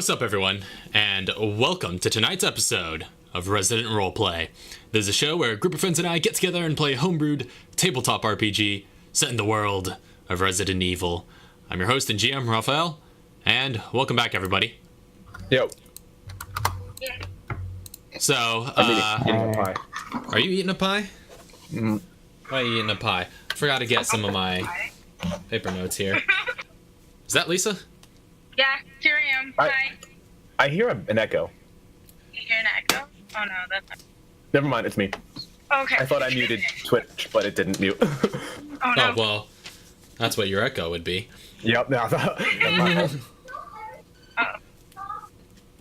What's up, everyone, and welcome to tonight's episode of Resident Roleplay. This is a show where a group of friends and I get together and play a homebrewed tabletop RPG set in the world of Resident Evil. I'm your host and GM, Raphael, and welcome back, everybody. Yo. So, I'm eating a pie. Are you eating a pie? Mm. Why are you eating a pie? I forgot to get some of my paper notes here. Is that Lisa? Yeah, here I am. Hi. I hear an echo. You hear an echo? Oh no, that's not... Never mind, it's me. Okay. I thought I muted Twitch, but it didn't mute. Oh no. Oh, well, that's what your echo would be. Yep, no, never mind. Oh.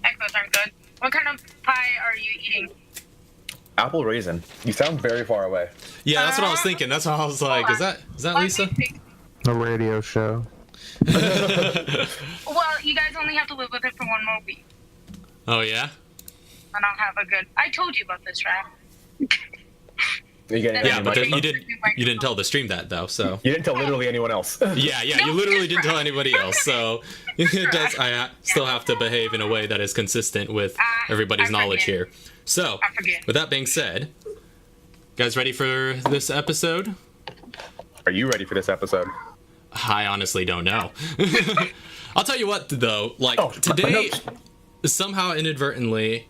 Echoes aren't good. What kind of pie are you eating? Apple raisin. You sound very far away. Yeah, that's what I was thinking. That's why I was like, is that Lisa? A radio show. Well, you guys only have to live with it for one more week. Oh, yeah? I don't have a good... I told you about this, right? Yeah, but you didn't tell the stream that, though, so... You didn't tell literally anyone else. Yeah, you literally didn't tell anybody else, so... I still have to behave in a way that is consistent with everybody's knowledge here. So, with that being said, guys ready for this episode? Are you ready for this episode? I honestly don't know. I'll tell you what, though, today somehow inadvertently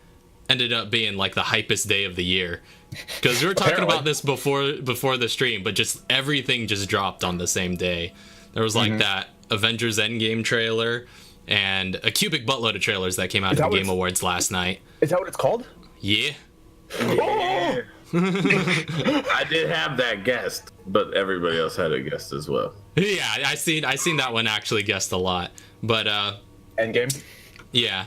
ended up being like the hypest day of the year. Because we were talking about this before the stream, but just everything just dropped on the same day. There was like that Avengers Endgame trailer and a cubic buttload of trailers that came out of the Game Awards last night. Is that what it's called? Yeah. Yeah. I did have that guessed, but everybody else had it guessed as well. Yeah, I seen that one actually guessed a lot. But Endgame? Yeah,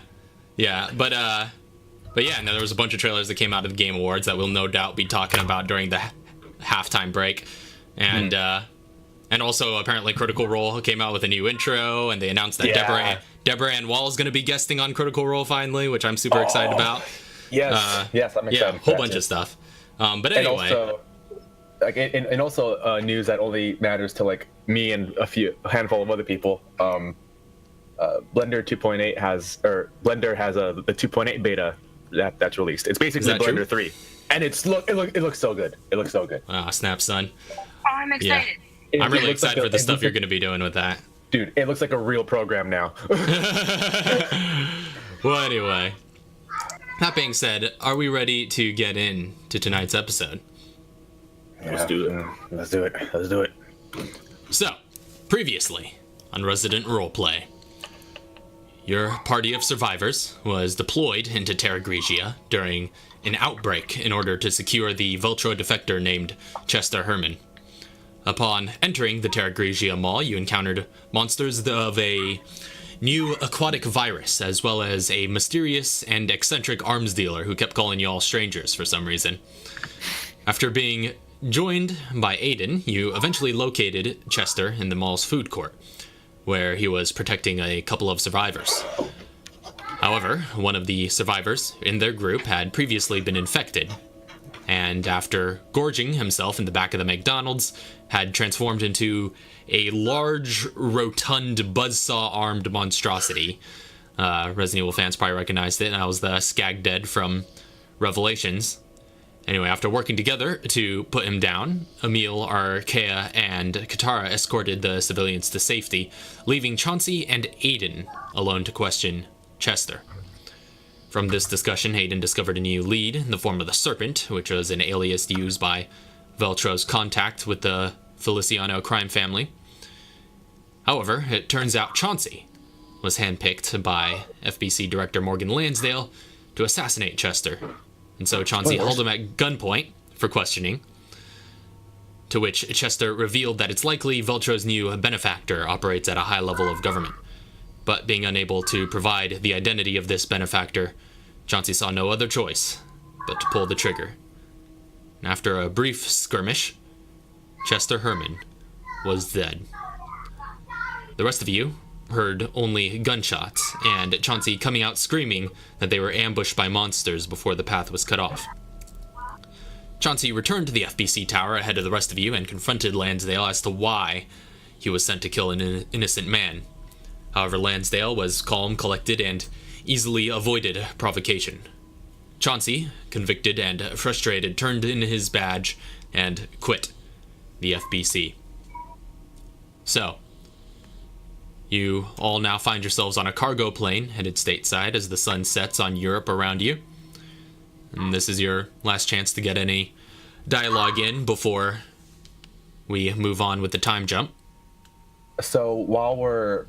but yeah, and there was a bunch of trailers that came out of the Game Awards that we'll no doubt be talking about during the halftime break, and also apparently Critical Role came out with a new intro, and they announced that Deborah Ann Wall is going to be guesting on Critical Role finally, which I'm super excited about. Yes, yes, I'm excited. Yeah, a whole bunch of stuff. But anyway, and also news that only matters to like me and a handful of other people. Blender 2.8 Blender has the 2.8 beta that's released. It's basically Blender true? 3, and it looks so good. It looks so good. Ah, snap, son. Oh, I'm excited. Yeah. I'm really excited for the stuff you're going to be doing with that. Dude, it looks like a real program now. Well, anyway, that being said, are we ready to get into tonight's episode? Yeah, Let's do it. Let's do it. So, previously on Resident Roleplay, your party of survivors was deployed into Terragrigia during an outbreak in order to secure the Veltro defector named Chester Herman. Upon entering the Terragrigia Mall, you encountered monsters of a new aquatic virus, as well as a mysterious and eccentric arms dealer who kept calling you all strangers for some reason. After being joined by Aiden, you eventually located Chester in the mall's food court, where he was protecting a couple of survivors. However, one of the survivors in their group had previously been infected, and after gorging himself in the back of the McDonald's, had transformed into a large, rotund, buzzsaw-armed monstrosity. Resident Evil fans probably recognized it, and that was the Skag Dead from Revelations. Anyway, after working together to put him down, Emil, Arkea, and Katara escorted the civilians to safety, leaving Chauncey and Aiden alone to question Chester. From this discussion, Aiden discovered a new lead in the form of the Serpent, which was an alias used by Veltro's contact with the Feliciano crime family. However, it turns out Chauncey was handpicked by FBC Director Morgan Lansdale to assassinate Chester. And so Chauncey held him at gunpoint for questioning, to which Chester revealed that it's likely Veltro's new benefactor operates at a high level of government. But being unable to provide the identity of this benefactor, Chauncey saw no other choice but to pull the trigger. And after a brief skirmish, Chester Herman was dead. The rest of you heard only gunshots, and Chauncey coming out screaming that they were ambushed by monsters before the path was cut off. Chauncey returned to the FBC tower ahead of the rest of you and confronted Lansdale as to why he was sent to kill an innocent man. However, Lansdale was calm, collected, and easily avoided provocation. Chauncey, convicted and frustrated, turned in his badge and quit the FBC. So, you all now find yourselves on a cargo plane headed stateside as the sun sets on Europe around you. And this is your last chance to get any dialogue in before we move on with the time jump. So while we're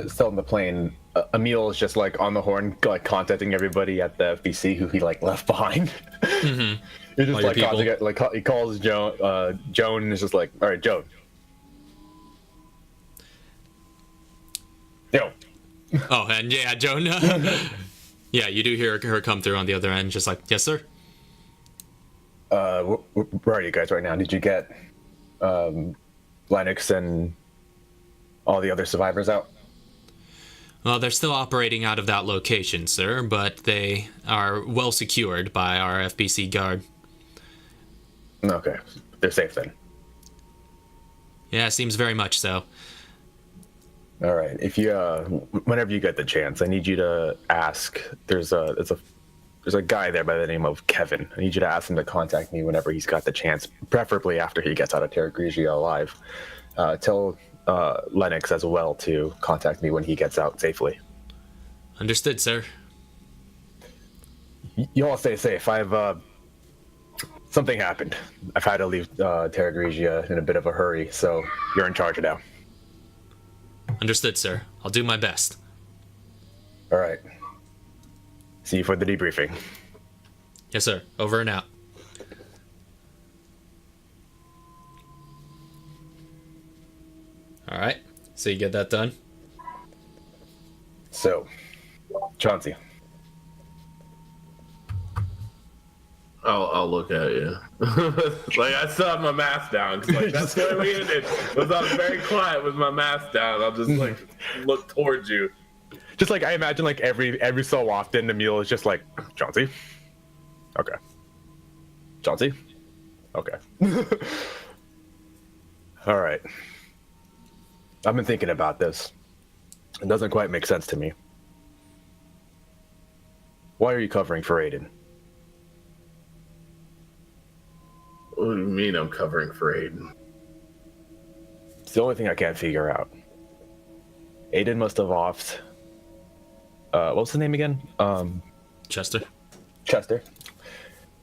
still in the plane, Emil is just like on the horn, like contacting everybody at the FBC who he like left behind. Mm-hmm. You're just All like, your people. he calls Joan. Joan is just like, all right, Joan. Yo. Oh, and yeah, Joan. Yeah, you do hear her come through on the other end, just like, yes, sir. Where are you guys right now? Did you get Lennox and all the other survivors out? Well, they're still operating out of that location, sir, but they are well secured by our FBC guard. Okay, they're safe then. Yeah, seems very much so. All right. If you, whenever you get the chance, I need you to ask. There's a guy there by the name of Kevin. I need you to ask him to contact me whenever he's got the chance, preferably after he gets out of Terragrigia alive. Tell Lennox as well to contact me when he gets out safely. Understood, sir. You all stay safe. Something happened. I've had to leave Terragrigia in a bit of a hurry, so you're in charge now. Understood, sir. I'll do my best. All right. See you for the debriefing. Yes, sir. Over and out. All right. So you get that done? So, Chauncey. I'll look at you. Like, I still have my mask down. 'Cause, like, that's what we did. Was I was very quiet with my mask down. I'll just like look towards you. Just like I imagine, like every so often, Emil is just like, Chauncey. Okay. Chauncey. Okay. All right. I've been thinking about this. It doesn't quite make sense to me. Why are you covering for Aiden? What do you mean I'm covering for Aiden? It's the only thing I can't figure out. Aiden must have offed. What was his name again? Chester? Chester.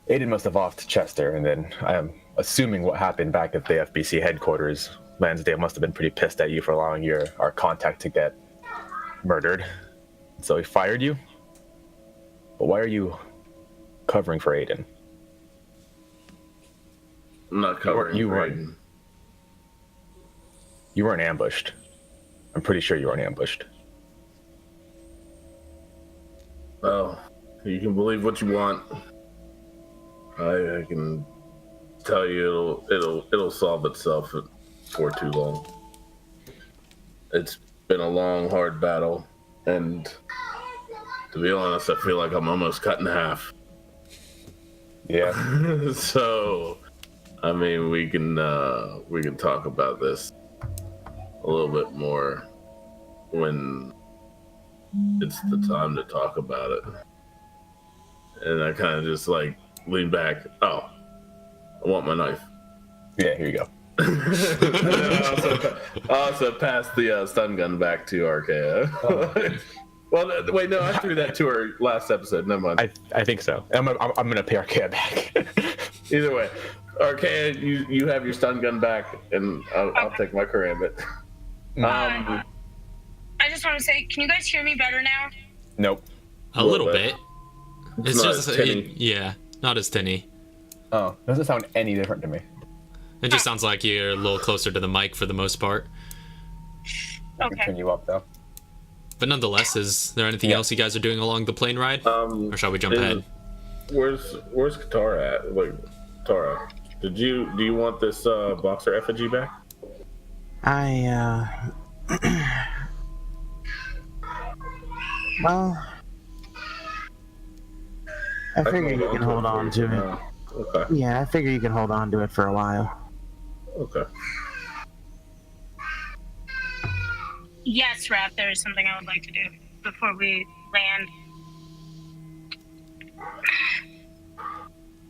Aiden must have offed Chester, and then I am assuming what happened back at the FBC headquarters. Lansdale must have been pretty pissed at you for allowing our contact to get murdered. So he fired you? But why are you covering for Aiden? I'm not covering You for weren't. Aiden. You weren't ambushed. I'm pretty sure you weren't ambushed. Well, you can believe what you want. I can tell you it'll solve itself before too long. It's been a long, hard battle, and to be honest, I feel like I'm almost cut in half. Yeah. So, I mean, we can talk about this a little bit more when it's the time to talk about it. And I kind of just like lean back. Oh, I want my knife. Yeah, here you go. I also passed the stun gun back to Archaea. Well, wait, no, I threw that to her last episode. Never mind. I think so. I'm gonna pay Archaea back. Either way, Archaea, you have your stun gun back, and I'll take my karambit. I just want to say, can you guys hear me better now? Nope. A little bit. It's not just, as tinny. yeah, not as tinny. Oh, doesn't sound any different to me. It just sounds like you're a little closer to the mic for the most part. I can Okay. turn you up though. But nonetheless, is there anything else you guys are doing along the plane ride? Or shall we jump is- ahead? Where's Katara at? Like, Katara, do you want this boxer effigy back? Well, I figure you can hold on to it. Okay. Yeah, I figure you can hold on to it for a while. Okay. Yes, Raph, there is something I would like to do before we land.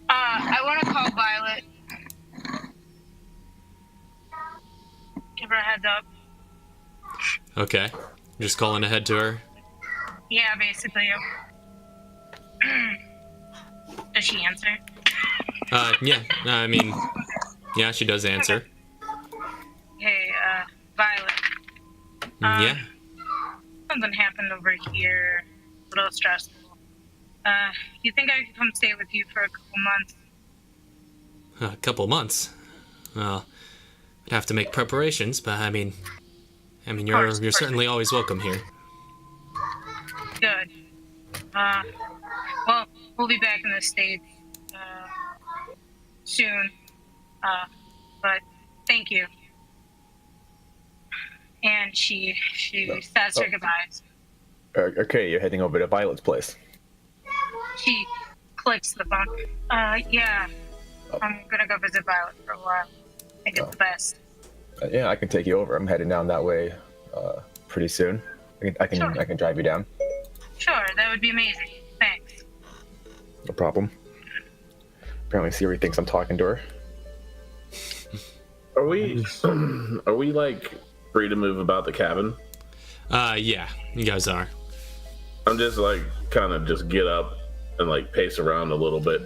I want to call Violet. Give her a heads up. Okay. Just calling ahead to her. Yeah, basically. Does she answer? Yeah. I mean, yeah, she does answer. Hey, Violet. Yeah. Something happened over here. A little stressful. You think I could come stay with you for a couple months? A couple months. Well, I'd have to make preparations, but I mean, you're certainly always welcome here. Good. Well, we'll be back in the States soon. But thank you. And she says her goodbyes. Okay, you're heading over to Violet's place. She clicks the phone. Yeah. I'm gonna go visit Violet for a while. I think it's the best. Yeah, I can take you over. I'm heading down that way pretty soon. I can drive you down. Sure, that would be amazing. Thanks. No problem. Apparently Siri thinks I'm talking to her. Are we like free to move about the cabin? Yeah, you guys are. I'm just like kind of just get up and like pace around a little bit,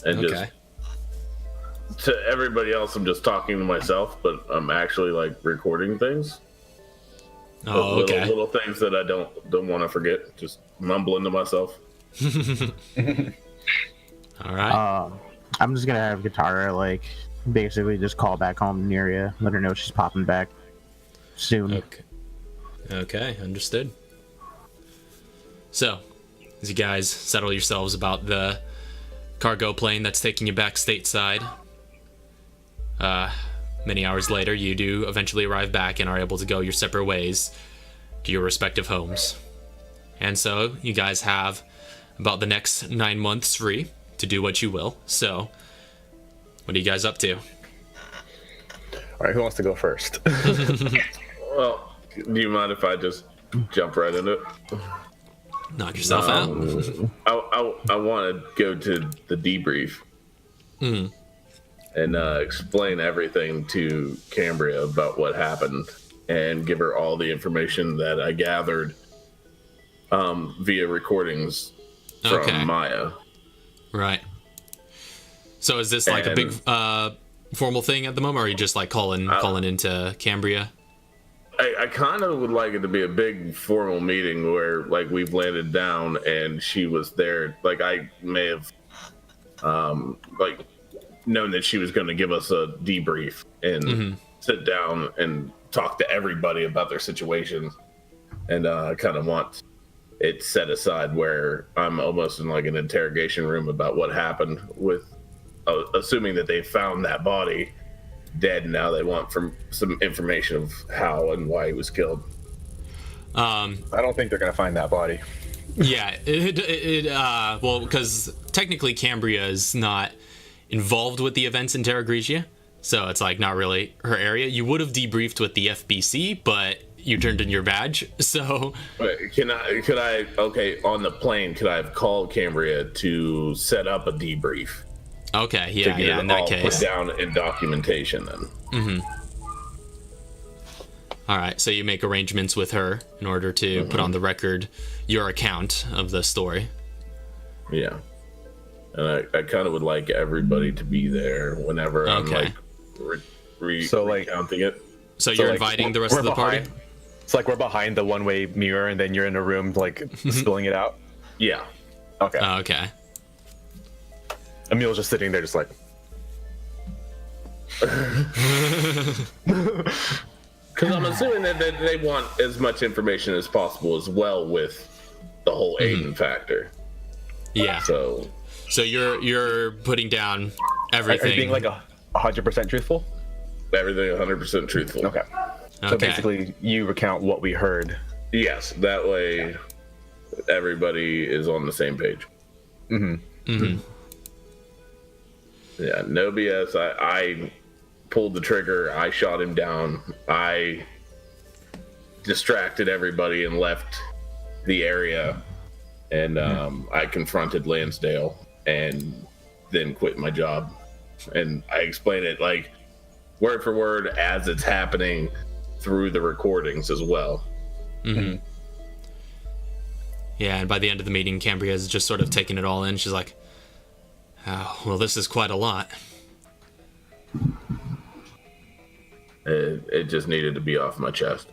and Okay. just to everybody else, I'm just talking to myself, but I'm actually like recording things. Oh, okay. Little things that I don't want to forget. Just mumbling to myself. All right. I'm just gonna have Guitar like basically just call back home to Neria, let her know she's popping back soon. Okay. Okay, understood. So, as you guys settle yourselves about the cargo plane that's taking you back stateside, many hours later, you do eventually arrive back and are able to go your separate ways to your respective homes. And so, you guys have about the next 9 months free to do what you will. So, what are you guys up to? All right, who wants to go first? Well, do you mind if I just jump right into it? Knock yourself out. I want to go to the debrief and explain everything to Cambria about what happened and give her all the information that I gathered via recordings from Maya. Right. So is this like a big formal thing at the moment, or are you just like calling into Cambria? I kind of would like it to be a big formal meeting where like we've landed down and she was there. Like I may have like known that she was going to give us a debrief and sit down and talk to everybody about their situation. And I kind of want it set aside where I'm almost in like an interrogation room about what happened with assuming that they found that body dead. Now they want some information of how and why he was killed. I don't think they're gonna find that body. Yeah, well, because technically Cambria is not involved with the events in Terragrigia, so it's like not really her area. You would have debriefed with the FBC, but you turned in your badge, so. Wait, could I on the plane could I have called Cambria to set up a debrief? Okay, yeah, in that case. Put down in documentation then. All right, so you make arrangements with her in order to put on the record your account of the story. Yeah. And I kind of would like everybody to be there whenever I'm like recounting it. So you're inviting the rest of the party? It's like we're behind the one-way mirror and then you're in a room like spilling it out? Yeah. Okay. Okay. Emil's just sitting there just like... Because I'm assuming that they want as much information as possible as well with the whole Aiden factor. Yeah. So you're putting down everything. Are you being like 100% truthful? Everything 100% truthful. Okay. So basically, you recount what we heard. Yes, that way everybody is on the same page. Yeah, no BS. I pulled the trigger. I shot him down. I distracted everybody and left the area. And I confronted Lansdale and then quit my job. And I explained it like word for word as it's happening through the recordings as well. Mm-hmm. Yeah, and by the end of the meeting, Cambria's just sort of taking it all in. She's like, oh, well, this is quite a lot. It just needed to be off my chest.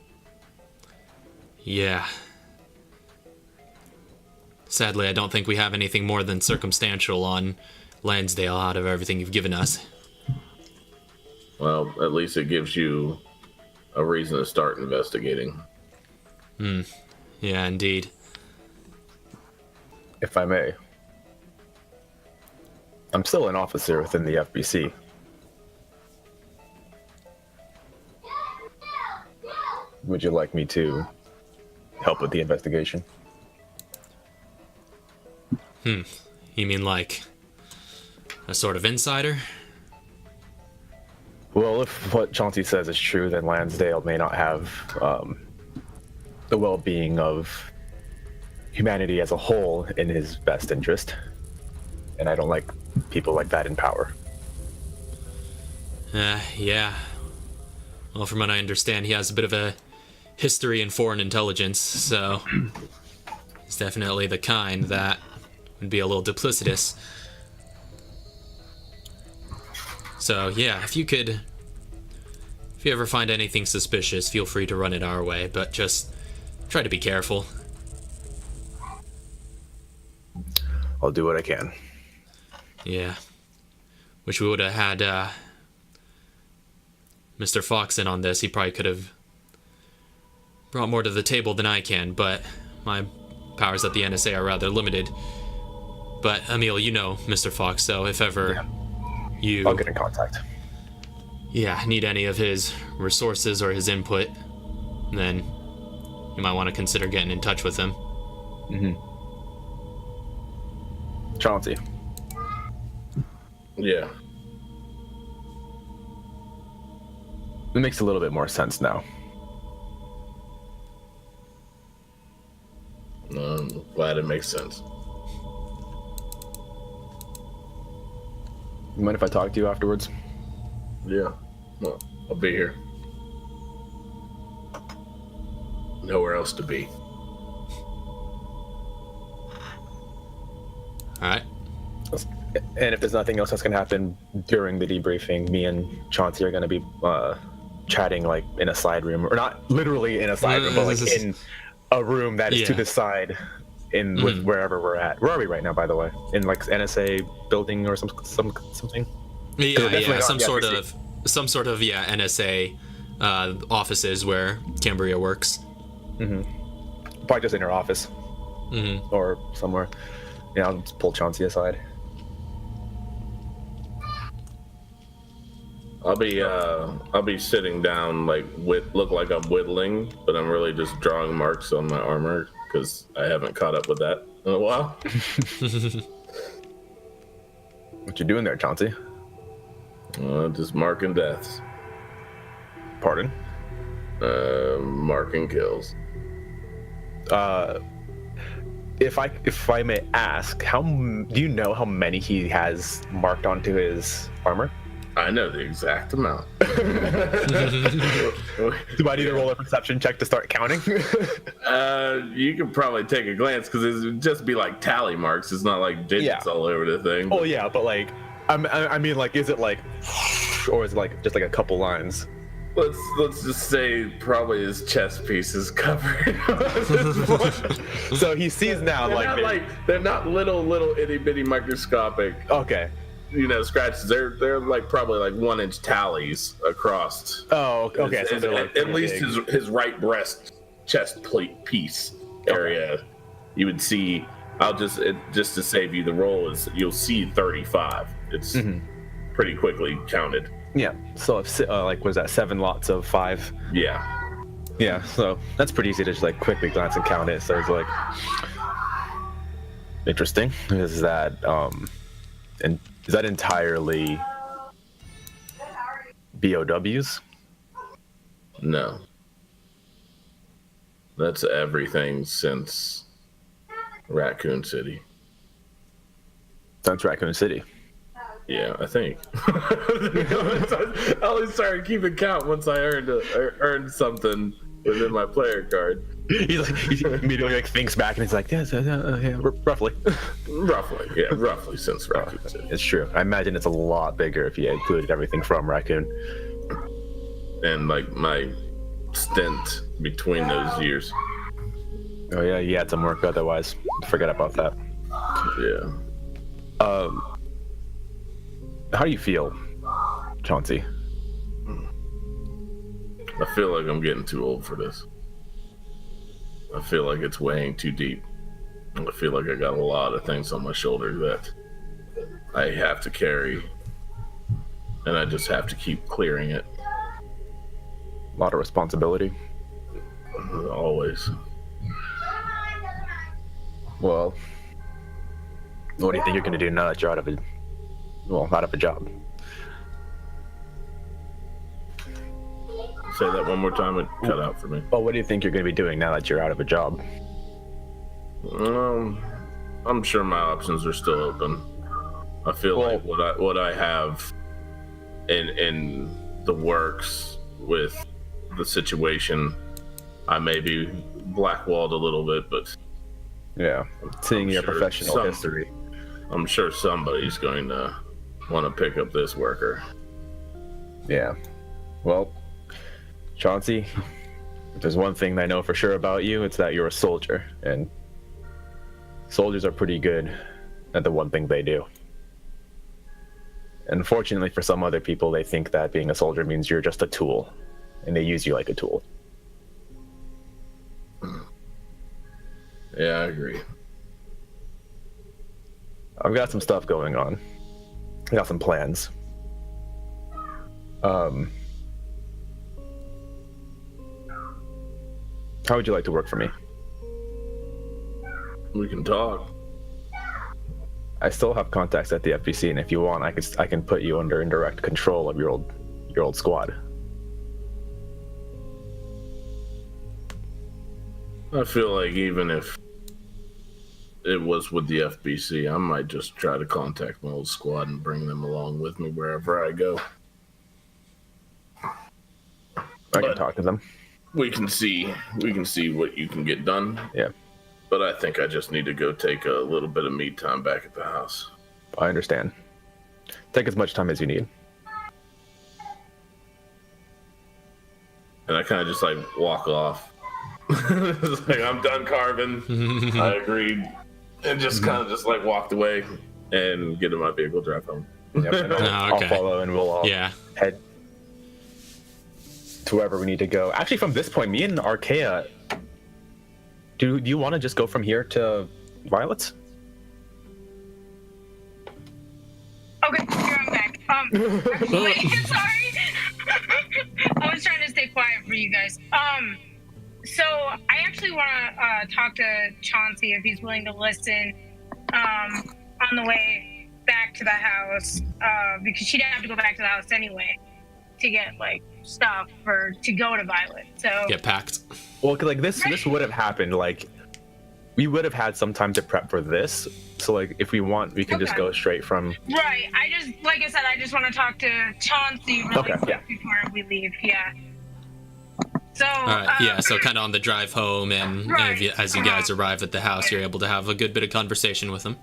Yeah. Sadly, I don't think we have anything more than circumstantial on Lansdale out of everything you've given us. Well, at least it gives you a reason to start investigating. Yeah, indeed. If I may. I'm still an officer within the FBC. Would you like me to help with the investigation? You mean like a sort of insider? Well, if what Chauncey says is true, then Lansdale may not have the well-being of humanity as a whole in his best interest. And I don't like people like that in power. Yeah. Well, from what I understand, he has a bit of a history in foreign intelligence, so he's definitely the kind that would be a little duplicitous. So, yeah, if you ever find anything suspicious, feel free to run it our way, but just try to be careful. I'll do what I can. Yeah. Wish we would have had Mr. Fox in on this. He probably could have brought more to the table than I can, but my powers at the NSA are rather limited. But, Emil, you know Mr. Fox, so if ever you... I'll get in contact. Yeah, need any of his resources or his input, then you might want to consider getting in touch with him. Chauncey. Yeah. It makes a little bit more sense now. I'm glad it makes sense. You mind if I talk to you afterwards? Yeah. Well, I'll be here. Nowhere else to be. Alright. And if there's nothing else that's going to happen during the debriefing, me and Chauncey are going to be chatting like in a side room, or not literally in a side room, but like in a room that is to the side in with wherever we're at. Where are we right now, by the way? In like NSA building or something? Yeah, some sort of NSA offices where Cambria works. Probably just in her office or somewhere. Yeah, I'll just pull Chauncey aside. I'll be sitting down like look like I'm whittling, but I'm really just drawing marks on my armor because I haven't caught up with that in a while. What you doing there, Chauncey? Just marking deaths. Pardon? Marking kills. If I may ask, do you know how many he has marked onto his armor? I know the exact amount. Do I need to roll a perception check to start counting? You could probably take a glance because it would just be like tally marks. It's not like digits all over the thing. Oh yeah, but like, I mean, like, is it like, or is it like just like a couple lines? Let's just say probably his chest piece is covered. So he sees now they're not little itty bitty microscopic. Okay. Scratches. They're like probably like 1 inch tallies across. Oh, okay. So they're like at least his right breast chest plate piece area. You would see. Just to save you the roll is you'll see 35. It's pretty quickly counted. Yeah. So if was that 7 lots of 5? Yeah. Yeah. So that's pretty easy to just like quickly glance and count it. So it's like interesting. Is that and is that entirely BOWs? No. That's everything since Raccoon City. Since Raccoon City. Yeah, I think. I only started keeping count once I earned something within my player card. He immediately thinks back and he's like, yeah, roughly. Roughly since Raccoon City. It's true. I imagine it's a lot bigger if you included everything from Raccoon. And like my stint between those years. Oh yeah, you had some work otherwise. Forget about that. Yeah. How do you feel, Chauncey? I feel like I'm getting too old for this. I feel like it's weighing too deep. I feel like I got a lot of things on my shoulder that I have to carry. And I just have to keep clearing it. A lot of responsibility. Always. Well, what do you think you're going to do now that you're out of a job? Say that one more time. It cut out for me. Well, what do you think you're going to be doing now that you're out of a job? I'm sure my options are still open. I feel like what I have in the works with the situation, I may be blackballed a little bit, but yeah, seeing your professional history, I'm sure somebody's going to want to pick up this worker. Yeah. Well, Chauncey, if there's one thing I know for sure about you, it's that you're a soldier, and soldiers are pretty good at the one thing they do. Unfortunately, for some other people, they think that being a soldier means you're just a tool, and they use you like a tool. Yeah, I agree. I've got some stuff going on. I got some plans. How would you like to work for me? We can talk. I still have contacts at the FBC, and if you want, I can put you under indirect control of your old squad. I feel like even if it was with the FBC, I might just try to contact my old squad and bring them along with me wherever I go. I can talk to them. We can see what you can get done. Yeah. But I think I just need to go take a little bit of me time back at the house. I understand. Take as much time as you need. And I kind of just like walk off. It's like, I'm done carving. I agreed. And just kind of just like walked away and get in my vehicle, drive home. Yep, and I'll follow, and we'll all head to wherever we need to go. Actually, from this point, me and Archaea, do you want to just go from here to Violet's? Okay, here I'm back. Wait, sorry. I was trying to stay quiet for you guys. So I actually want to talk to Chauncey if he's willing to listen on the way back to the house, because she'd have to go back to the house anyway to get like stuff or to go to Violet. So get packed. Well, like this would have happened. Like we would have had some time to prep for this. So like if we want, we can just go straight from. Right. Like I said, I just want to talk to Chauncey really quick before we leave. Yeah. So, so kind of on the drive home, and as you guys arrive at the house, you're able to have a good bit of conversation with him.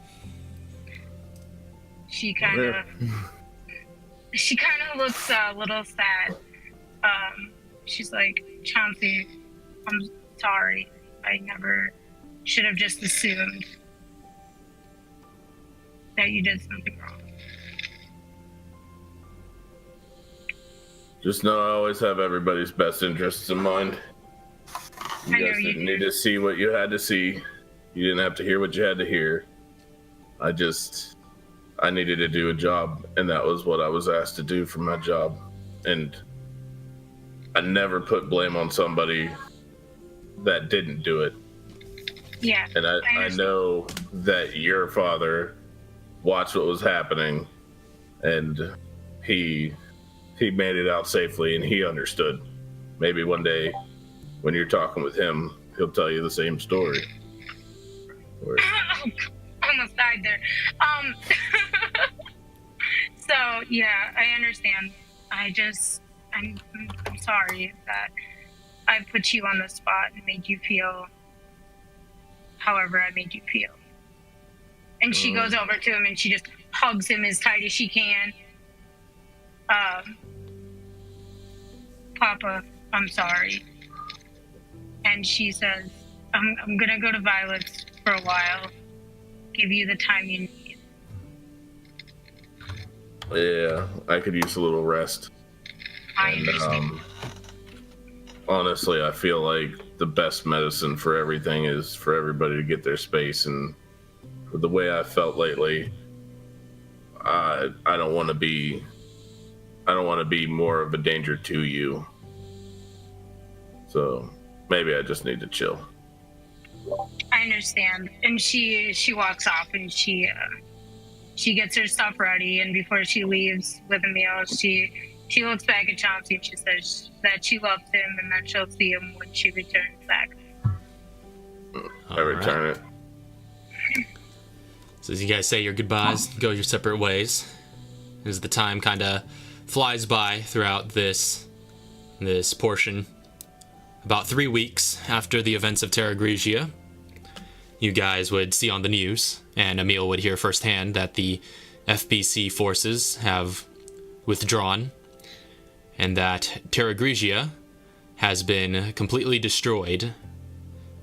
She kind of looks a little sad. She's like, Chauncey, I'm sorry. I never should have just assumed that you did something wrong. Just know I always have everybody's best interests in mind. You guys didn't need to see what you had to see. You didn't have to hear what you had to hear. I needed to do a job, and that was what I was asked to do for my job. And I never put blame on somebody that didn't do it. Yeah. And I know that your father watched what was happening, and he made it out safely, and he understood. Maybe one day when you're talking with him, he'll tell you the same story. Or, Almost died there. So yeah, I understand. I'm sorry that I put you on the spot and made you feel however I made you feel. And she goes over to him and she just hugs him as tight as she can. Papa, I'm sorry. And she says, I'm gonna go to Violet's for a while. Give you the time you need. yeah, I could use a little rest. I understand. Honestly, I feel like the best medicine for everything is for everybody to get their space. And with the way I felt lately, I don't want to be more of a danger to you. So maybe I just need to chill. I understand. And she walks off and she gets her stuff ready, and before she leaves with a meal, she looks back at Chauncey and she says that she loves him and that she'll see him when she returns back. I return it. So as you guys say your goodbyes, go your separate ways, as the time kind of flies by throughout this portion. About 3 weeks after the events of Terragrigia, you guys would see on the news, and Emil would hear firsthand that the FBC forces have withdrawn, and that Terragrigia has been completely destroyed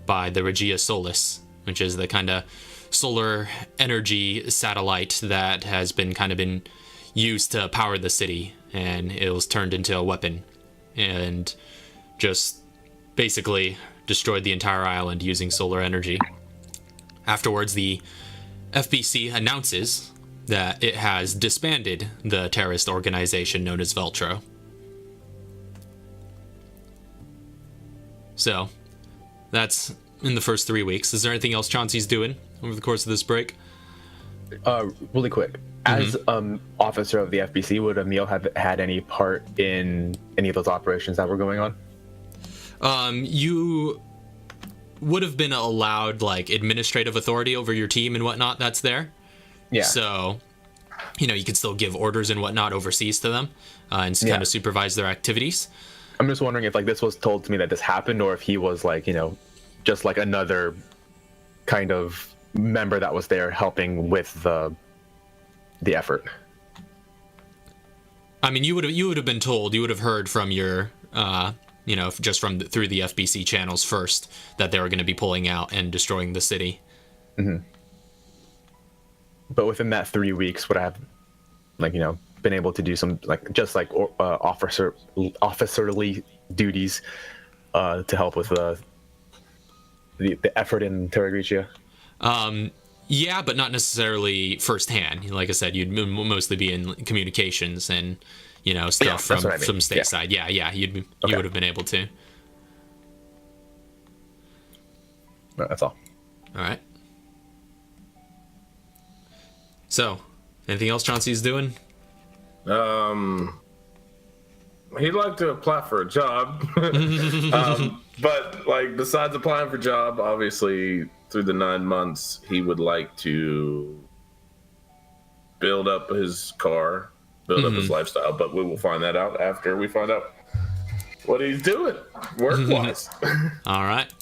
by the Regia Solis, which is the kind of solar energy satellite that has been used to power the city, and it was turned into a weapon and just basically destroyed the entire island using solar energy. Afterwards, the FBC announces that it has disbanded the terrorist organization known as Veltro. So, that's in the first 3 weeks. Is there anything else Chauncey's doing over the course of this break? Really quick. As officer of the FBC, would Emil have had any part in any of those operations that were going on? You would have been allowed administrative authority over your team and whatnot that's there. Yeah. So, you could still give orders and whatnot overseas to them and kind of supervise their activities. I'm just wondering if this was told to me that this happened, or if he was just another kind of member that was there helping with the effort. I mean, you would have been told, you would have heard from your just through the FBC channels first that they were going to be pulling out and destroying the city. Mm-hmm. But within that 3 weeks, would I have been able to do some officerly duties to help with the effort in Terragrigia? Yeah, but not necessarily firsthand. Like I said, you'd mostly be in communications and stuff from stateside. Yeah, you would have been able to. No, that's all. All right. So, anything else Chauncey's doing? He'd like to apply for a job. But besides applying for a job, obviously through the 9 months, he would like to build up his car, build up his lifestyle. But we will find that out after we find out what he's doing work-wise. All right.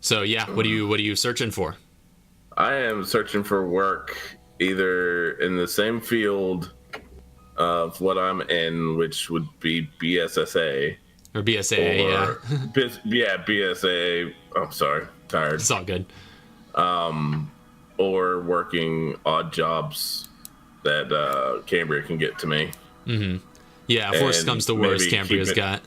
So yeah, what are you searching for? I am searching for work either in the same field of what I'm in, which would be BSSA. Or BSA, yeah, BSA. I'm sorry, tired. It's all good. Or working odd jobs that Cambria can get to me. Mm-hmm. Yeah, if worst comes to worst, Cambria's got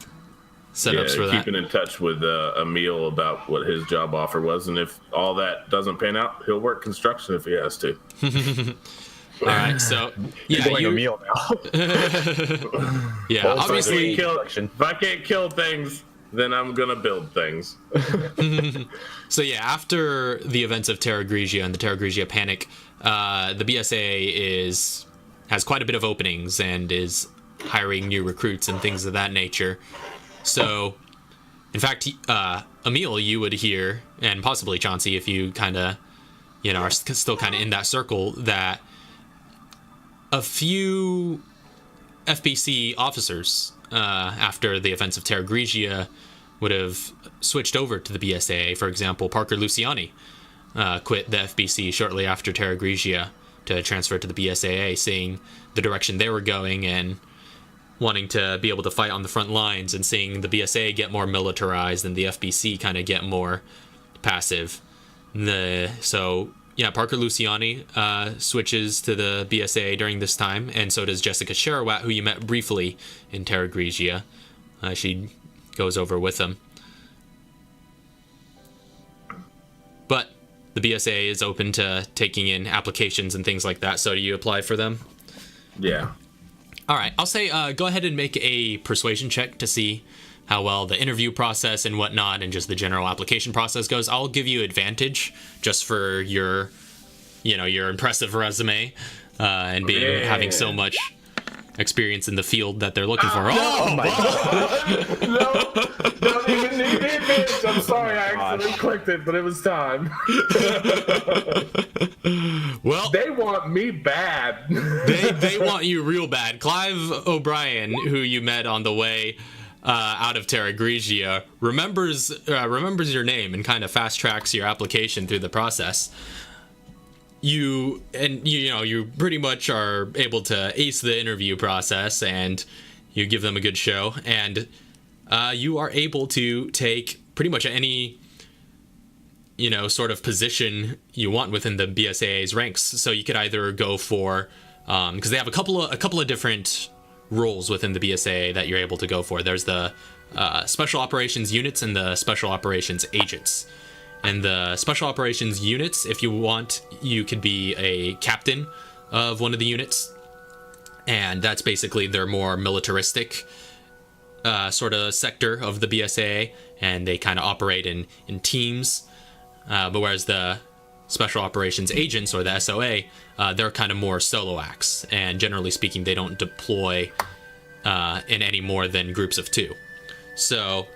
setups for that. Keeping in touch with Emil about what his job offer was, and if all that doesn't pan out, he'll work construction if he has to. All right, so yeah, Emil now. Yeah, obviously. If I can't kill things, then I'm gonna build things. So yeah, after the events of Terragrigia and the Terragrigia panic, the BSA has quite a bit of openings and is hiring new recruits and things of that nature. So In fact, Emil, you would hear, and possibly Chauncey, if you kind of, are still kind of in that circle, that a few FBC officers, after the events of Terragrigia, would have switched over to the BSAA. For example, Parker Luciani quit the FBC shortly after Terragrigia to transfer to the BSAA, seeing the direction they were going and wanting to be able to fight on the front lines, and seeing the BSAA get more militarized and the FBC kind of get more passive. Parker Luciani switches to the BSAA during this time, and so does Jessica Sharawat, who you met briefly in Terragrigia. She goes over with them. But the BSAA is open to taking in applications and things like that, so do you apply for them? Yeah. All right, I'll say go ahead and make a persuasion check to see how well the interview process and whatnot and just the general application process goes. I'll give you advantage just for your impressive resume and having so much experience in the field that they're looking for. Oh my God. No, don't even need the advantage. I'm sorry, I accidentally clicked it, but it was time. Well, they want me bad. they want you real bad. Clive O'Brien, who you met on the way out of Terragrigia, remembers your name and kind of fast tracks your application through the process. You pretty much are able to ace the interview process, and you give them a good show, and you are able to take pretty much any sort of position you want within the BSAA's ranks. So you could either go for because they have a couple of different roles within the BSAA that you're able to go for. There's the special operations units and the special operations agents. And the special operations units, if you want, you could be a captain of one of the units. And that's basically their more militaristic sort of sector of the BSAA. And they kind of operate in teams. But whereas the special operations agents, or the SOA, they're kind of more solo acts. And generally speaking, they don't deploy in any more than groups of 2. So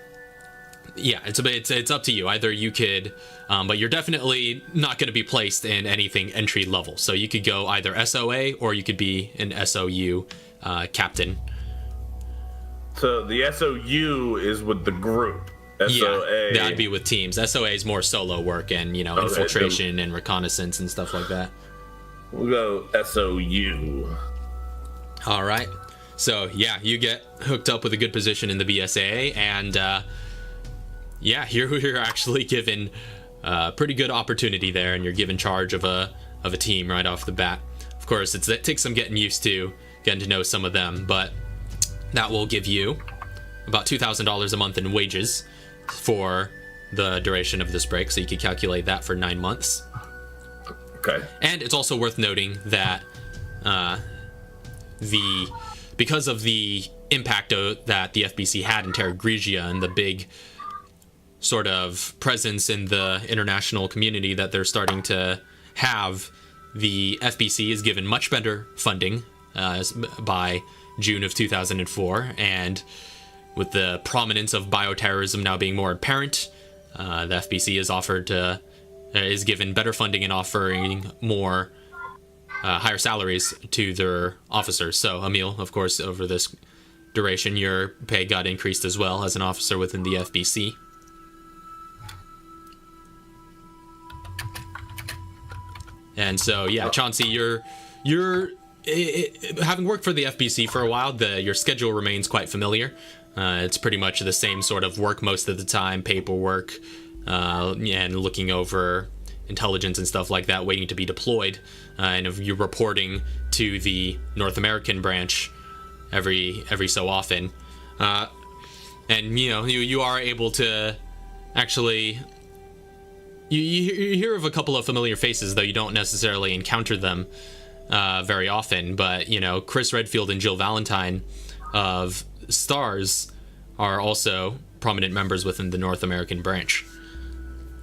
yeah, it's up to you. Either you could, but you're definitely not going to be placed in anything entry level. So you could go either SOA or you could be an SOU captain. So the SOU is with the group. SOA. Yeah, that'd be with teams. SOA is more solo work and infiltration and reconnaissance and stuff like that. We'll go SOU. All right. So yeah, you get hooked up with a good position in the BSAA, and you're actually given a pretty good opportunity there, and you're given charge of a team right off the bat. Of course, it takes some getting used to, getting to know some of them, but that will give you about $2,000 a month in wages for the duration of this break, so you could calculate that for 9 months. Okay. And it's also worth noting that because of the impact that the FBC had in Terragrigia and the big sort of presence in the international community that they're starting to have, the FBC is given much better funding by June of 2004, and with the prominence of bioterrorism now being more apparent, the FBC is given better funding and offering more higher salaries to their officers. So Emil, of course, over this duration, your pay got increased as well as an officer within the FBC. And so, yeah, Chauncey, you're having worked for the FBC for a while, your schedule remains quite familiar. It's pretty much the same sort of work most of the time, paperwork, and looking over intelligence and stuff like that, waiting to be deployed. And if you're reporting to the North American branch every so often. And, you are able to actually... You hear of a couple of familiar faces, though you don't necessarily encounter them very often. But, Chris Redfield and Jill Valentine of STARS are also prominent members within the North American branch.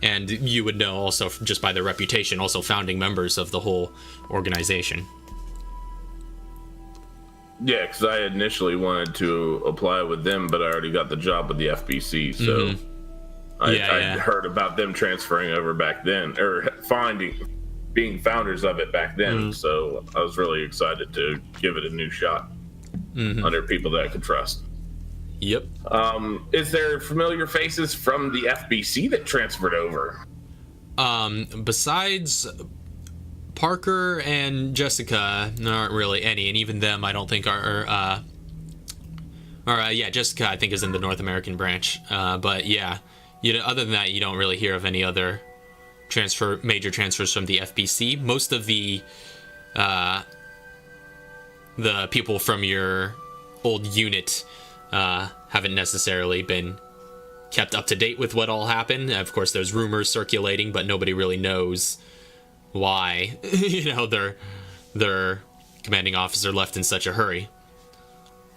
And you would know also, just by their reputation, also founding members of the whole organization. Yeah, because I initially wanted to apply with them, but I already got the job with the FBC, so... I heard about them transferring over back then, or being founders of it back then. So I was really excited to give it a new shot under people that I could trust. Yep. Is there familiar faces from the FBC that transferred over? Besides Parker and Jessica, there aren't really any, and even them I don't think are Jessica I think is in the North American branch. But yeah, other than that, you don't really hear of any other major transfers from the FBC. Most of the people from your old unit haven't necessarily been kept up to date with what all happened. Of course, there's rumors circulating, but nobody really knows why their commanding officer left in such a hurry.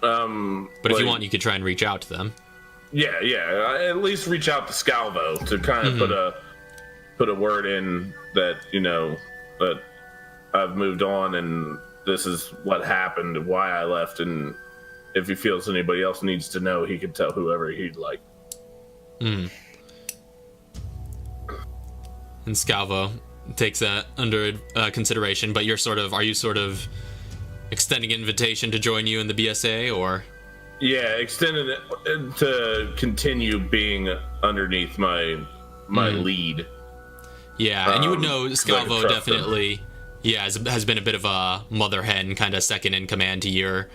But if you want, you could try and reach out to them. Yeah. At least reach out to Scalvo to kind of put a word in that that I've moved on and this is what happened, why I left, and if he feels anybody else needs to know, he can tell whoever he'd like. And Scalvo takes that under consideration, but are you sort of extending an invitation to join you in the BSA, or? Yeah, extending it to continue being underneath my lead. Yeah, and you would know Scalvo definitely, has been a bit of a mother hen, kind of second in command to your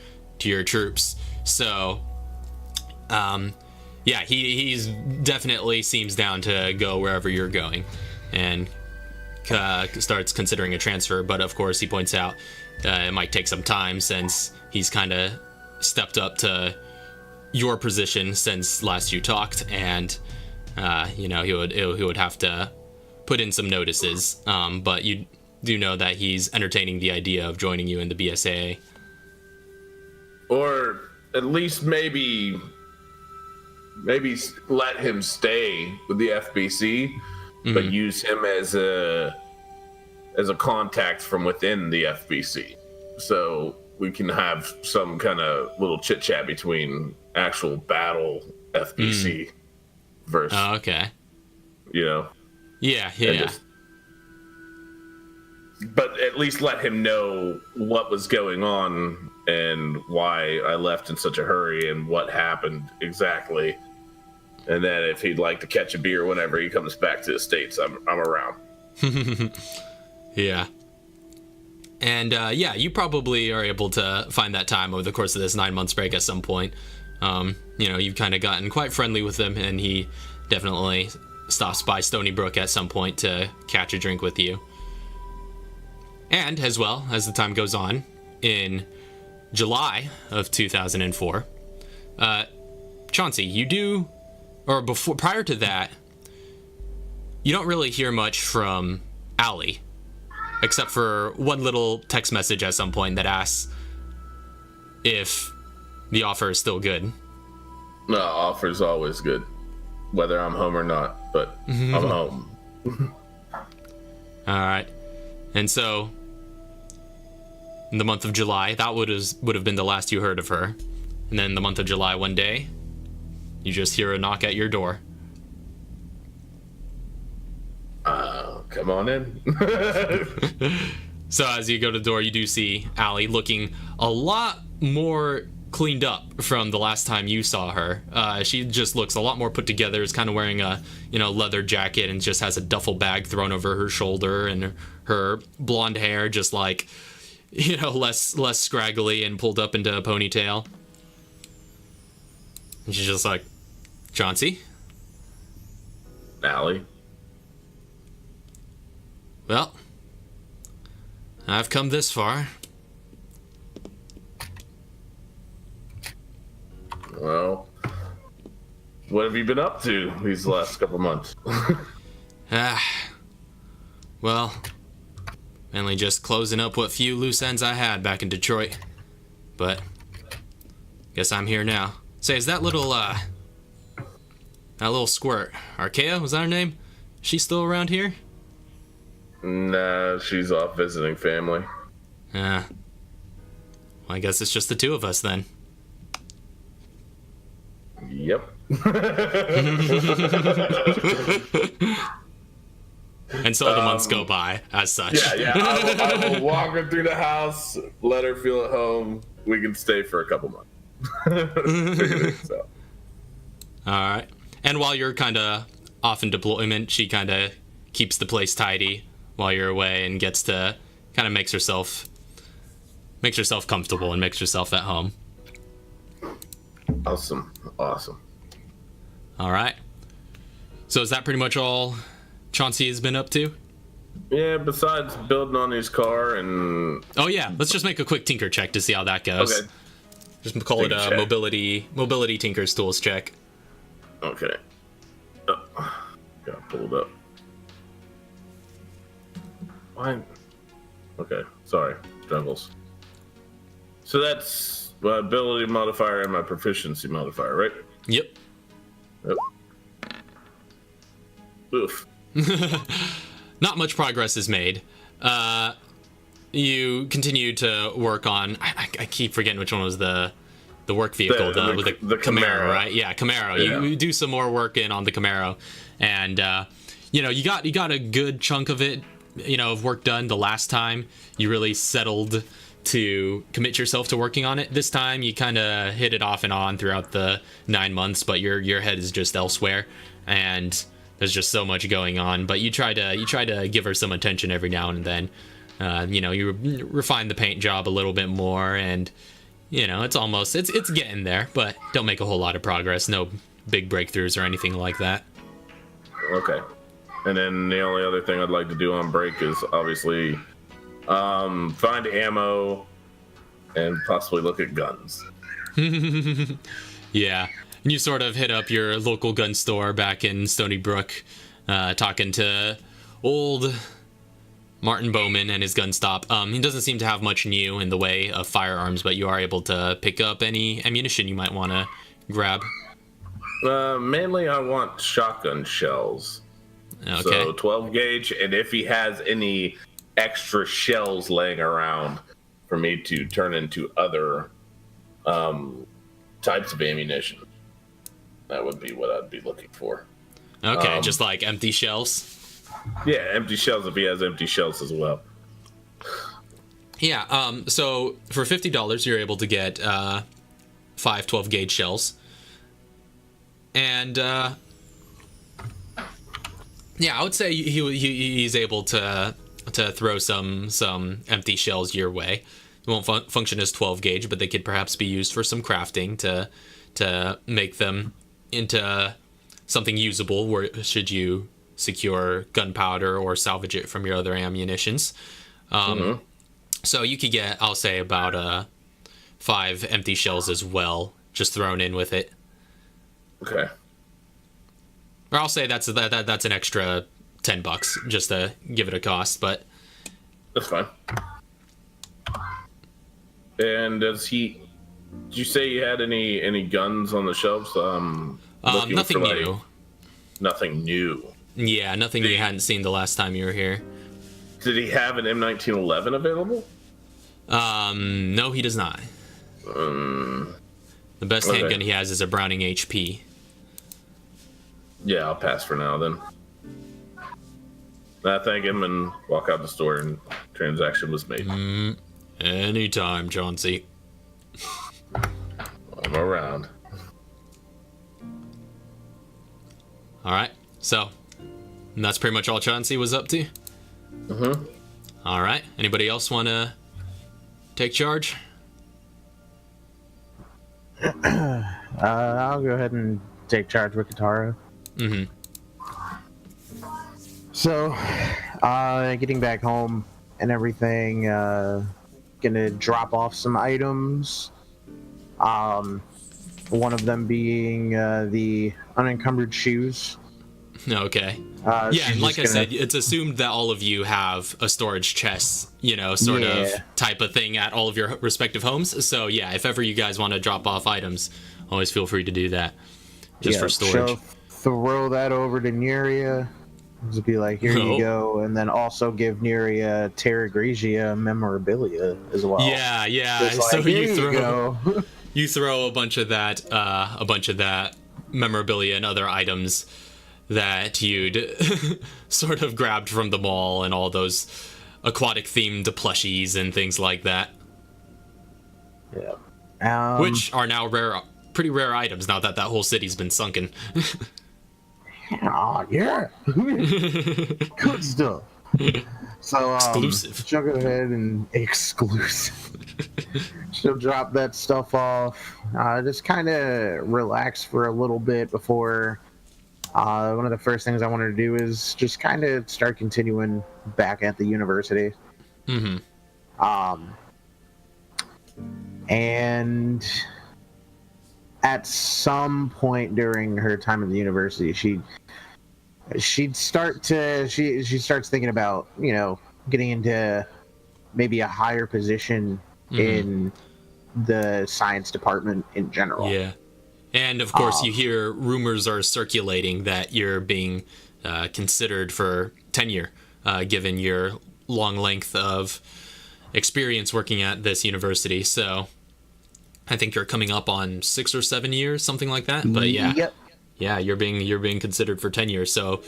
troops. So, he's definitely seems down to go wherever you're going, and starts considering a transfer. But of course, he points out it might take some time since he's kind of stepped up to your position since last you talked, and he would have to put in some notices. But you do know that he's entertaining the idea of joining you in the BSA, or at least maybe let him stay with the FBC, but use him as a contact from within the FBC, so we can have some kind of little chit chat between actual battle FBC versus. Oh, okay. Yeah. But at least let him know what was going on and why I left in such a hurry and what happened exactly. And then if he'd like to catch a beer whenever he comes back to the States, I'm around. Yeah. And you probably are able to find that time over the course of this 9 months break at some point. You've kind of gotten quite friendly with him, and he definitely stops by Stony Brook at some point to catch a drink with you. And as well, as the time goes on, in July of 2004, Chauncey, prior to that, you don't really hear much from Allie, except for one little text message at some point that asks if the offer is still good. No, offer's always good, whether I'm home or not, but I'm home. All right. And so, in the month of July, that would have been the last you heard of her. And then in the month of July, one day, you just hear a knock at your door. Come on in. So as you go to the door, you do see Allie looking a lot more cleaned up from the last time you saw her. She just looks a lot more put together. Is kind of wearing a leather jacket and just has a duffel bag thrown over her shoulder, and her blonde hair just like less scraggly and pulled up into a ponytail. And she's just like, Chauncey? Allie? Well, I've come this far. Well, what have you been up to these last couple months? Well, mainly just closing up what few loose ends I had back in Detroit. But guess I'm here now. Say, is that little squirt, Arkea, was that her name? She still around here? Nah, she's off visiting family. Well, I guess it's just the two of us then. Yep. And so the months go by as such. Yeah. I will walk her through the house, let her feel at home. We can stay for a couple months. Figure things out. All right. And while you're kind of off in deployment, she kind of keeps the place tidy while you're away and gets to kind of makes herself comfortable and makes herself at home. Awesome. All right. So is that pretty much all Chauncey has been up to? Yeah, besides building on his car and... Oh yeah, let's just make a quick tinker check to see how that goes. Okay. Just call it a Tinker check. mobility tinker's tools check. Okay. Got pulled up. Why? Okay, sorry. Struggles. So that's my ability modifier and my proficiency modifier, right? Yep. Oof. Not much progress is made. You continue to work on. I keep forgetting which one was the work vehicle. The Camaro, right? Yeah, Camaro. Yeah. You do some more work on the Camaro, and you got a good chunk of it. Of work done the last time. You really settled to commit yourself to working on it. This time you kind of hit it off and on throughout the 9 months, but your head is just elsewhere, and there's just so much going on. But you try to give her some attention every now and then. You refine the paint job a little bit more, and it's getting there, but don't make a whole lot of progress. No big breakthroughs or anything like that. Okay. And then the only other thing I'd like to do on break is obviously find ammo and possibly look at guns. Yeah. And you sort of hit up your local gun store back in Stony Brook, talking to old Martin Bowman and his gun stop. He doesn't seem to have much new in the way of firearms, but you are able to pick up any ammunition you might want to grab. Mainly I want shotgun shells. Okay. So 12 gauge, and if he has any extra shells laying around for me to turn into other types of ammunition, that would be what I'd be looking for. Okay, just like empty shells? Yeah, empty shells if he has empty shells as well. Yeah, so for $50 you're able to get 5 12 gauge shells. And yeah, I would say he's able to throw some empty shells your way. It won't function as 12 gauge, but they could perhaps be used for some crafting to make them into something usable where should you secure gunpowder or salvage it from your other ammunitions. So you could get, I'll say, about 5 empty shells as well, just thrown in with it. Okay. Or I'll say that's an extra $10 just to give it a cost, but That's fine. And did you say you had any guns on the shelves? nothing new. Nothing new. Yeah, nothing you hadn't seen the last time you were here. Did he have an M1911 available? No, he does not. The best Okay. handgun he has is a Browning HP. Yeah, I'll pass for now then. I thank him and walk out the store, and transaction was made. Anytime, Chauncey. I'm around. All right, so and that's pretty much all Chauncey was up to. All right, anybody else want to take charge? I'll go ahead and take charge with Katara. So, getting back home and everything, gonna drop off some items. One of them being the unencumbered shoes. Okay. Yeah, Yeah, and like I said, it's assumed that all of you have a storage chest, sort of type of thing at all of your respective homes. So yeah, if ever you guys want to drop off items, always feel free to do that. Just for storage. So throw that over to Neria. Just be like, here you go, and then also give Neria Terragrigia memorabilia as well. Yeah. Just like, So here you throw. go. you throw a bunch of that memorabilia and other items that you'd sort of grabbed from the mall and all those aquatic themed plushies and things like that. Yeah. Which are now pretty rare items now that whole city's been sunken. Yeah. Good stuff. So, Exclusive. she'll go ahead and exclusive. She'll drop that stuff off. Just kind of relax for a little bit before. One of the first things I wanted to do is just kind of start continuing back at the university. Mm-hmm. And at some point during her time in the university, she starts thinking about, getting into maybe a higher position in the science department in general. Yeah. And of course, you hear rumors are circulating that you're being considered for tenure, given your long length of experience working at this university. So I think you're coming up on 6 or 7 years, something like that. But yeah, Yep. yeah, you're being considered for tenure. So,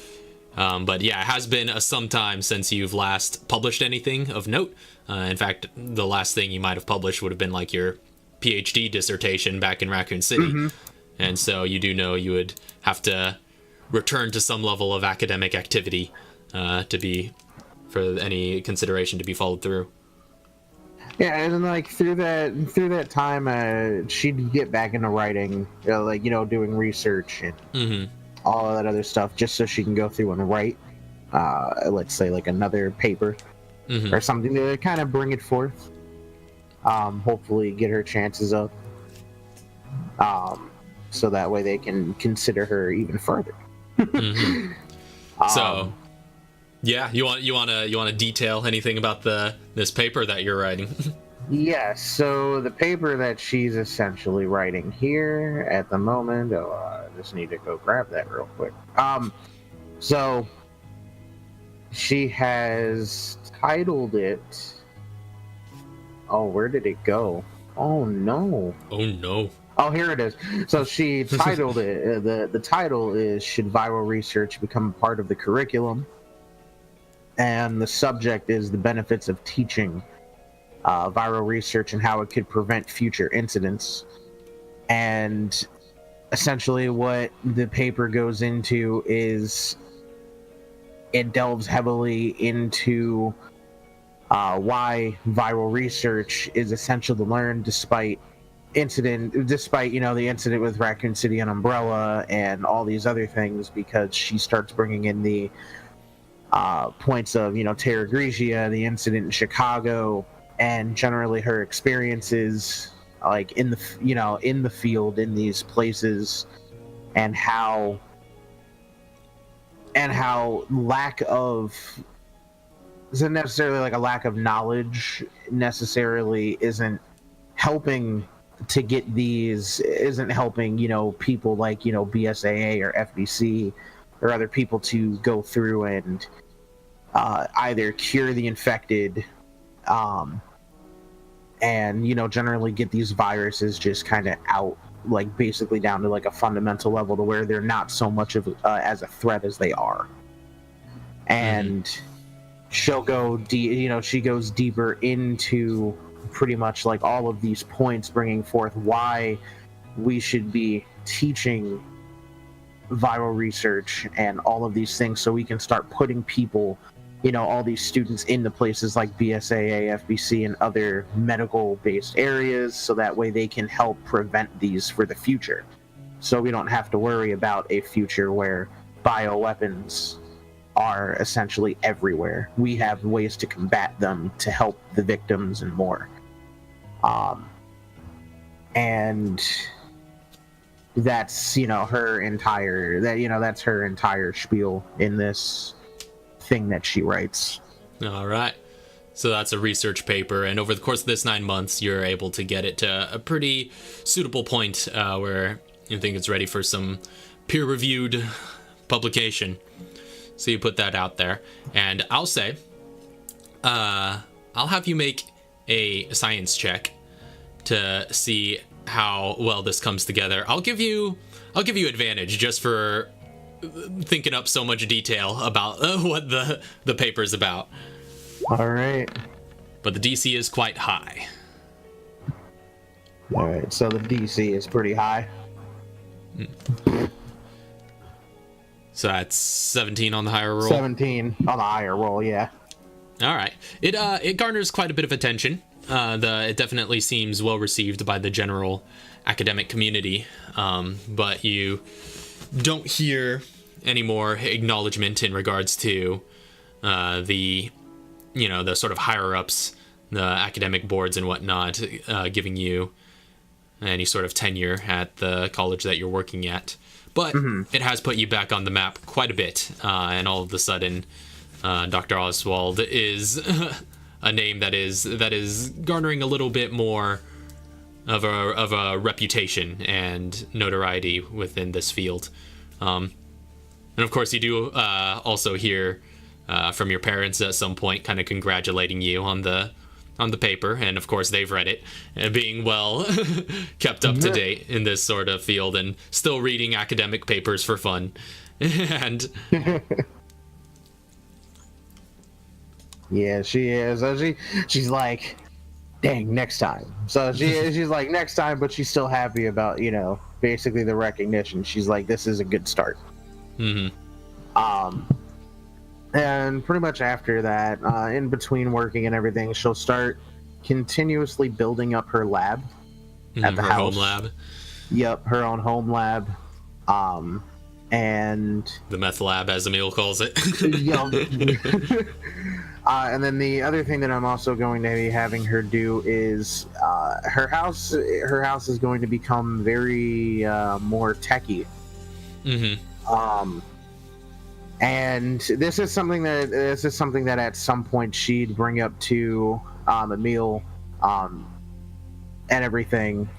but yeah, it has been some time since you've last published anything of note. In fact, the last thing you might have published would have been like your PhD dissertation back in Raccoon City. And so you do know you would have to return to some level of academic activity for any consideration to be followed through. Yeah, and then like through that time, she'd get back into writing, doing research and all of that other stuff, just so she can go through and write, let's say like another paper or something to kind of bring it forth. Hopefully, get her chances up. So that way they can consider her even further. So, yeah, you want to detail anything about this paper that you're writing? Yeah, so the paper that she's essentially writing here at the moment, I just need to go grab that real quick. So she has titled it. Oh, where did it go? Oh no. Oh no. Oh, here it is. So she titled it. The title is "Should Viral Research Become Part of the Curriculum?" And the subject is the benefits of teaching viral research and how it could prevent future incidents. And essentially, what the paper goes into is it delves heavily into why viral research is essential to learn, despite the incident with Raccoon City and Umbrella and all these other things, because she starts bringing in the points of Terragrigia, the incident in Chicago, and generally her experiences like in the field in these places, and how lack of isn't necessarily like a lack of knowledge necessarily isn't helping to get these, isn't helping people like BSAA or FBC or other people to go through and either cure the infected and generally get these viruses just kind of out, like basically down to like a fundamental level to where they're not so much of as a threat as they are. And she'll go she goes deeper into pretty much like all of these points, bringing forth why we should be teaching viral research and all of these things, so we can start putting people, all these students into places like BSAA, FBC, and other medical-based areas, so that way they can help prevent these for the future. So we don't have to worry about a future where bioweapons are essentially everywhere. We have ways to combat them to help the victims and more. And that's her entire that's her entire spiel in this thing that she writes. All right. So that's a research paper, and over the course of this 9 months, you're able to get it to a pretty suitable point where you think it's ready for some peer-reviewed publication. So you put that out there, and I'll say, I'll have you make a science check to see how well this comes together. I'll give you advantage just for thinking up so much detail about what the paper's about. All right. But the DC is quite high. All right. So the DC is pretty high. So that's 17 on the higher roll. 17 on the higher roll, yeah. All right. It garners quite a bit of attention. It definitely seems well received by the general academic community, but you don't hear any more acknowledgement in regards to the sort of higher ups, the academic boards and whatnot, giving you any sort of tenure at the college that you're working at. But it has put you back on the map quite a bit, and all of a sudden, Dr. Oswald is a name that is garnering a little bit more of a reputation and notoriety within this field. And of course, you do also hear from your parents at some point, kind of congratulating you on the paper, and of course they've read it and being well kept up to date in this sort of field and still reading academic papers for fun. And yeah, she is. She's like, dang, next time. So she's like, next time, but she's still happy about, basically the recognition. She's like, this is a good start. And pretty much after that, in between working and everything, she'll start continuously building up her lab at the house. Home lab. Yep, her own home lab. And the meth lab, as Emil calls it. Yep. And then the other thing that I'm also going to be having her do is her house is going to become very more techy. And this is something that at some point she'd bring up to Emil and everything.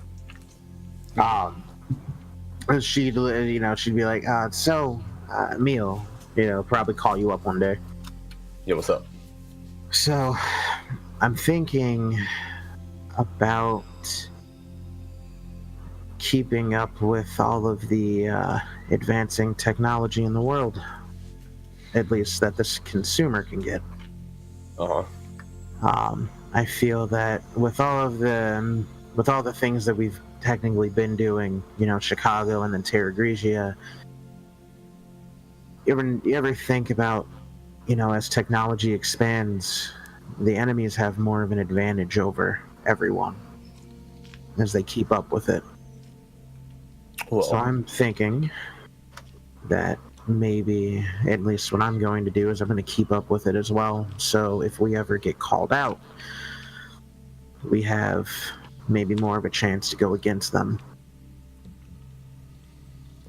She'd be like, Emil, probably call you up one day. Yeah, what's up? So, I'm thinking about keeping up with all of the advancing technology in the world. At least that this consumer can get. I feel that with all the things that we've technically been doing, Chicago and then Terragrigia, you ever think about, as technology expands, the enemies have more of an advantage over everyone as they keep up with it. Well, So I'm thinking that maybe at least what I'm going to do is I'm going to keep up with it as well. So if we ever get called out, we have maybe more of a chance to go against them.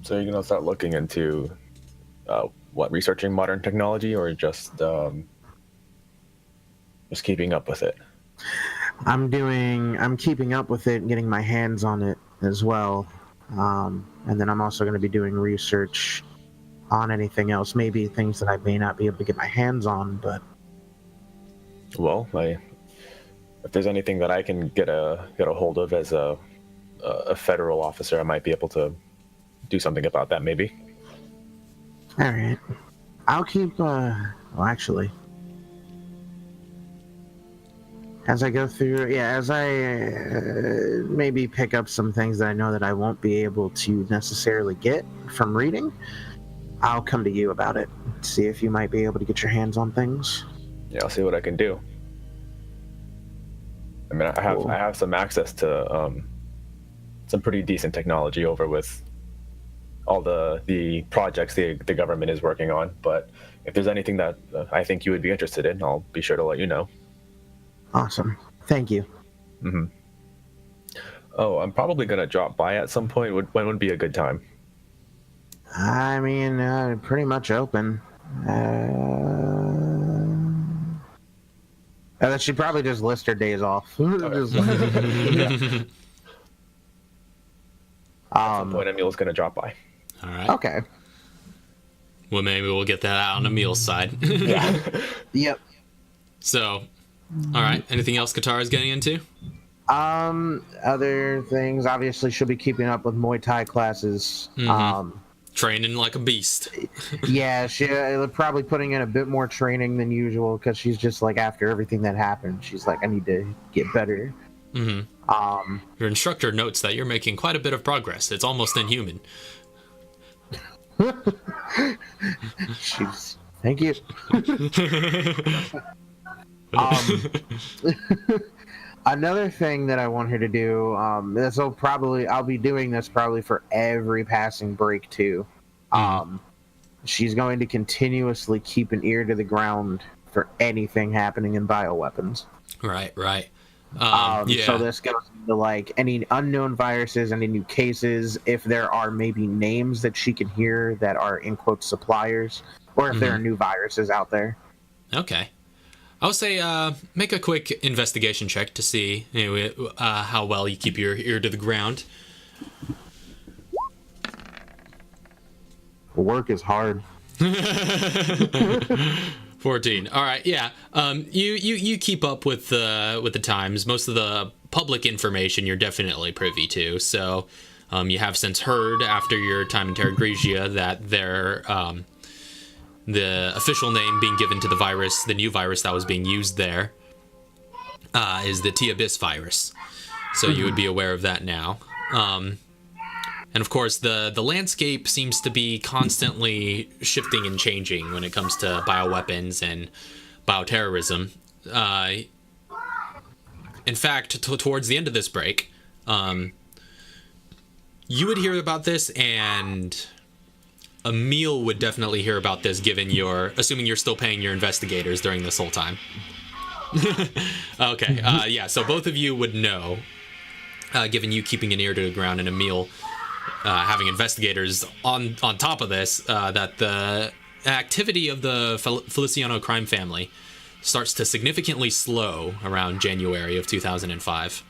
So you're gonna start looking into researching modern technology, or just keeping up with it? I'm keeping up with it and getting my hands on it as well. And then I'm also going to be doing research on anything else, maybe things that I may not be able to get my hands on, but Well, if there's anything that I can get a hold of as a federal officer, I might be able to do something about that, maybe. all right. I'll keep actually, as I go through, as I maybe pick up some things that I know that I won't be able to necessarily get from reading, I'll come to you about it. See if you might be able to get your hands on things. Yeah, I'll see what I can do. I mean, Cool. I have some access to some pretty decent technology over with all the projects the government is working on. But if there's anything that I think you would be interested in, I'll be sure to let you know. Awesome. Thank you. Oh, I'm probably gonna drop by at some point. When would be a good time? I mean, pretty much open. She'd probably just list her days off. Just- At some point, Emil's gonna drop by. All right. Okay. Well, maybe we'll get that out on Emil's side. Yeah. Yep. So, all right. Anything else Katara's getting into? Other things, obviously, she'll be keeping up with Muay Thai classes. Training like a beast. Yeah, she'll probably putting in a bit more training than usual because she's just like, after everything that happened, she's like, I need to get better. Your instructor notes that you're making quite a bit of progress. It's almost inhuman. She's thank you. Another thing that I want her to do, I'll be doing this probably for every passing break too. She's going to continuously keep an ear to the ground for anything happening in bioweapons. Right. So this goes into like any unknown viruses, any new cases, if there are maybe names that she can hear that are in quotes suppliers, or if there are new viruses out there. Okay. I would say make a quick investigation check to see how well you keep your ear to the ground. Work is hard. 14. All right, yeah. You keep up with the times. Most of the public information you're definitely privy to. So you have since heard after your time in Terragrigia that the official name being given to the virus, the new virus that was being used there, is the T-Abyss virus. So you would be aware of that now. And of course, the landscape seems to be constantly shifting and changing when it comes to bioweapons and bioterrorism. In fact, towards the end of this break, you would hear about this, and Emil would definitely hear about this, assuming you're still paying your investigators during this whole time. Okay, yeah, so both of you would know, given you keeping an ear to the ground and Emil having investigators on top of this, that the activity of the Feliciano crime family starts to significantly slow around January of 2005.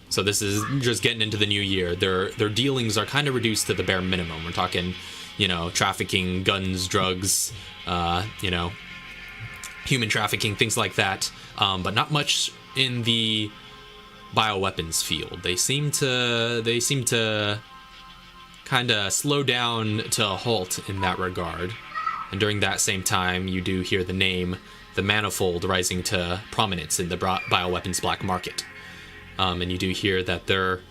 So this is just getting into the new year. Their dealings are kind of reduced to the bare minimum. We're talking, trafficking, guns, drugs, human trafficking, things like that. But not much in the bioweapons field. They seem to kind of slow down to a halt in that regard. And during that same time, you do hear the name, the Manifold, rising to prominence in the bioweapons black market. And you do hear that their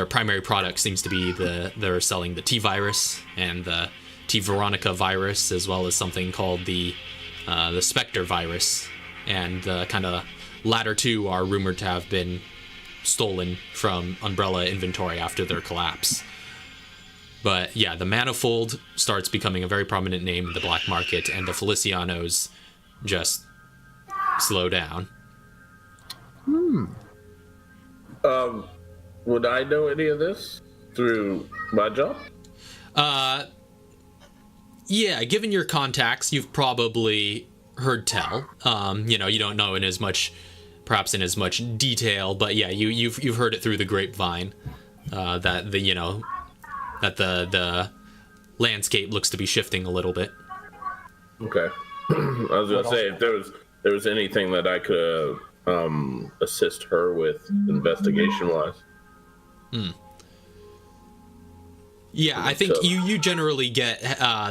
primary product seems to be they're selling the T virus and the T Veronica virus, as well as something called the Spectre virus. And the kind of latter two are rumored to have been stolen from Umbrella inventory after their collapse. But yeah, the Manifold starts becoming a very prominent name in the black market, and the Felicianos just slow down. Would I know any of this through my job? Yeah, given your contacts, you've probably heard tell. You don't know in as much detail, but yeah, you've heard it through the grapevine, that the landscape looks to be shifting a little bit. Okay. I was gonna say, if there was anything that I could assist her with investigation wise. Yeah, I think you generally get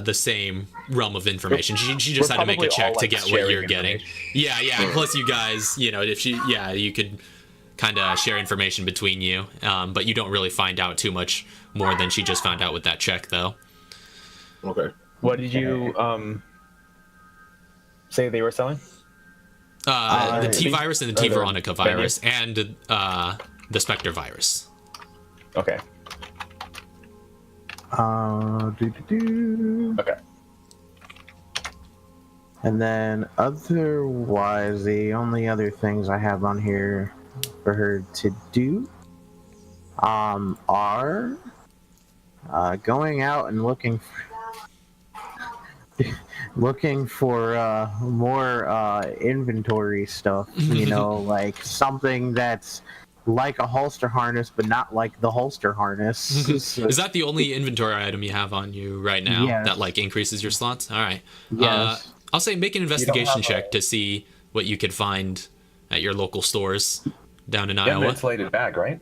the same realm of information. She just had to make a check to get what you're getting. Yeah. Plus, you guys, you could kind of share information between you, but you don't really find out too much more than she just found out with that check, though. Okay. What did you say they were selling? The T virus and the T Veronica virus, and the Spectre virus. Okay. Okay. And then otherwise, the only other things I have on here for her to do are going out and looking for more inventory stuff, like something that's like a holster harness, but not like the holster harness. Is that the only inventory item you have on you right now? Yes. That like increases your slots? All right. Yes. I'll say make an investigation check to see what you could find at your local stores down in You have an Iowa. insulated bag, right?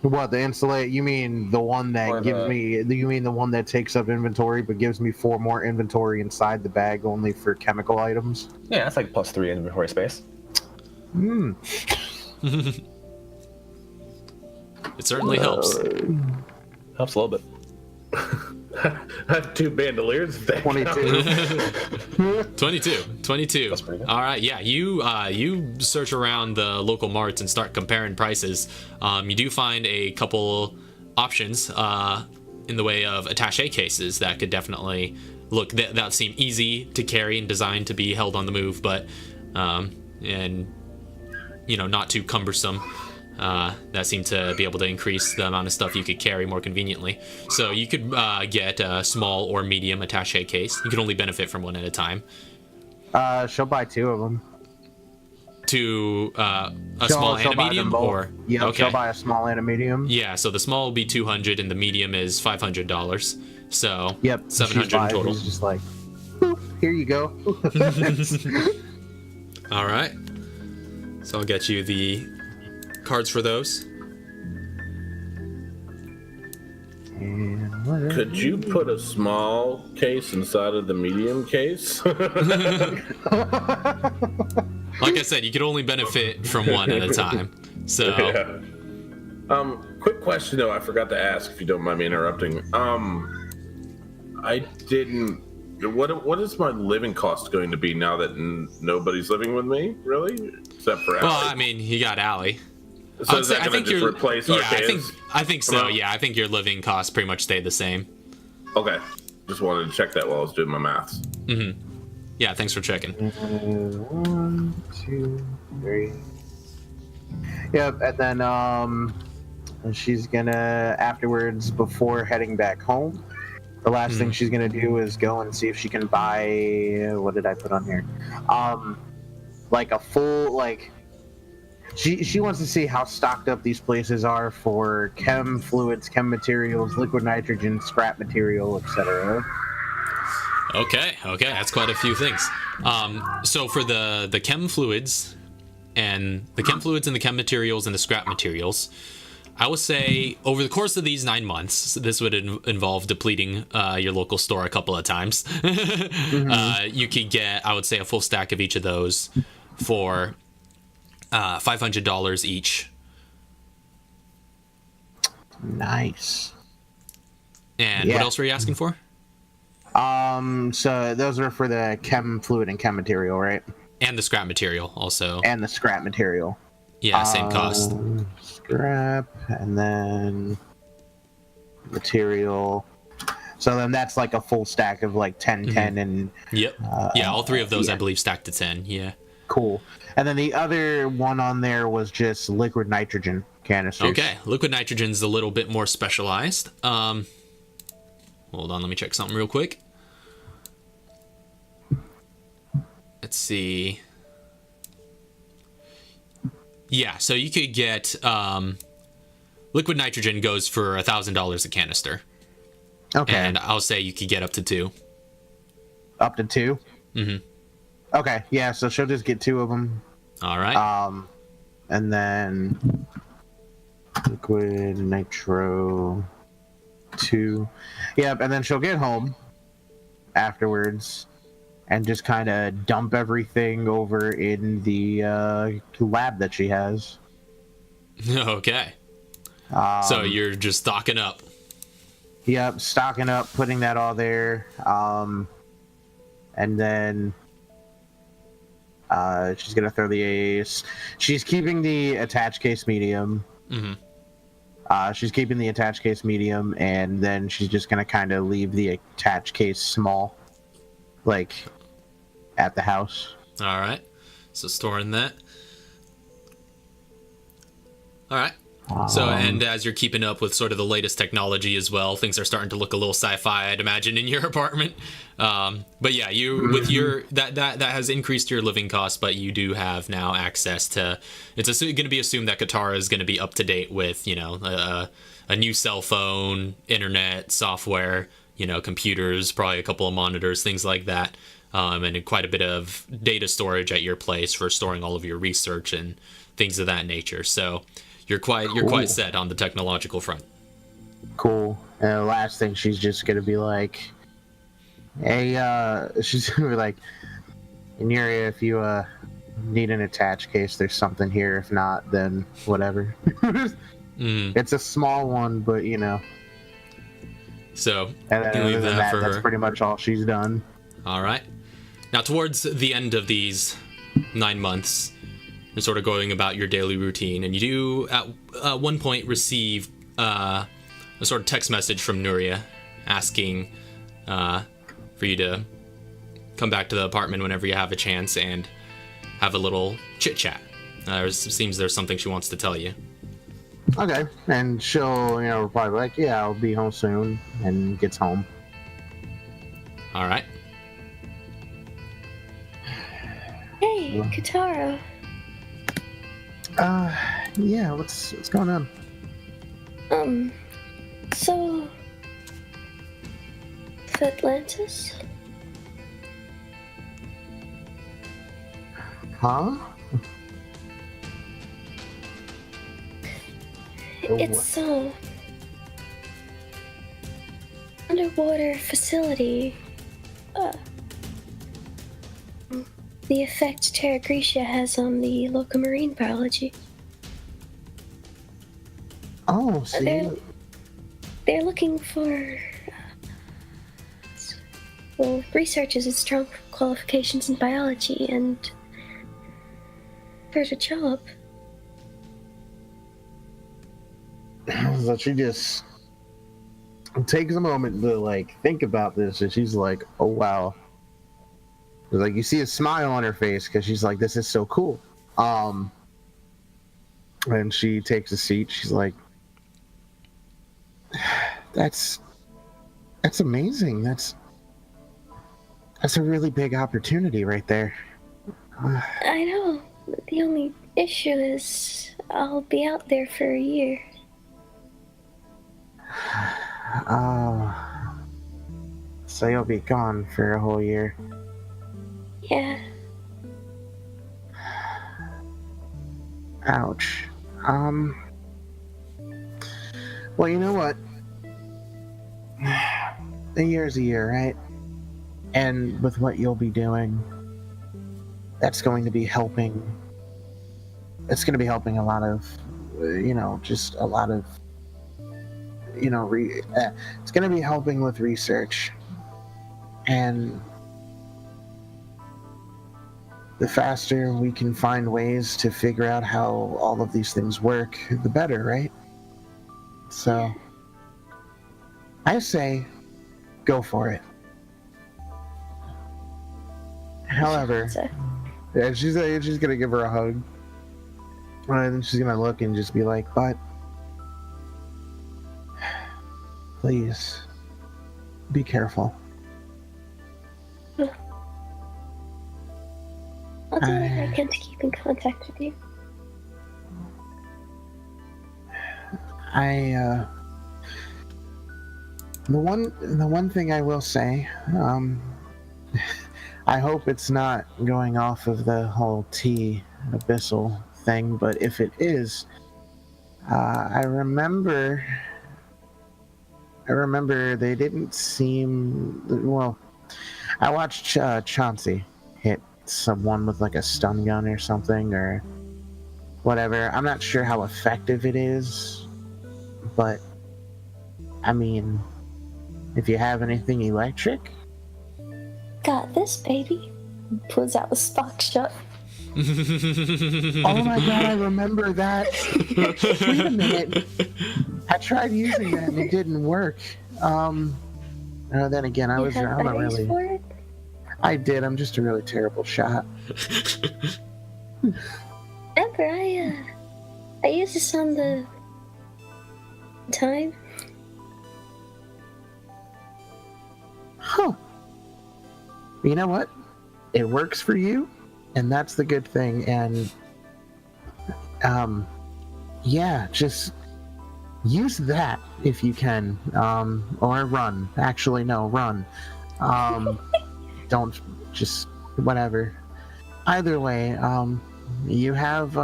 What, the insulate? You mean the one that Or gives the- me? You mean the one that takes up inventory but gives me 4 more inventory inside the bag only for chemical items? Yeah, that's like +3 inventory space. Hmm. It certainly helps. Helps a little bit. I have 2 bandoliers. If that 22. 22. That's pretty good. All right, yeah, you search around the local marts and start comparing prices. You do find a couple options in the way of attaché cases that could definitely look that seem easy to carry and designed to be held on the move, but and not too cumbersome. That seem to be able to increase the amount of stuff you could carry more conveniently. So you could get a small or medium attaché case. You can only benefit from one at a time. She'll buy 2 of them. To a small and a medium, or yeah, she'll buy a small and a medium. yeah. So the small will be $200 and the medium is $500. So Yep, $700 in total. It's just like, "Boop, here you go." All right. So I'll get you the cards for those. And what- Could you put a small case inside of the medium case? Like I said, you could only benefit from one at a time. So Yeah. Quick question though, I forgot to ask if you don't mind me interrupting. I didn't. What is my living cost going to be now that nobody's living with me, really, except for well, Allie? I mean, you got Allie. So is that I going think to just you're. replace Yeah, Arceus? I think so. Well- Yeah, I think your living costs pretty much stayed the same. Okay, just wanted to check that while I was doing my maths. Yeah, thanks for checking. 1, 2, 3. Yep, and then she's gonna afterwards, before heading back home, the last thing she's gonna do is go and see if she can buy. What did I put on here? Like a full like. She wants to see how stocked up these places are for chem fluids, chem materials, liquid nitrogen, scrap material, etc. Okay, that's quite a few things. So for the chem fluids and the chem materials and the scrap materials, I would say over the course of these 9 months, this would involve depleting your local store a couple of times. You could get, I would say, a full stack of each of those for $500 each. Nice. And Yeah. what else were you asking for? So those are for the chem fluid and chem material, right? And the scrap material also. And the scrap material. Yeah, same cost. Scrap and then material. So then that's like a full stack of like 10, 10, and Yep. Yeah, all 3 of those, I yeah. believe, stacked to 10. Yeah. cool. And then the other one on there was just liquid nitrogen canisters. Okay, liquid nitrogen's a little bit more specialized. Hold on, let me check something real quick. Let's see. Yeah, so you could get liquid nitrogen goes for $1,000 a canister, Okay. and I'll say you could get up to 2. Up to 2? Mm-hmm. Okay, yeah, so she'll just get 2 of them. All right. And then liquid nitro 2. Yep, and then she'll get home afterwards and just kind of dump everything over in the lab that she has. Okay. So you're just stocking up. Yep, stocking up, putting that all there. And then she's gonna throw the ace. She's keeping the attached case medium. She's keeping the attached case medium, and then she's just gonna kind of leave the attached case small, like at the house. All right. So storing that. All right. So, and as you're keeping up with sort of the latest technology as well, things are starting to look a little sci-fi, I'd imagine, in your apartment. But yeah, you with your that has increased your living costs, but you do have now access to. It's going to be assumed that Katara is going to be up to date with a new cell phone, internet, software, computers, probably a couple of monitors, things like that. and quite a bit of data storage at your place for storing all of your research and things of that nature. So you're quite set on the technological front. Cool. And the last thing, she's just gonna be like, "Hey, she's gonna be like, Inuria, if you need an attach case, there's something here. If not, then whatever." It's a small one, but you know. So And then you leave other than that for that's her. pretty much all she's done. All right. Now, towards the end of these 9 months, you're sort of going about your daily routine, and you do at one point receive a sort of text message from Nuria asking for you to come back to the apartment whenever you have a chance and have a little chit chat. Seems there's something she wants to tell you. Okay, and she'll, reply like, "Yeah, I'll be home soon," and gets home. All right. Hey, Katara. Yeah, what's going on? So for Atlantis? Huh? It's underwater facility. The effect Terragrigia has on the local marine biology. Oh, see, They're looking for researchers with strong qualifications in biology, and there's a job. so she just takes a moment to think about this, and she's like, "Oh wow." Like, you see a smile on her face because she's like, "This is so cool." And she takes a seat. She's like, That's amazing. That's a really big opportunity right there. I know. The only issue is I'll be out there for a year. So you'll be gone for a whole year. Yeah. Ouch. Well, you know what? A year's a year, right? And with what you'll be doing, that's going to be helping. It's going to be helping a lot of, just a lot of, it's going to be helping with research. And the faster we can find ways to figure out how all of these things work, the better, right? So, I say, go for it. However, yeah, she's gonna give her a hug, and then she's gonna look and just be like, "But please, be careful." I'll do whatever I can to keep in contact with you. The one thing I will say, I hope it's not going off of the whole T abyssal thing, but if it is, I remember they didn't seem well. I watched Chauncey hit someone with a stun gun or something or whatever. I'm not sure how effective it is, but I mean, if you have anything electric. Got this, baby. Pulls out the spark shot. Oh my god, I remember that. Wait a minute. I tried using that and it didn't work. Then again, I'm not really. For it? I did. I'm just a really terrible shot. Remember, I used this on the time. Huh. You know what? It works for you, and that's the good thing. And yeah, just use that if you can, or run. Actually, no, run. don't just whatever. Either way, you have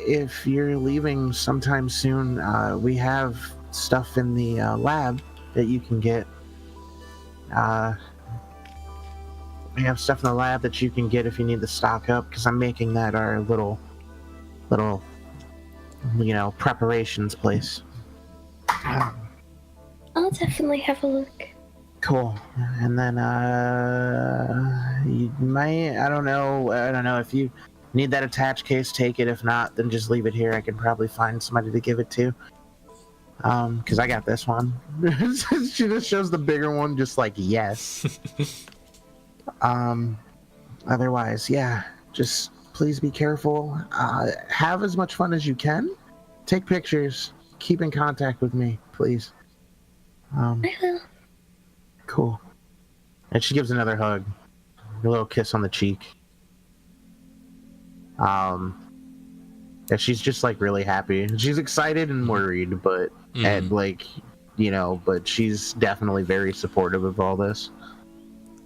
if you're leaving sometime soon, we have stuff in the lab that you can get. We have stuff in the lab that you can get if you need to stock up, because I'm making that our little, preparations place. I'll definitely have a look. Cool. And then, you might, I don't know if you need that attached case, take it. If not, then just leave it here. I can probably find somebody to give it to. Because I got this one. She just shows the bigger one, just like, yes. Otherwise, yeah, just please be careful. Have as much fun as you can. Take pictures. Keep in contact with me, please. I will. Cool. And she gives another hug. A little kiss on the cheek. And she's just like really happy. She's excited and worried, but and like, but she's definitely very supportive of all this.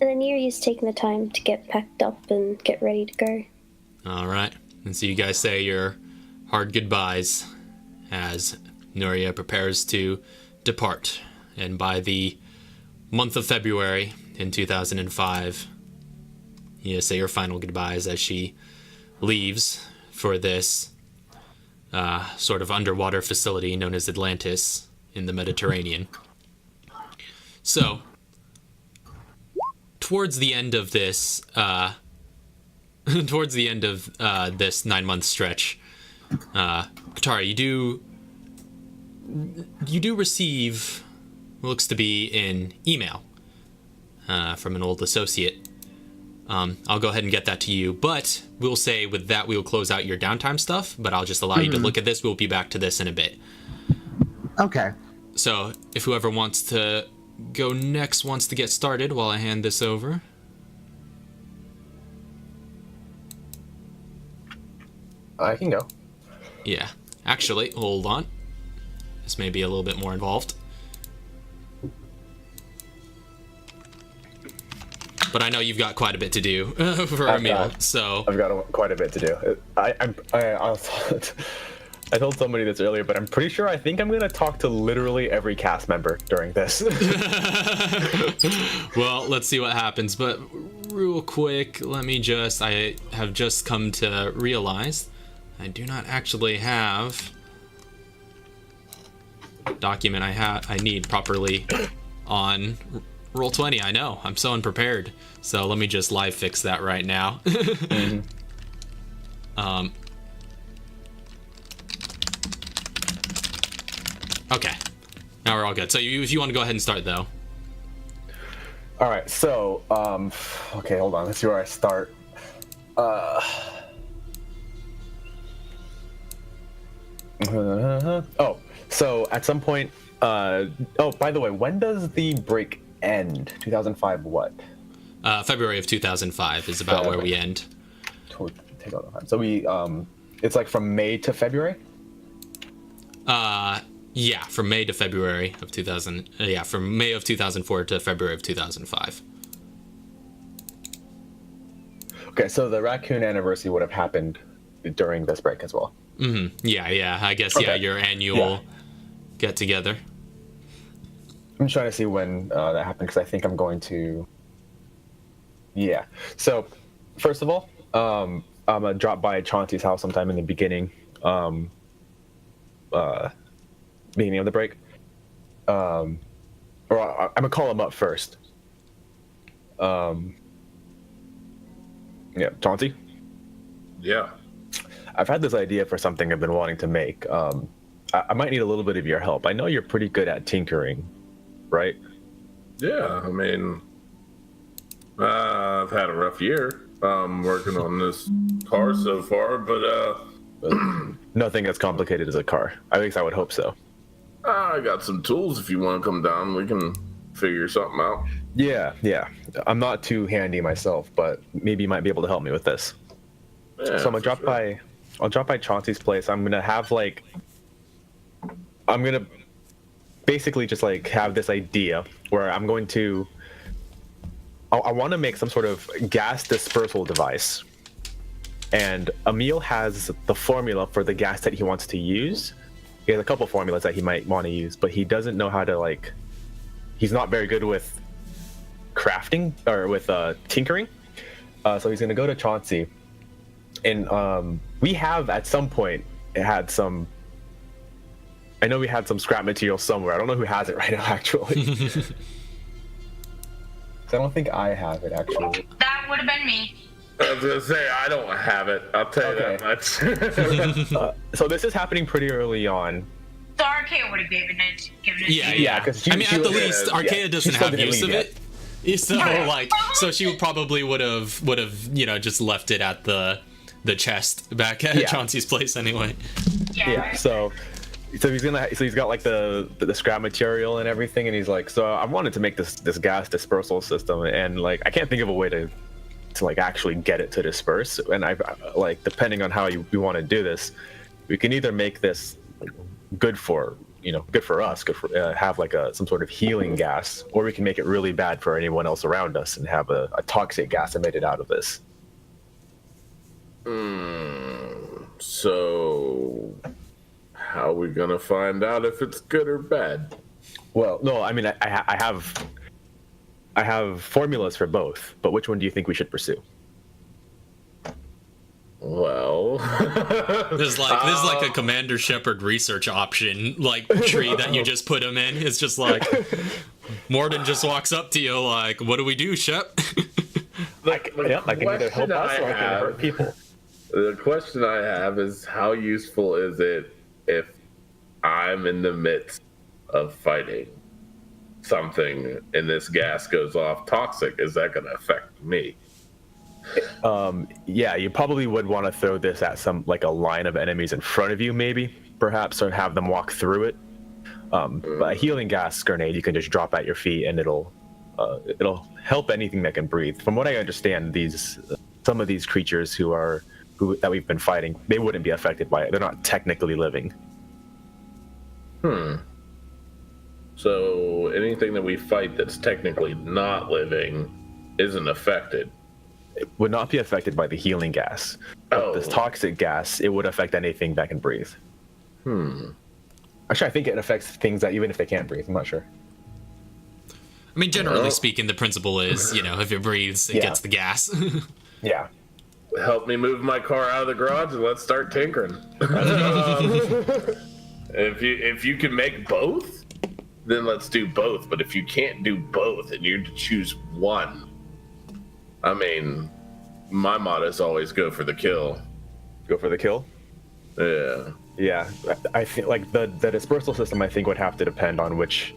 And then Yuri's taking the time to get packed up and get ready to go. All right. And so you guys say your hard goodbyes as Nuria prepares to depart. And by the month of February in 2005, you say your final goodbyes as she leaves for this sort of underwater facility known as Atlantis in the Mediterranean. So, towards the end of this, this 9-month stretch, Katara, you do receive what looks to be an email from an old associate. I'll go ahead and get that to you, but we'll say with that we'll close out your downtime stuff, but I'll just allow you to look at this. We'll be back to this in a bit. Okay. So if whoever wants to go next wants to get started while I hand this over. I can go. Yeah. Actually, hold on. This may be a little bit more involved. But I know you've got quite a bit to do for a meal, so... I've got quite a bit to do. I told somebody this earlier, but I'm pretty sure I think I'm going to talk to literally every cast member during this. Well, let's see what happens. But real quick, I have just come to realize I do not actually have a document I need properly on Roll20. I know, I'm so unprepared. So let me just live fix that right now. Okay, now we're all good. So if you want to go ahead and start, though. All right, so, okay, hold on. Let's see where I start. So at some point, by the way, when does the break end? 2005 what? February of 2005 is about where we end. So it's like from May to February? Yeah, from May to February of 2000. Yeah, from May of 2004 to February of 2005. Okay, so the raccoon anniversary would have happened during this break as well. Yeah. I guess your annual get together. I'm trying to see when that happened because I think I'm going to. Yeah. So, first of all, I'm gonna drop by Chauncey's house sometime in the beginning of the break. Or I'm gonna call him up first. Yeah, Chauncey. Yeah. I've had this idea for something I've been wanting to make. I might need a little bit of your help. I know you're pretty good at tinkering, right? Yeah, I mean, I've had a rough year working on this car so far, but nothing as complicated as a car. At least I would hope so. I got some tools if you want to come down. We can figure something out. Yeah. I'm not too handy myself, but maybe you might be able to help me with this. Yeah, So I'm gonna I'll drop by Chauncey's place. I'm gonna basically just like have this idea where I'm going to I want to make some sort of gas dispersal device. And Emil has the formula for the gas that he wants to use. He has a couple formulas that he might want to use, but he doesn't know how to, like, he's not very good with crafting or with tinkering. So he's going to go to Chauncey. And we have at some point had some, I know we had some scrap material somewhere. I don't know who has it right now, actually. I don't think I have it, actually. That would have been me. I was gonna say I don't have it. I'll tell you that much. So this is happening pretty early on. So Archaea would have given it. Yeah. Because I mean, at the least, Archaea doesn't have use of it. So so she probably would have just left it at the chest back at Chauncey's place anyway. Yeah. So he's got like the scrap material and everything, and he's like, so I wanted to make this gas dispersal system, and like I can't think of a way to like actually get it to disperse. And I like, depending on how we want to do this, we can either make this good for us, have like some sort of healing gas, or we can make it really bad for anyone else around us and have a toxic gas emitted out of this. So how are we gonna find out if it's good or bad? Well, no, I mean, I have formulas for both, but which one do you think we should pursue? Well, there's like a Commander Shepard research option like tree that you just put him in. It's just like Morden just walks up to you like, "What do we do, Shep?" I can either help us or I can hurt people. The question I have is, how useful is it if I'm in the midst of fighting something and this gas goes off toxic? Is that going to affect me? Yeah, you probably would want to throw this at a line of enemies in front of you, maybe, perhaps, or have them walk through it. But a healing gas grenade you can just drop at your feet, and it'll help anything that can breathe. From what I understand, some of these creatures that we've been fighting, they wouldn't be affected by it. They're not technically living. So anything that we fight that's technically not living isn't affected. It would not be affected by the healing gas. But this toxic gas, it would affect anything that can breathe. Actually, I think it affects things that even if they can't breathe. I'm not sure. I mean, generally speaking, the principle is, if it breathes, it gets the gas. Yeah. Help me move my car out of the garage and let's start tinkering. If you can make both, then let's do both. But if you can't do both and you're to choose one, I mean, my motto is always go for the kill. Go for the kill? Yeah. Yeah. I think like the dispersal system, I think, would have to depend on which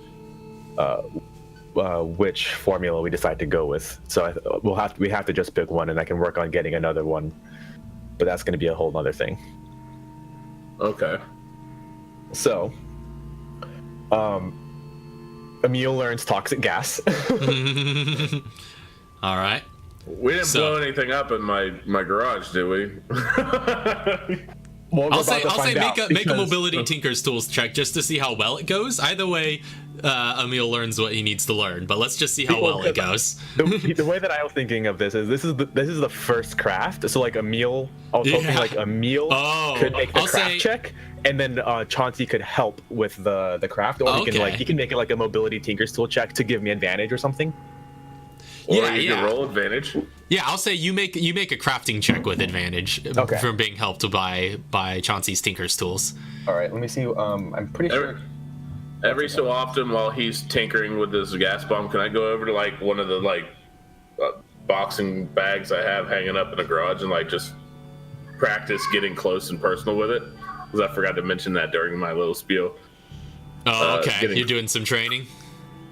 formula we decide to go with. So we have to just pick one, and I can work on getting another one. But that's going to be a whole other thing. Okay. So, Emil learns toxic gas. All right. We didn't blow anything up in my garage, did we? Well, I'll say make a mobility Tinker's Tools check just to see how well it goes. Either way, Emil learns what he needs to learn, but let's just see how well it goes. The way that I was thinking of this is this is the first craft. So like Emil, I was hoping like Emil could make the craft check, and then Chauncey could help with the craft, or he can make it like a mobility Tinker's Tool check to give me advantage or something. Or you can roll advantage. Yeah, I'll say you make a crafting check with advantage from being helped by Chauncey's Tinker's Tools. All right, let me see. I'm pretty sure. Every so often, while he's tinkering with this gas bomb, can I go over to like one of the boxing bags I have hanging up in the garage and like just practice getting close and personal with it? Because I forgot to mention that during my little spiel. Oh, okay. You're doing some training.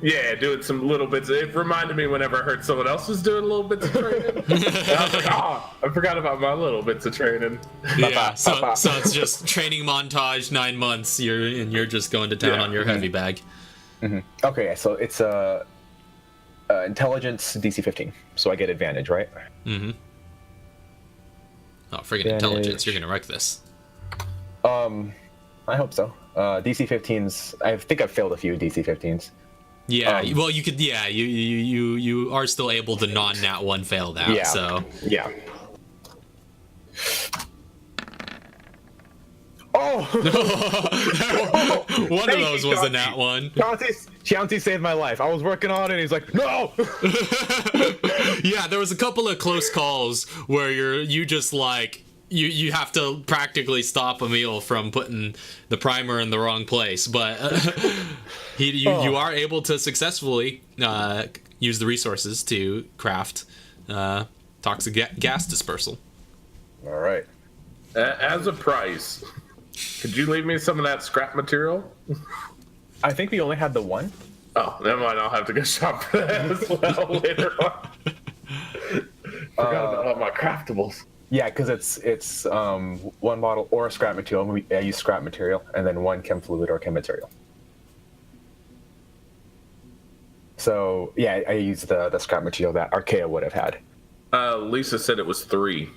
Yeah, doing some little bits. It reminded me whenever I heard someone else was doing little bits of training. I was like, I forgot about my little bits of training. Yeah, so it's just training montage, 9 months. You're just going to town on your heavy bag. Mm-hmm. Okay, so it's intelligence DC 15, so I get advantage, right? Mm-hmm. Oh, friggin' intelligence! You're gonna wreck this. I hope so. DC 15s. I think I've failed a few DC 15s. Yeah, well, you could. Yeah, you are still able to non-nat 1 fail that. Yeah. So Yeah. Oh! one of those was a nat 1. Chauncey saved my life. I was working on it, and he's like, "No!" Yeah, there was a couple of close calls where you just like you have to practically stop Emil from putting the primer in the wrong place, but you are able to successfully use the resources to craft toxic gas dispersal. All right. As a price, could you leave me some of that scrap material? I think we only had the one. Oh, never mind. I'll have to go shop for that as well later on. Forgot about all my craftables. Yeah, because it's one bottle or scrap material. I use scrap material, and then one chem fluid or chem material. So yeah, I used the scrap material that Archaea would have had. Lisa said it was 3.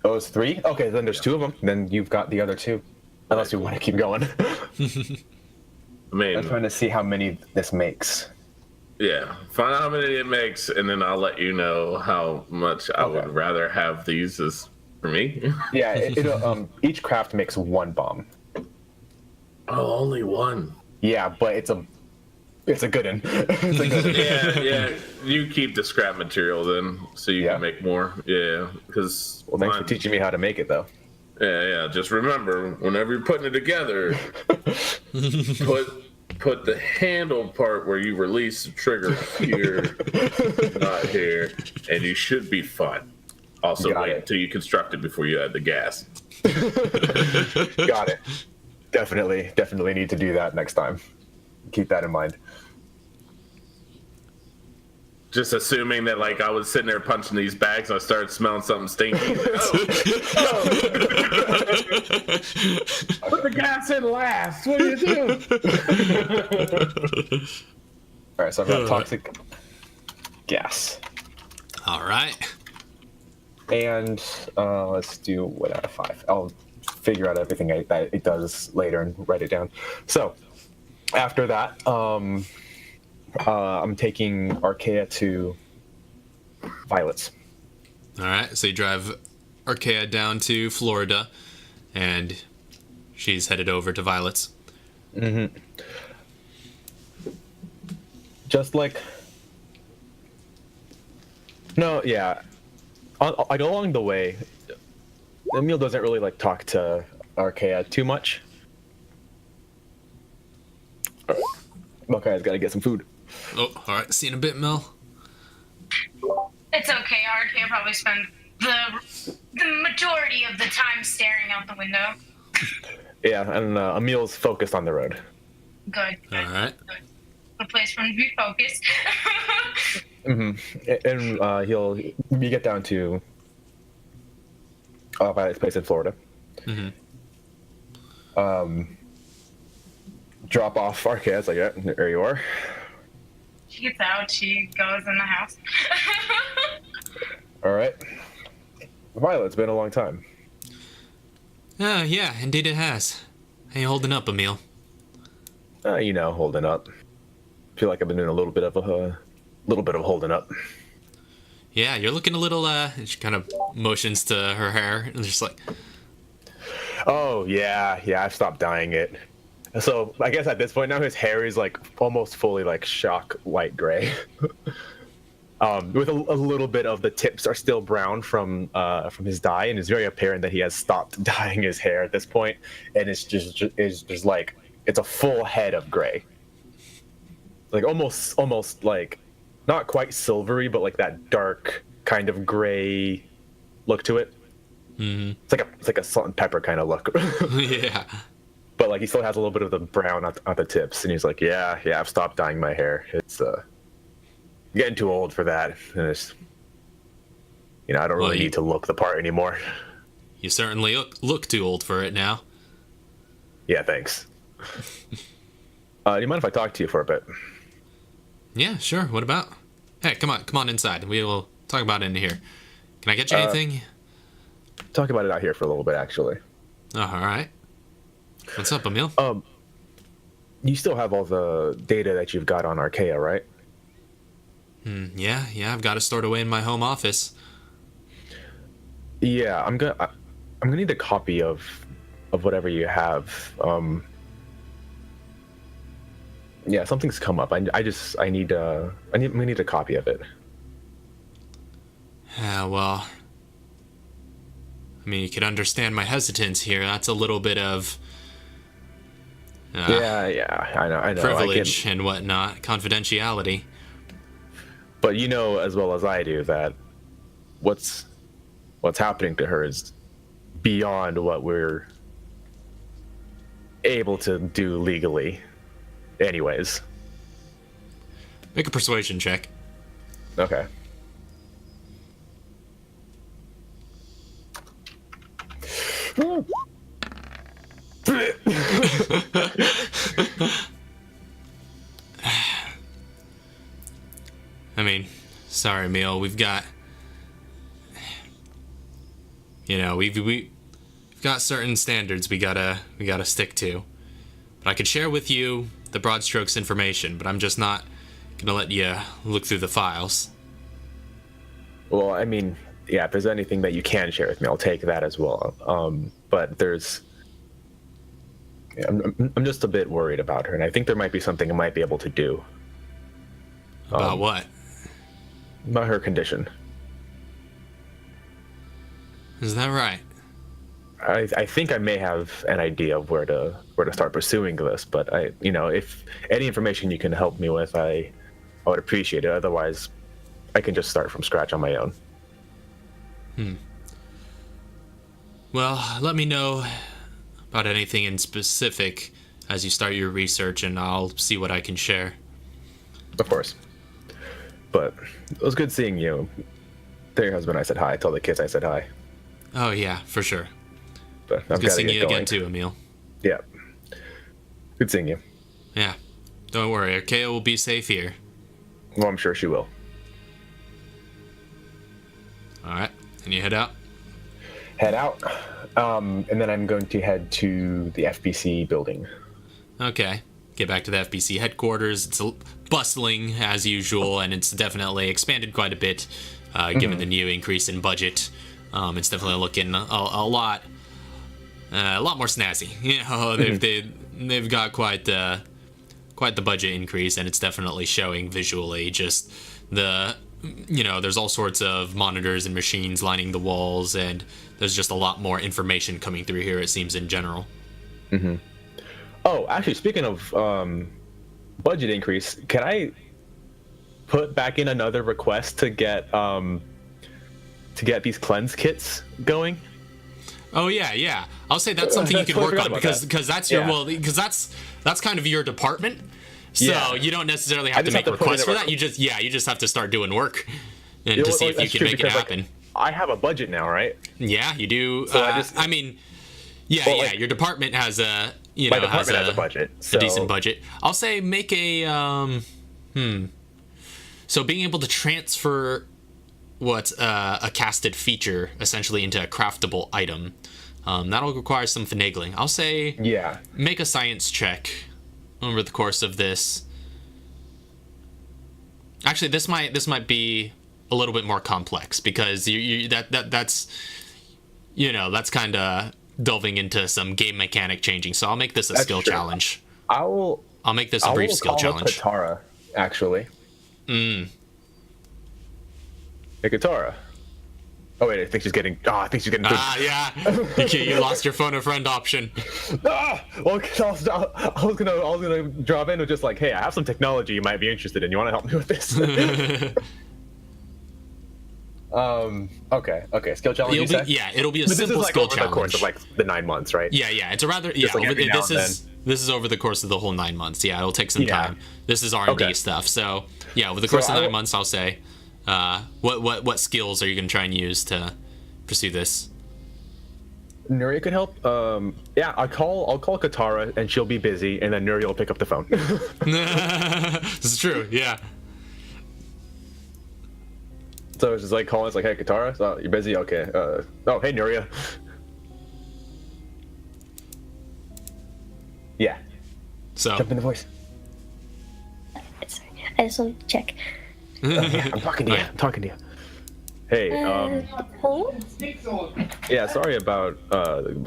Oh, it's 3? Okay, then there's 2 of them. Then you've got the other 2, unless you want to keep going. I mean, I'm trying to see how many this makes. yeah, find out how many it makes, and then I'll let you know how much I would rather have these as for me. Yeah, each craft makes 1 bomb. Oh, only 1. Yeah, but it's a good one. It's a good one. Yeah. You keep the scrap material then, so you can make more. Yeah, because Well, thanks for teaching me how to make it, though. Yeah. Just remember, whenever you're putting it together, put the handle part where you release the trigger here, not here, and you should be fine. Also, wait until you construct it before you add the gas. Got it. Definitely need to do that next time. Keep that in mind. Just assuming that, like, I was sitting there punching these bags and I started smelling something stinky. Like, put the gas in last. What do you do? All right, so I've got toxic gas. All right. And let's do 1 out of 5. I'll figure out everything that it does later and write it down. So after that, I'm taking Archaea to Violet's. All right, so you drive Archaea down to Florida, and she's headed over to Violet's. Mm-hmm. Just like... No, yeah. Along the way, Emil doesn't really like talk to Archaea too much. Okay, I've got to get some food. Oh, all right. See you in a bit, Mel. It's okay. Archaea probably spend the majority of the time staring out the window. Yeah, and Emil's focused on the road. Good. All right. Good. The place for him to be focused. Mm-hmm. And we get down to Violet's place in Florida. Mm-hmm. Drop off Archaea. It's like, yeah, there you are. She gets out. She goes in the house. All right. Violet, it's been a long time. Yeah, indeed it has. How you holding up, Emil? Holding up. Feel like I've been doing a little bit of holding up. Yeah, you're looking a little, she kind of motions to her hair, and just like... Oh, yeah, I've stopped dyeing it. So, I guess at this point now, his hair is, like, almost fully, like, shock light gray. With a little bit of the tips are still brown from his dye, and it's very apparent that he has stopped dyeing his hair at this point, and it's just like, it's a full head of gray. Like, almost like, not quite silvery, but like that dark kind of gray look to it. Mm-hmm. It's like a salt and pepper kind of look. Yeah. But like he still has a little bit of the brown on the tips, and he's like, yeah, I've stopped dyeing my hair. It's getting too old for that, and it's I don't really need to look the part anymore. You certainly look too old for it now. Yeah, thanks. Do you mind if I talk to you for a bit? Yeah, sure. What about? Hey, come on inside. We will talk about it in here. Can I get you anything? Talk about it out here for a little bit, actually. Oh, all right. What's up, Emil? you still have all the data that you've got on Archaea, right? Yeah, I've got it stored away in my home office. Yeah, I'm gonna need a copy of whatever you have. Yeah, something's come up. I need a copy of it. Yeah, well, I mean, you could understand my hesitance here. That's a little bit of Yeah, I know. privilege and whatnot, confidentiality. But you know as well as I do that what's happening to her is beyond what we're able to do legally. Anyways. Make a persuasion check. Okay. I mean, sorry, Emil. We've got, we've got certain standards we gotta stick to. But I could share with you the broad strokes information, but I'm just not gonna let you look through the files. Well, I mean, yeah, if there's anything that you can share with me, I'll take that as well. But I'm just a bit worried about her, and I think there might be something I might be able to do. About what? About her condition. Is that right? I think I may have an idea of where to start pursuing this, but if any information you can help me with, I would appreciate it. Otherwise, I can just start from scratch on my own. Well, let me know about anything in specific as you start your research, and I'll see what I can share. Of course. But it was good seeing you. Tell your husband I said hi. Tell the kids I said hi. Oh yeah, for sure. But It's good seeing you again too, Emil. Yeah. Good seeing you. Yeah. Don't worry, Archaea will be safe here. Well, I'm sure she will. Alright, and you head out? Head out. And then I'm going to head to the FBC building. Okay. Get back to the FBC headquarters. It's bustling as usual, and it's definitely expanded quite a bit, given the new increase in budget. It's definitely looking a lot more snazzy. They've got quite the budget increase, and it's definitely showing visually. Just there's all sorts of monitors and machines lining the walls, and there's just a lot more information coming through here, it seems, in general. Oh, actually, speaking of budget increase, can I put back in another request to get these cleanse kits going? Oh yeah. I'll say that's something you can work on because that's that's kind of your department. So you don't necessarily have to make requests for that. You just have to start doing work and to see if you can make it happen. I have a budget now, right? Yeah, you do. So Your department has a my department has a budget, so. A decent budget. I'll say make a So being able to transfer what's a casted feature essentially into a craftable item, that'll require some finagling. I'll say make a science check over the course of this. Actually, this might be a little bit more complex because that's kind of delving into some game mechanic changing. So I'll make this a skill challenge. I'll make this a brief skill challenge. Katara, actually. Hey, Katara. Oh wait, I think she's getting. Yeah. You lost your phone a friend option. Well, I was gonna drop in with just like, hey, I have some technology you might be interested in. You want to help me with this? Okay. Skill challenge. It'll be a simple skill challenge. Over the course of like the 9 months, right? Yeah. It's a rather this is over the course of the whole 9 months. Yeah, it'll take some time. This is R&D stuff. So yeah, over the course of 9 months, I'll say. What skills are you going to try and use to pursue this? Nuria could help. I'll call Katara and she'll be busy, and then Nuria will pick up the phone. This is true. Yeah. So it's just like calling. It's like, hey, Katara, so you're busy. Okay. Hey, Nuria. Yeah. So Jump in the voice. Sorry, I just want to check. Yeah, I'm talking to you. Okay. I'm talking to you. Hey, Hello? yeah, sorry about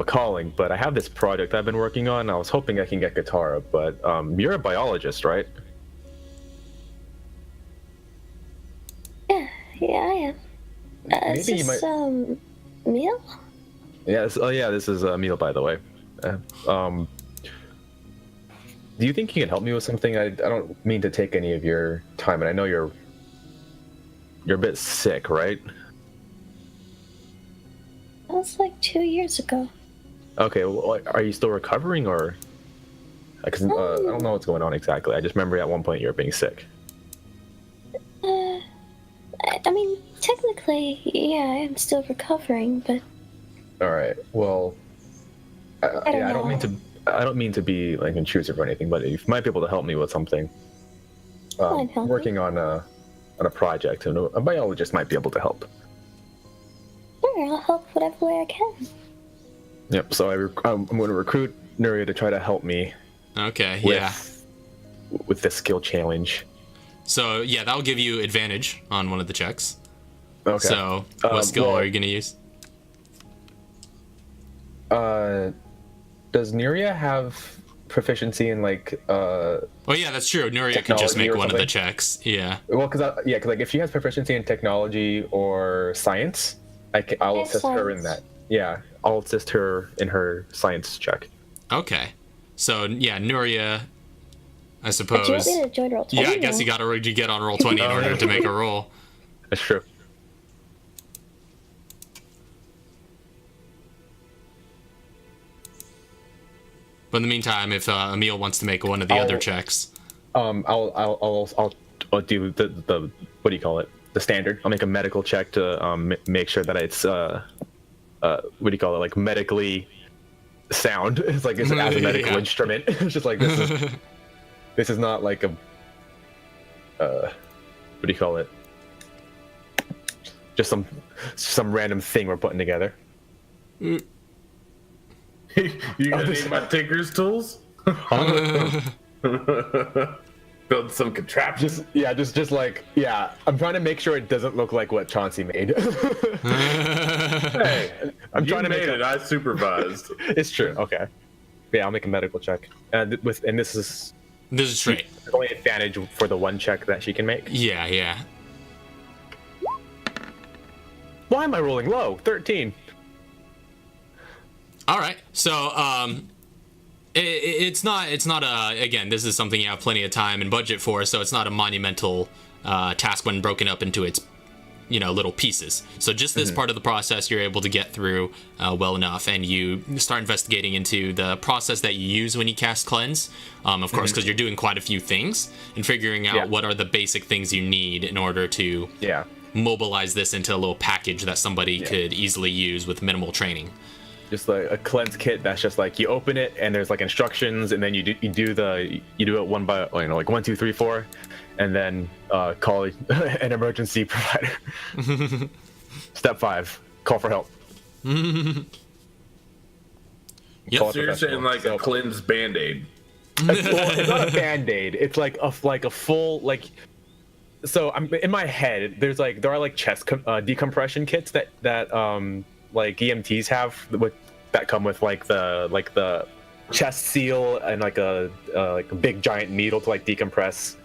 calling, but I have this project I've been working on. I was hoping I can get Katara, but you're a biologist, right? Yeah, I am. Is Maybe you this, might. meal? Yes. Oh, yeah. This is Emil, by the way. Do you think you can help me with something? I don't mean to take any of your time, and I know you're a bit sick, right? That was like 2 years ago. Okay. Well, are you still recovering, or? Because I don't know what's going on exactly. I just remember at one point you were being sick. I mean, technically, yeah, I am still recovering, but All right. Well, I yeah, don't know. I don't mean to be like intrusive or anything, but you might be able to help me with something. Fine, help me. Working on a project, and a biologist might be able to help. Sure, I'll help whatever way I can. Yep. So I'm going to recruit Nuria to try to help me okay, with, yeah. with this skill challenge. So yeah, that'll give you advantage on one of the checks. Okay. So what skill well, are you gonna use? Does Nuria have proficiency in like Oh yeah, that's true. Nuria could just technology make or one of the something? checks. Yeah. Well, because like if she has proficiency in technology or science, I'll Yeah, assist her in science. that. Yeah, I'll assist her in her science check. Okay. So yeah, Nuria, I But you want suppose. me to join roll 20? Yeah, I guess you gotta get on roll 20 in order to make a roll. That's true. But in the meantime, if Emil wants to make one of the other checks. I'll do the what do you call it? The standard. I'll make a medical check to make sure that it's what do you call it? Like medically sound. It's like it's as a medical Yeah. instrument. It's just like this is not like a what do you call it? Just some random thing we're putting together. You gonna need my tinker's tools? Build some contraption. Just like I'm trying to make sure it doesn't look like what Chauncey made. Hey, I'm you trying to made make it. I supervised. It's true. Okay. Yeah, I'll make a medical check. And this is This is straight. only advantage for the one check that she can make. Yeah, yeah. Why am I rolling low? 13. All right. So it's not again, this is something you have plenty of time and budget for, so it's not a monumental task when broken up into its little pieces. So just this part of the process you're able to get through well enough, and you start investigating into the process that you use when you cast cleanse, of course, because you're doing quite a few things and figuring out what are the basic things you need in order to mobilize this into a little package that somebody could easily use with minimal training. Just like a cleanse kit that's just like you open it and there's like instructions, and then you do it one by like 1, 2, 3, 4, and then call an emergency provider. Step 5, call for help. Yep. Call So you're saying like a cleanse band-aid. It's not a band-aid. It's like a full like. So I'm in my head. There are like chest decompression kits that like EMTs have that come with like the chest seal and like a big giant needle to like decompress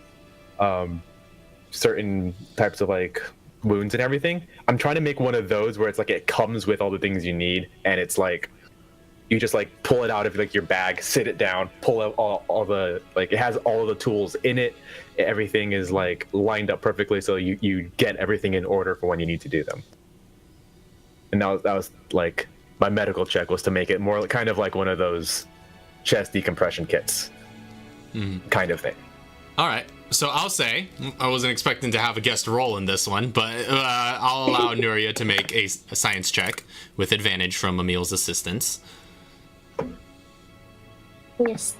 certain types of like wounds and everything. I'm trying to make one of those where it's like it comes with all the things you need, and it's like you just like pull it out of like your bag, sit it down, pull out all the like it has all of the tools in it. Everything is like lined up perfectly, so you get everything in order for when you need to do them. And that was like my medical check was to make it more kind of like one of those chest decompression kits kind of thing. All right. So I'll say I wasn't expecting to have a guest roll in this one, but I'll allow Nuria to make a science check with advantage from Emil's assistance. Yes.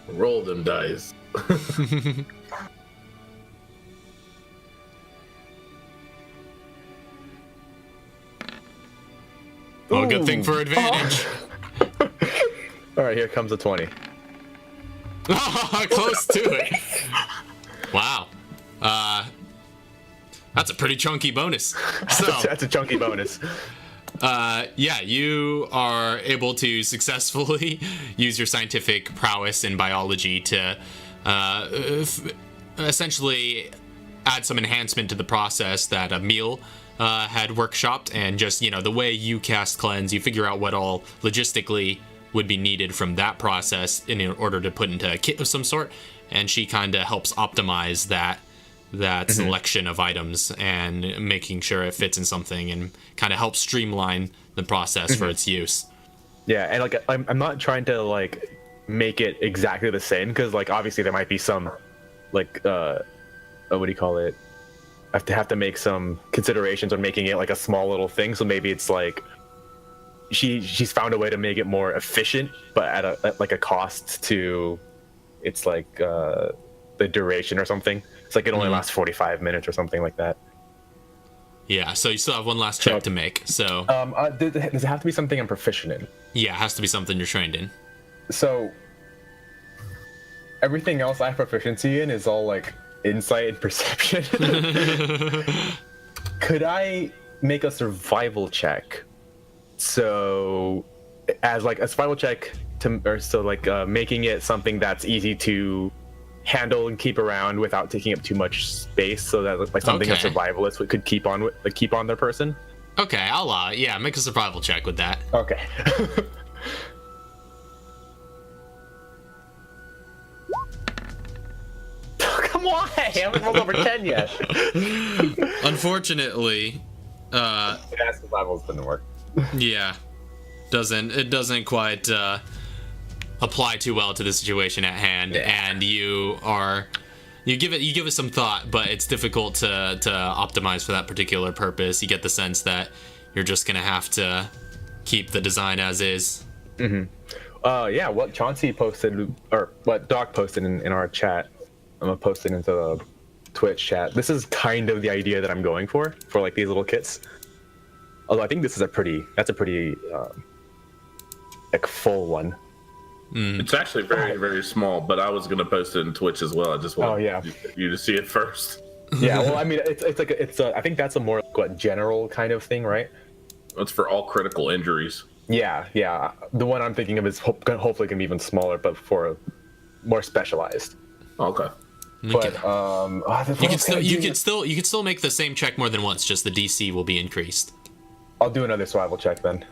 Roll them dice. Well, good thing for advantage. All right, here comes a 20. Close to it. Wow. That's a pretty chunky bonus. So That's a chunky bonus. yeah, you are able to successfully use your scientific prowess in biology to essentially add some enhancement to the process that Emil had workshopped, and just, you know, the way you cast cleanse, you figure out what all logistically would be needed from that process in order to put into a kit of some sort, and she kind of helps optimize that selection of items and making sure it fits in something, and kind of helps streamline the process for its use. Yeah, and like I'm not trying to like make it exactly the same, because like obviously there might be some like what do you call it? I have to make some considerations on making it like a small little thing. So maybe it's like she's found a way to make it more efficient, but at like a cost to it's like the duration or something. It's like it only lasts 45 minutes or something like that. Yeah, so you still have one last check to make. So does it have to be something I'm proficient in? yeah, it has to be something you're trained in. So everything else I have proficiency in is all like insight and perception. Could I make a survival check? So as like a survival check making it something that's easy to handle and keep around without taking up too much space, so that like something a survivalist could keep on their person. Okay, I'll make a survival check with that. Okay. Come on, I haven't rolled over 10 yet. Unfortunately, survival didn't work. Yeah, it doesn't quite apply too well to the situation at hand, and you give it some thought, but it's difficult to optimize for that particular purpose. You get the sense that you're just gonna have to keep the design as is. Yeah, what Chauncey posted, or what Doc posted in our chat, I'm gonna post it into the Twitch chat. This is kind of the idea that I'm going for like these little kits. Although I think this is a pretty like full one. It's actually very, very small, but I was gonna post it in Twitch as well. I just want you to see it first. Yeah, well, I mean, I think that's a more general kind of thing, right? It's for all critical injuries. Yeah. The one I'm thinking of is hopefully gonna be even smaller, but for more specialized. Okay. But you can still make the same check more than once. Just the DC will be increased. I'll do another survival check then.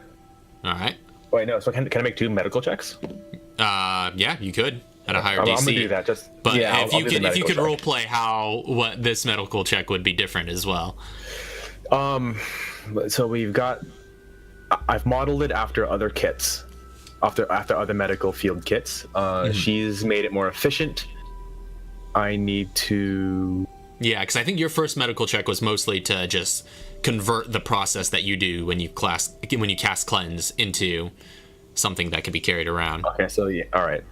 All right. Wait, no. So can I make 2 medical checks? Yeah, you could at a higher DC. I'm gonna do that. If you could role play what this medical check would be different as well. So I've modeled it after other kits, after other medical field kits. She's made it more efficient. I need to. Yeah, because I think your first medical check was mostly to just convert the process that you do when you cast cleanse into something that can be carried around. Okay, so yeah, all right.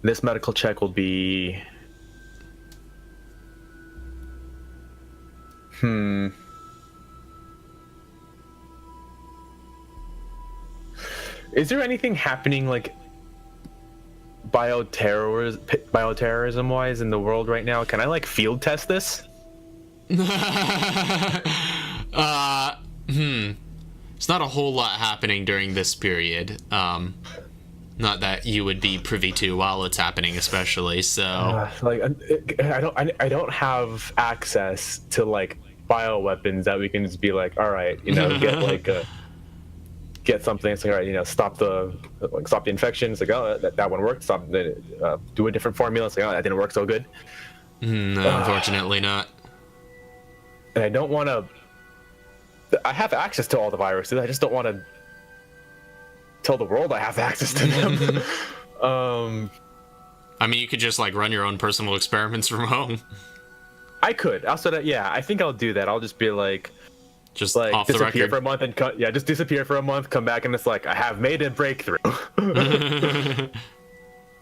This medical check will be. Is there anything happening like bioterrorism wise in the world right now? Can I like field test this? It's not a whole lot happening during this period. Not that you would be privy to while it's happening, especially. So, I don't have access to like bioweapons that we can just be like, all right, get something. It's like, all right, stop the infection. It's like, oh, that one worked. Do a different formula. It's like, oh, that didn't work so good. No, unfortunately not. And I don't want to. I have access to all the viruses. I just don't want to tell the world I have access to them. I mean, you could just like run your own personal experiments from home. I could. I think I'll do that. I'll just be like. Just like off disappear the record for a month and just disappear for a month, come back, and it's like I have made a breakthrough. All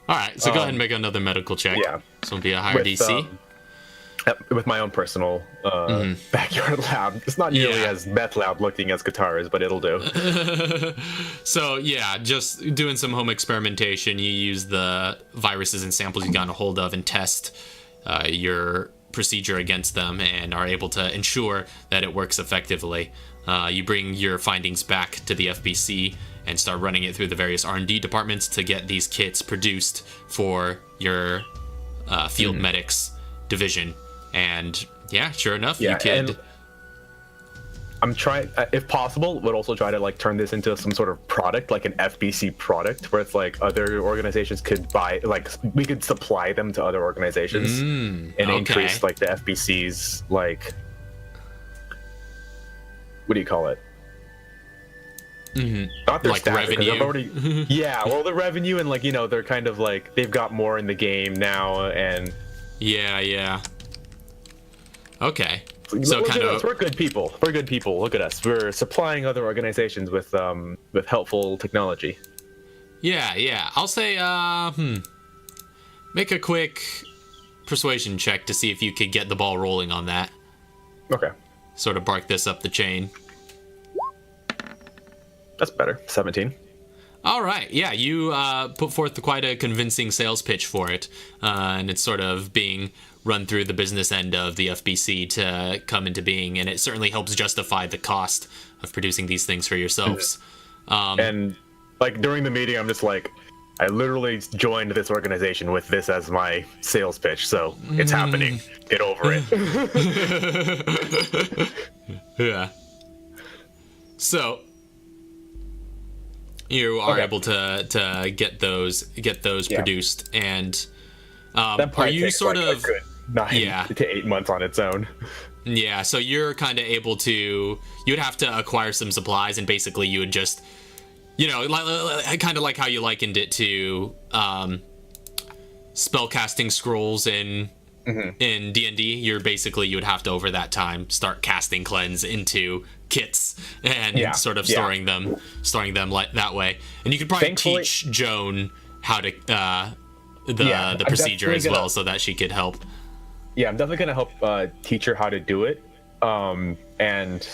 right, so go ahead and make another medical check. Yeah, so it'll be a higher DC. with my own personal backyard lab. It's not nearly Yeah. as meth lab looking as guitar is, but it'll do. So yeah, just doing some home experimentation. You use the viruses and samples you got a hold of and test your procedure against them, and are able to ensure that it works effectively. You bring your findings back to the FBC and start running it through the various R&D departments to get these kits produced for your field medics division. And yeah, sure enough, you could. And I'm trying, if possible, would also try to like turn this into some sort of product, like an FBC product, where it's like other organizations could buy, like we could supply them to other organizations and increase like the FBC's like, what do you call it? Not their Like status, 'cause revenue. they've already, yeah, well, the revenue and like, you know, they're kind of like they've got more in the game now, and Yeah. Okay. look So at kind us, of. we're good people. We're good people. Look at us. We're supplying other organizations with helpful technology. Yeah. I'll say, make a quick persuasion check to see if you could get the ball rolling on that. Okay, Sort of bark this up the chain. that's better. 17. All right. Yeah, you put forth quite a convincing sales pitch for it, and it's sort of being run through the business end of the FBC to come into being, and it certainly helps justify the cost of producing these things for yourselves. And like during the meeting, I'm just like, I literally joined this organization with this as my sales pitch, so it's happening. Get over it. Yeah. So you are Okay. able to get those produced, and That are probably you takes, sort like, of a good 9 to 8 months on its own. Yeah, so you're kind of able to, you'd have to acquire some supplies, and basically you would just, you know, kind of like how you likened it to spellcasting scrolls in D&D. You're basically, you would have to, over that time, start casting cleanse into kits and sort of storing them like that way. And you could probably Thankfully- teach Joan how to the I'm procedure definitely as well, gonna- so that she could help. Yeah, I'm definitely gonna help teach her how to do it, and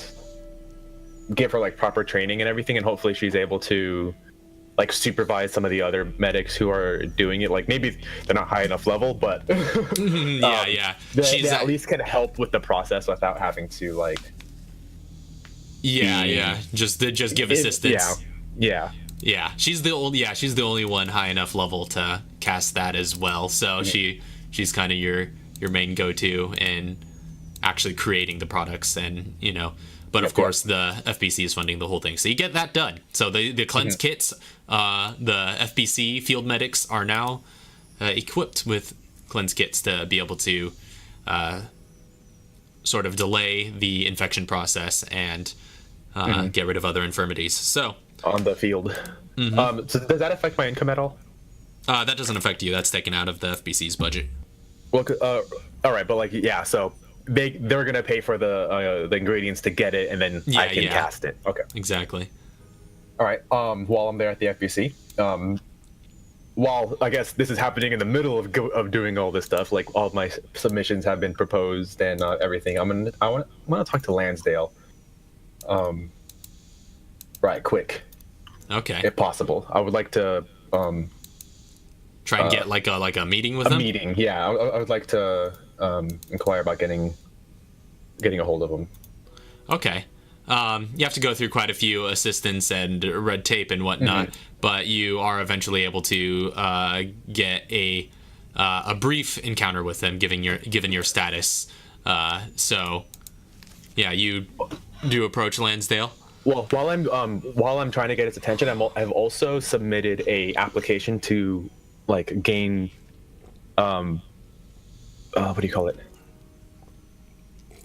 give her like proper training and everything, and hopefully she's able to like supervise some of the other medics who are doing it. Like maybe they're not high enough level, but Yeah. they at least can help with the process without having to like. Yeah. Just give assistance. Yeah. Yeah, she's the only one high enough level to cast that as well. So she's kind of your main go-to in actually creating the products, and you know. But of course, the FBC is funding the whole thing, so you get that done. So the cleanse kits, the FBC field medics are now equipped with cleanse kits to be able to sort of delay the infection process and get rid of other infirmities. So. On the field. So does that affect my income at all? That doesn't affect you. That's taken out of the FBC's budget. Well, all right, but like, yeah, so they're gonna pay for the ingredients to get it, and then I can cast it. Okay. Exactly. All right. While I'm there at the FBC, while I guess this is happening in the middle of doing all this stuff, like all of my submissions have been proposed and everything. I'm gonna talk to Lansdale. Right, quick. Okay. If possible, I would like to Try and get like a meeting with a them. meeting. Yeah, I would like to inquire about getting a hold of them. Okay. You have to go through quite a few assistants and red tape and whatnot, but you are eventually able to get a brief encounter with them, given your status. So, yeah, you do approach Lansdale. Well, while I'm trying to get his attention, I've also submitted a application to like gain, what do you call it?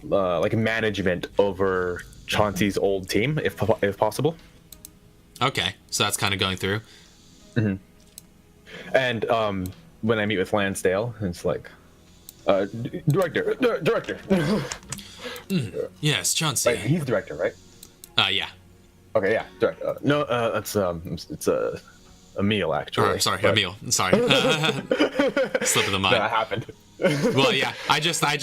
Like management over Chauncey's old team, if possible. Okay, so that's kind of going through. And when I meet with Lansdale, it's like, director. Yes, Chauncey. Right, he's director, right? Yeah. Okay, yeah, director. No, that's it's Emil, actually. Or, sorry, but- Emil. Sorry. Slip of the mind. That happened. Well, yeah. I just had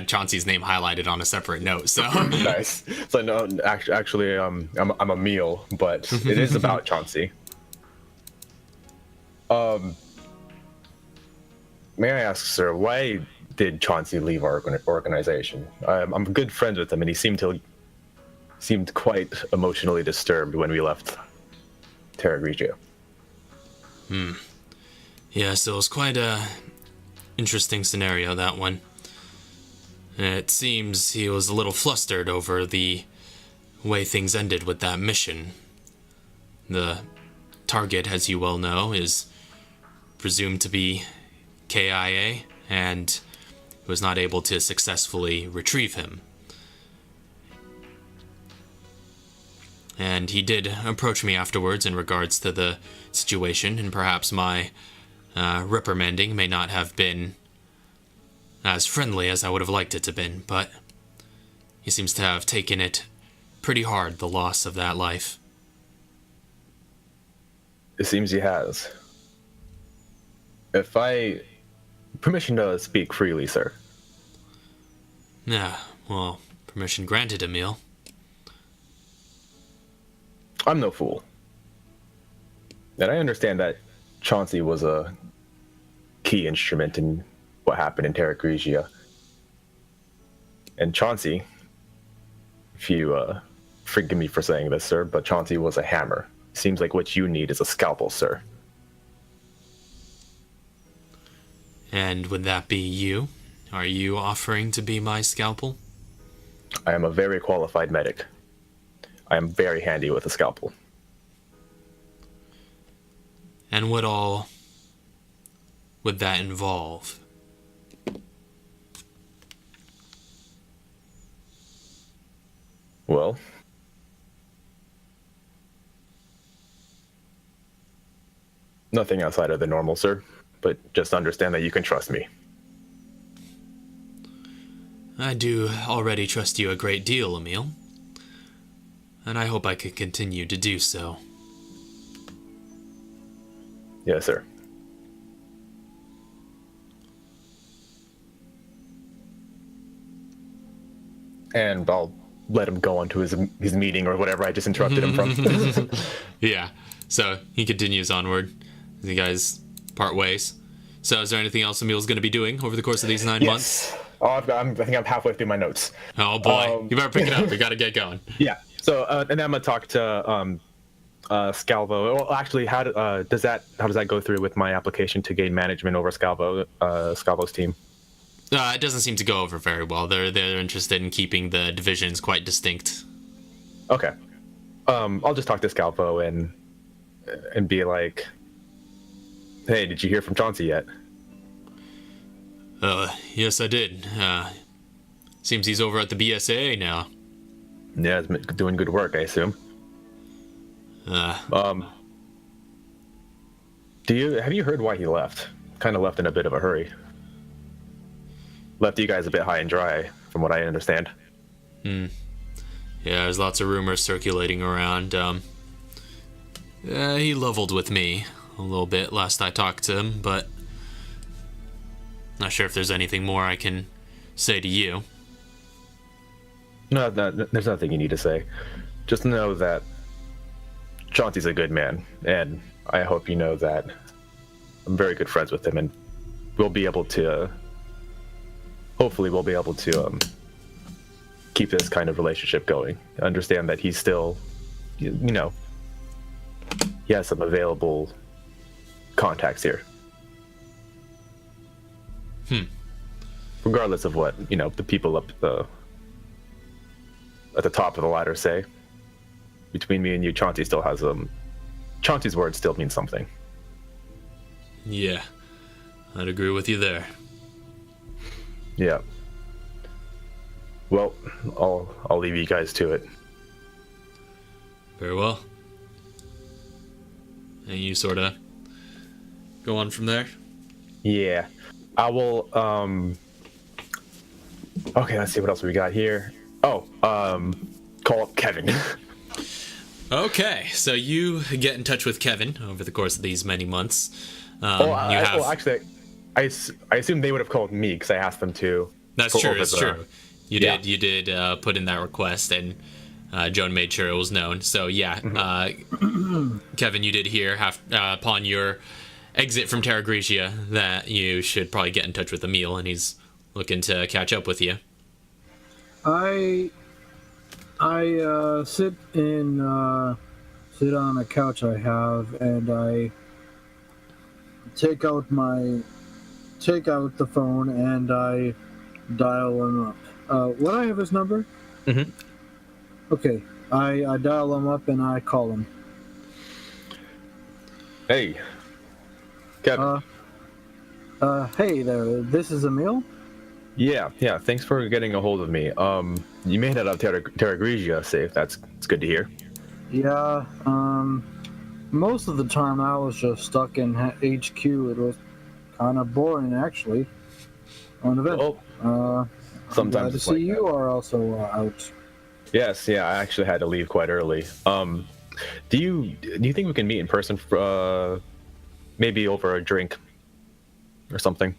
Chauncey's name highlighted on a separate note. So Nice. So no, actually, I'm Emil, but it is about Chauncey. May I ask, sir, why did Chauncey leave our organization? I'm good friends with him, and he seemed quite emotionally disturbed when we left Terragrigia. yeah, so it was quite a interesting scenario, that one. It seems he was a little flustered over the way things ended with that mission. The target, as you well know, is presumed to be KIA, and was not able to successfully retrieve him. And he did approach me afterwards in regards to the situation, and perhaps my reprimanding may not have been as friendly as I would have liked it to have been, but he seems to have taken it pretty hard, the loss of that life. It seems he has. Permission to speak freely, sir. Yeah, well, permission granted, Emil. I'm no fool. And I understand that Chauncey was a key instrument in what happened in Terragrigia. And Chauncey, if you forgive me for saying this, sir, but Chauncey was a hammer. Seems like what you need is a scalpel, sir. And would that be you? Are you offering to be my scalpel? I am a very qualified medic. I am very handy with a scalpel. And what all would that involve? Well, nothing outside of the normal, sir. But just understand that you can trust me. I do already trust you a great deal, Emil. And I hope I can continue to do so. Yes, sir. And I'll let him go on to his meeting or whatever I just interrupted him from. Yeah, so he continues onward. You guys part ways. So is there anything else Emil's going to be doing over the course of these 9 months? Yes. Oh, I think I'm halfway through my notes. Oh boy, you better pick it up. We got to get going. Yeah. So, and then I'm gonna talk to Scalvo. Well, actually, how does that go through with my application to gain management over Scalvo's team? It doesn't seem to go over very well. They're interested in keeping the divisions quite distinct. Okay. I'll just talk to Scalvo and be like, "Hey, did you hear from Chauncey yet?" Yes, I did. Seems he's over at the BSAA now. Yeah, he's been doing good work, I assume. Have you heard why he left? Kind of left in a bit of a hurry. Left you guys a bit high and dry, from what I understand. Yeah, there's lots of rumors circulating around. He leveled with me a little bit last I talked to him, but not sure if there's anything more I can say to you. No, there's nothing you need to say. Just know that Chauncey's a good man, and I hope you know that I'm very good friends with him, and hopefully we'll be able to keep this kind of relationship going. Understand that he's still, he has some available contacts here. Regardless of what, the people up at the top of the ladder say. Between me and you, Chauncey still has Chauncey's word still means something. Yeah, I'd agree with you there. Yeah. Well, I'll leave you guys to it. Very well. And you sort of go on from there? Yeah. I will, okay, let's see what else we got here. Oh, call up Kevin. Okay, so you get in touch with Kevin over the course of these many months. Actually, I assume they would have called me because I asked them to. That's true. It's true. You did put in that request, and Joan made sure it was known. So yeah, Kevin, you did hear upon your exit from Terragrigia that you should probably get in touch with Emil, and he's looking to catch up with you. I sit on a couch I have, and I take out the phone and I dial him up. Would I have his number? Mm-hmm. Okay, I dial him up and I call him. Hey, Kevin. Hey there. This is Emil. Yeah. Thanks for getting a hold of me. You made it out of Terragrigia safe. It's good to hear. Yeah. Most of the time I was just stuck in HQ. It was kind of boring, actually. On event. Sometimes glad to see you are also out. Yes. Yeah. I actually had to leave quite early. Do you think we can meet in person? Maybe over a drink or something.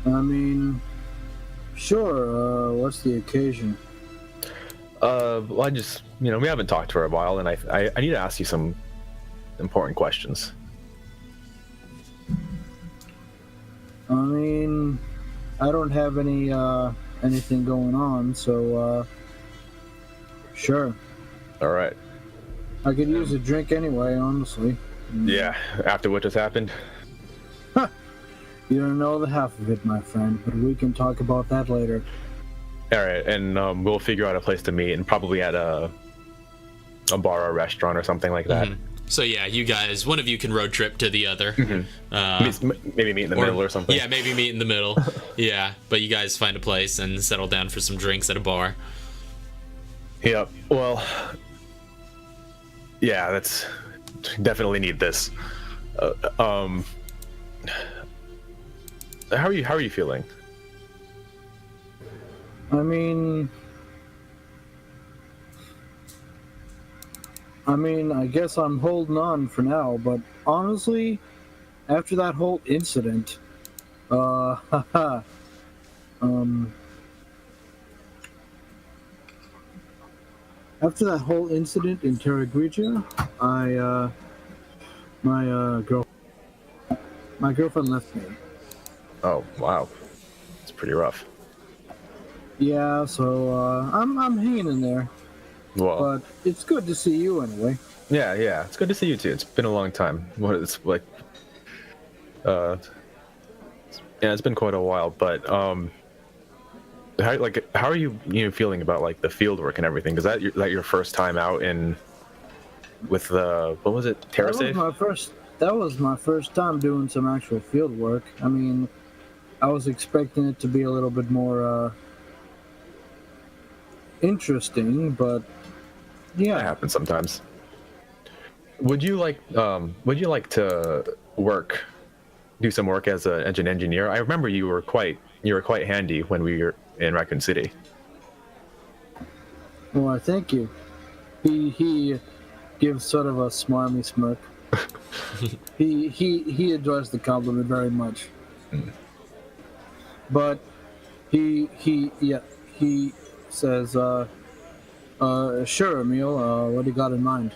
I mean, sure. What's the occasion? Well, I just, we haven't talked for a while, and I need to ask you some important questions. I mean, I don't have anything going on, so sure. All right. I could use a drink anyway, honestly. Yeah, after what just happened. You don't know the half of it, my friend, but we can talk about that later. All right, and we'll figure out a place to meet, and probably at a bar or restaurant or something like that. Mm-hmm. So yeah, you guys, one of you can road trip to the other. Mm-hmm. Maybe meet in the middle or something. Yeah, maybe meet in the middle. Yeah, but you guys find a place and settle down for some drinks at a bar. Yep. Well, yeah, that's definitely need this. How are you feeling? I mean, I guess I'm holding on for now, but honestly, after that whole incident, after that whole incident in Terragrigia, my girlfriend left me. Oh, wow. It's pretty rough. Yeah, so I'm hanging in there. Well, But it's good to see you anyway. yeah, it's good to see you too. It's been a long time. It's like, yeah, it's been quite a while. But how are you feeling about like the field work and everything? Is that your first time out with the, what was it, TerraSafe? That was my first time doing some actual field work. I mean, I was expecting it to be a little bit more interesting, but yeah, That happens sometimes. Would you like to do some work as an engineer? I remember you were quite handy when we were in Raccoon City. Well, thank you. He gives sort of a smarmy smirk. he enjoys the compliment very much. But he says, sure, Emil, what do you got in mind?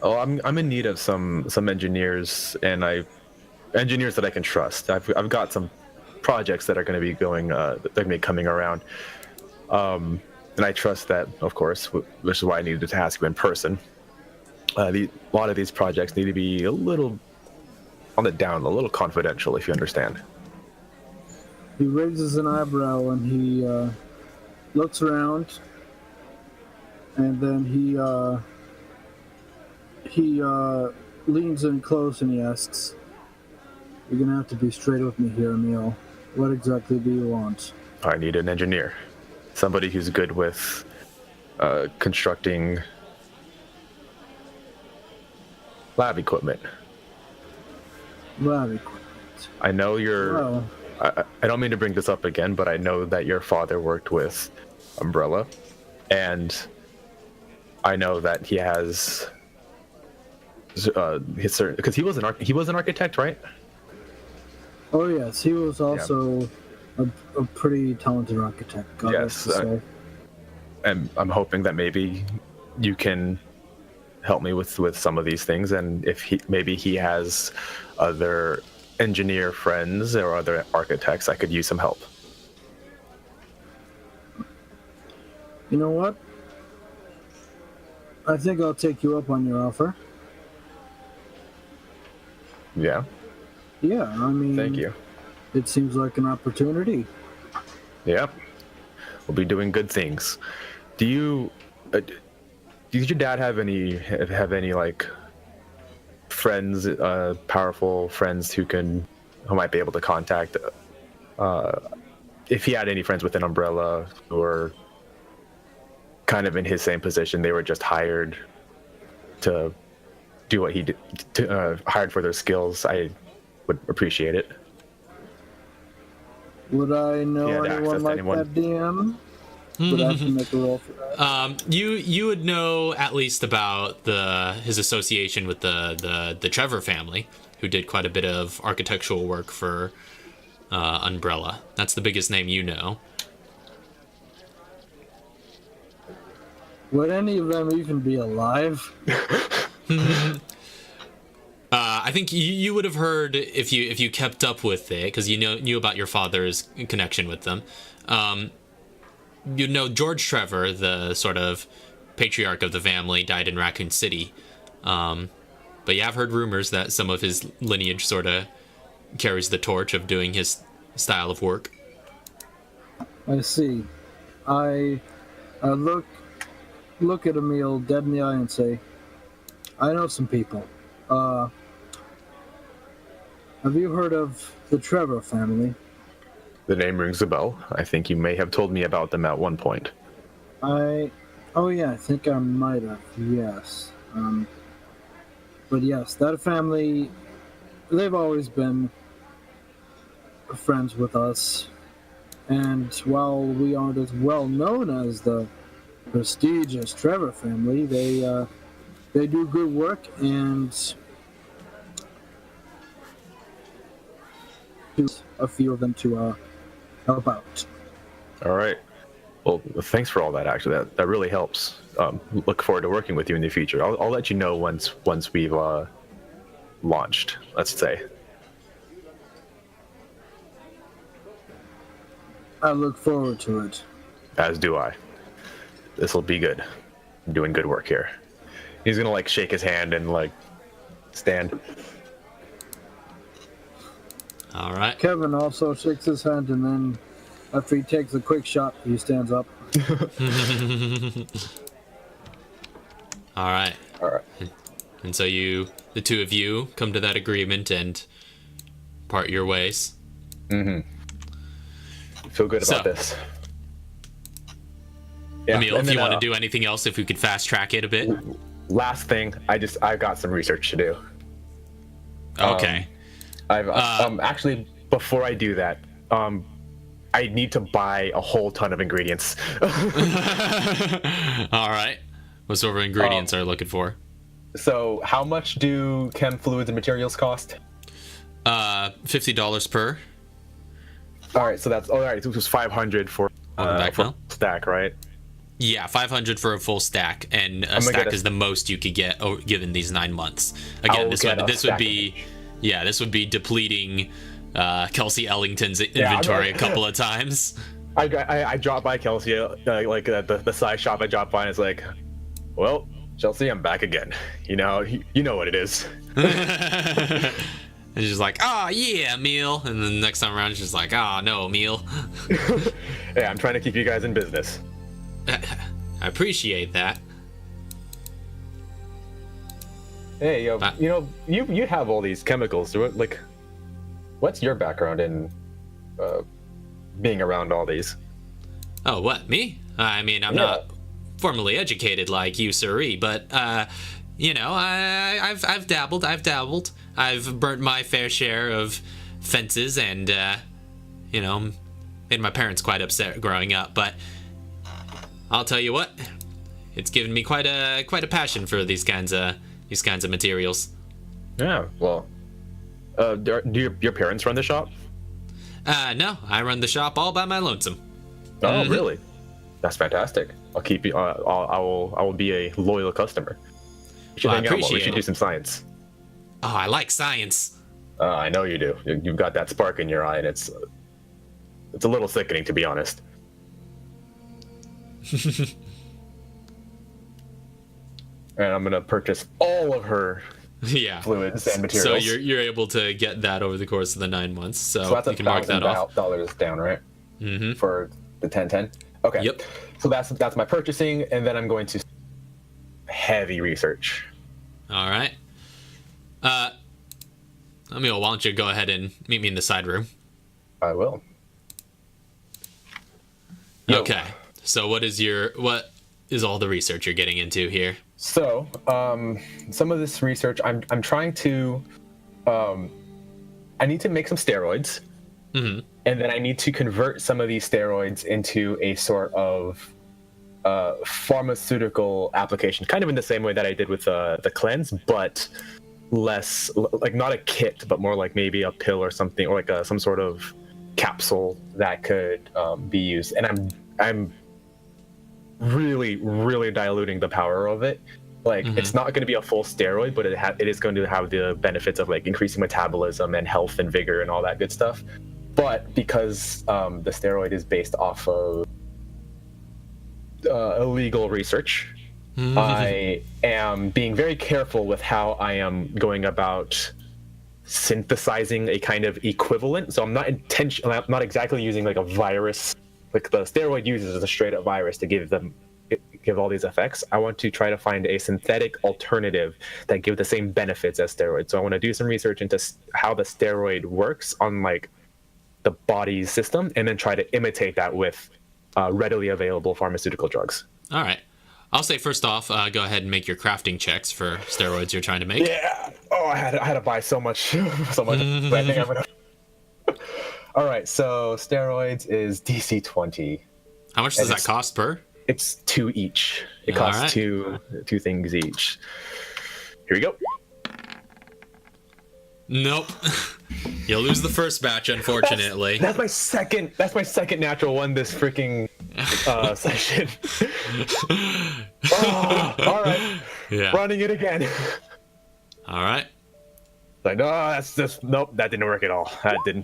Oh, I'm in need of some engineers, and engineers that I can trust. I've got some projects that are going to be going, they're going to be coming around, and I trust that, of course, which is why I needed to ask you in person. A lot of these projects need to be a little on the down, a little confidential, if you understand. He raises an eyebrow and he looks around, and then he leans in close and he asks, "You're gonna have to be straight with me here, Emil. What exactly do you want?" I need an engineer, somebody who's good with constructing lab equipment. Lab equipment. I know you're. Well, I don't mean to bring this up again, but I know that your father worked with Umbrella, and I know that he has his certain, because he was an architect, right? Oh yes, he was also a pretty talented architect. God rest his soul. And I'm hoping that maybe you can help me with some of these things, and if he has other engineer friends or other architects, I could use some help. You know what? I think I'll take you up on your offer. Yeah. Yeah, I mean, Thank you. It seems like an opportunity. Yeah. We'll be doing good things. Did your dad have any like friends, powerful friends who might be able to contact, if he had any friends within Umbrella or kind of in his same position, they were just hired to do what he did, hired for their skills? I would appreciate it. Would I know anyone like that, DM? Would I have to make a roll for that? You would know at least about his association with the Trevor family, who did quite a bit of architectural work for Umbrella. That's the biggest name you know. Would any of them even be alive? I think you would have heard if you kept up with it, because you knew about your father's connection with them. You know George Trevor, the sort of patriarch of the family, died in Raccoon City. But you have heard rumors that some of his lineage sort of carries the torch of doing his style of work. I see. I look at Emil dead in the eye and say, I know some people. Have you heard of the Trevor family? The name rings a bell. I think you may have told me about them at one point. Oh yeah, I think I might have, yes. But yes, that family, they've always been friends with us. And while we aren't as well known as the prestigious Trevor family, they do good work, and a few of them to help out. All right. Well, thanks for all that. Actually, that really helps. Look forward to working with you in the future. I'll let you know once we've launched, let's say. I look forward to it. As do I. This will be good. I'm doing good work here. He's gonna like shake his hand and like stand. All right. Kevin also shakes his hand, and then after he takes a quick shot, he stands up. All right. All right. And so the two of you, come to that agreement and part your ways. Mm-hmm. Feel good about this. Yeah, Emil, if you want to do anything else, if we could fast track it a bit. Last thing, I've got some research to do. Okay. I've actually, before I do that, I need to buy a whole ton of ingredients. All right. What sort of ingredients are you looking for? So, how much do chem fluids and materials cost? $50 per. All right, so that's all right. It was 500 for stack, right? Yeah, 500 for a full stack, and a stack is the most you could get given these 9 months. Again, this would be depleting Kelsey Ellington's inventory a couple of times. I dropped by Kelsey, like at the size shop. I dropped by and it's like, well, Chelsea, I'm back again. You know what it is. And she's like, oh, yeah, Emil. And then the next time around, she's like, oh, no, Emil. Hey, I'm trying to keep you guys in business. I appreciate that. Hey, you have all these chemicals. Like, what's your background in being around all these? Oh, what, me? I mean, I'm not formally educated like you, sirree, but, I've dabbled. I've burnt my fair share of fences and, made my parents quite upset growing up, but I'll tell you what, it's given me quite a passion for these kinds of materials. Yeah. Well, do your parents run the shop? No, I run the shop all by my lonesome. Oh, really? That's fantastic. I'll keep you. I will be a loyal customer. We should Well, I hang out. We appreciate should it. do some science. Oh, I like science. I know you do. You've got that spark in your eye, and it's a little sickening, to be honest. And I'm gonna purchase all of her Yeah. fluids and materials. So you're able to get that over the course of the 9 months. So that's you can mark that off. $1,000 down, right? Mm-hmm. For the 1010. Okay. Yep. So that's my purchasing, and then I'm going to heavy research. All right. Emil, why don't you go ahead and meet me in the side room? I will. Yo. Okay. So what is all the research you're getting into here? So, some of this research, I'm trying to, I need to make some steroids, Mm-hmm. and then I need to convert some of these steroids into a sort of pharmaceutical application, kind of in the same way that I did with the cleanse, but less, like not a kit, but more like maybe a pill or something, or like some sort of capsule that could be used. And I'm really diluting the power of it. Like, it's not going to be a full steroid, but it is going to have the benefits of like increasing metabolism and health and vigor and all that good stuff. But because the steroid is based off of illegal research, I am being very careful with how I am going about synthesizing a kind of equivalent. So I'm not exactly using like a virus, like the steroid uses a straight up virus to give all these effects. I want to try to find a synthetic alternative that give the same benefits as steroids. So I want to do some research into how the steroid works on like the body's system, and then try to imitate that with readily available pharmaceutical drugs. All right. I'll say first off, go ahead and make your crafting checks for steroids you're trying to make. Yeah. Oh, I had to buy so much. But I think I'm gonna. All right. So steroids is DC 20. How much does that cost per? It's 2 each. It costs right. two things each. Here we go. Nope. You'll lose the first batch, unfortunately. That's my second natural one this freaking session. Oh, all right. Yeah. Running it again. All right. Like, no, that's just nope. That didn't work at all.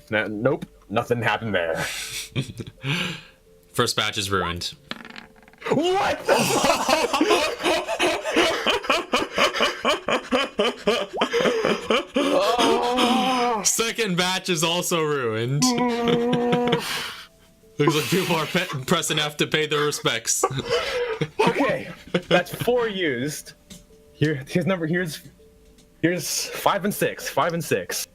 Nope. Nothing happened there. First batch is ruined. What? Second batch is also ruined. Looks like people are pressing F to pay their respects. Okay, that's 4 used. Here's number. Here's 5 and 6. 5 and 6.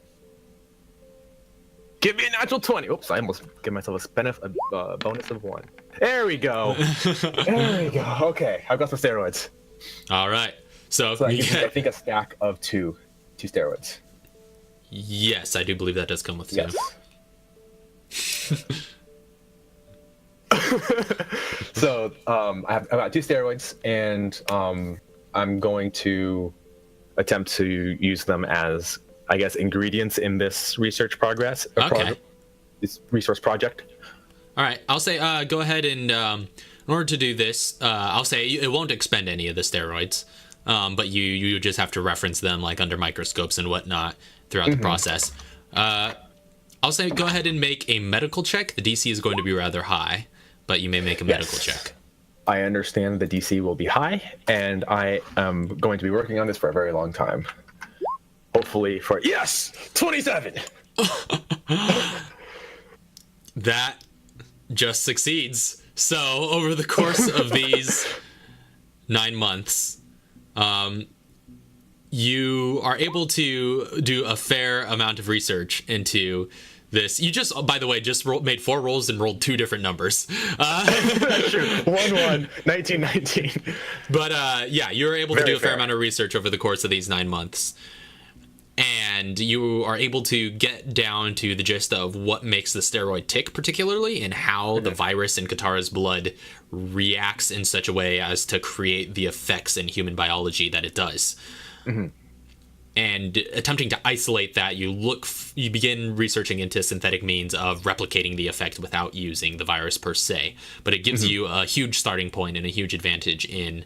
Give me a natural 20. Oops, I almost give myself a bonus of 1. There we go. There we go. Okay, I've got some steroids. All right. So I you get... think a stack of two steroids. Yes, I do believe that does come with two. Yes. So I've got 2 steroids, and I'm going to attempt to use them as, I guess, ingredients in this research this resource project. All right, I'll say go ahead and in order to do this, I'll say it won't expend any of the steroids, but you just have to reference them like under microscopes and whatnot throughout the process. I'll say go ahead and make a medical check. The DC is going to be rather high, but you may make a medical check. I understand the DC will be high, and I am going to be working on this for a very long time. Hopefully for 27. That just succeeds. So over the course of these 9 months, you are able to do a fair amount of research into this. You just, by the way, made 4 rolls and rolled 2 different numbers. That's true. 1-1, 19. But yeah, you were able to do a fair amount of research over the course of these 9 months. and you are able to get down to the gist of what makes the steroid tick particularly, and how the virus in Katara's blood reacts in such a way as to create the effects in human biology that it does. And attempting to isolate that, you begin researching into synthetic means of replicating the effect without using the virus per se. But it gives you a huge starting point and a huge advantage in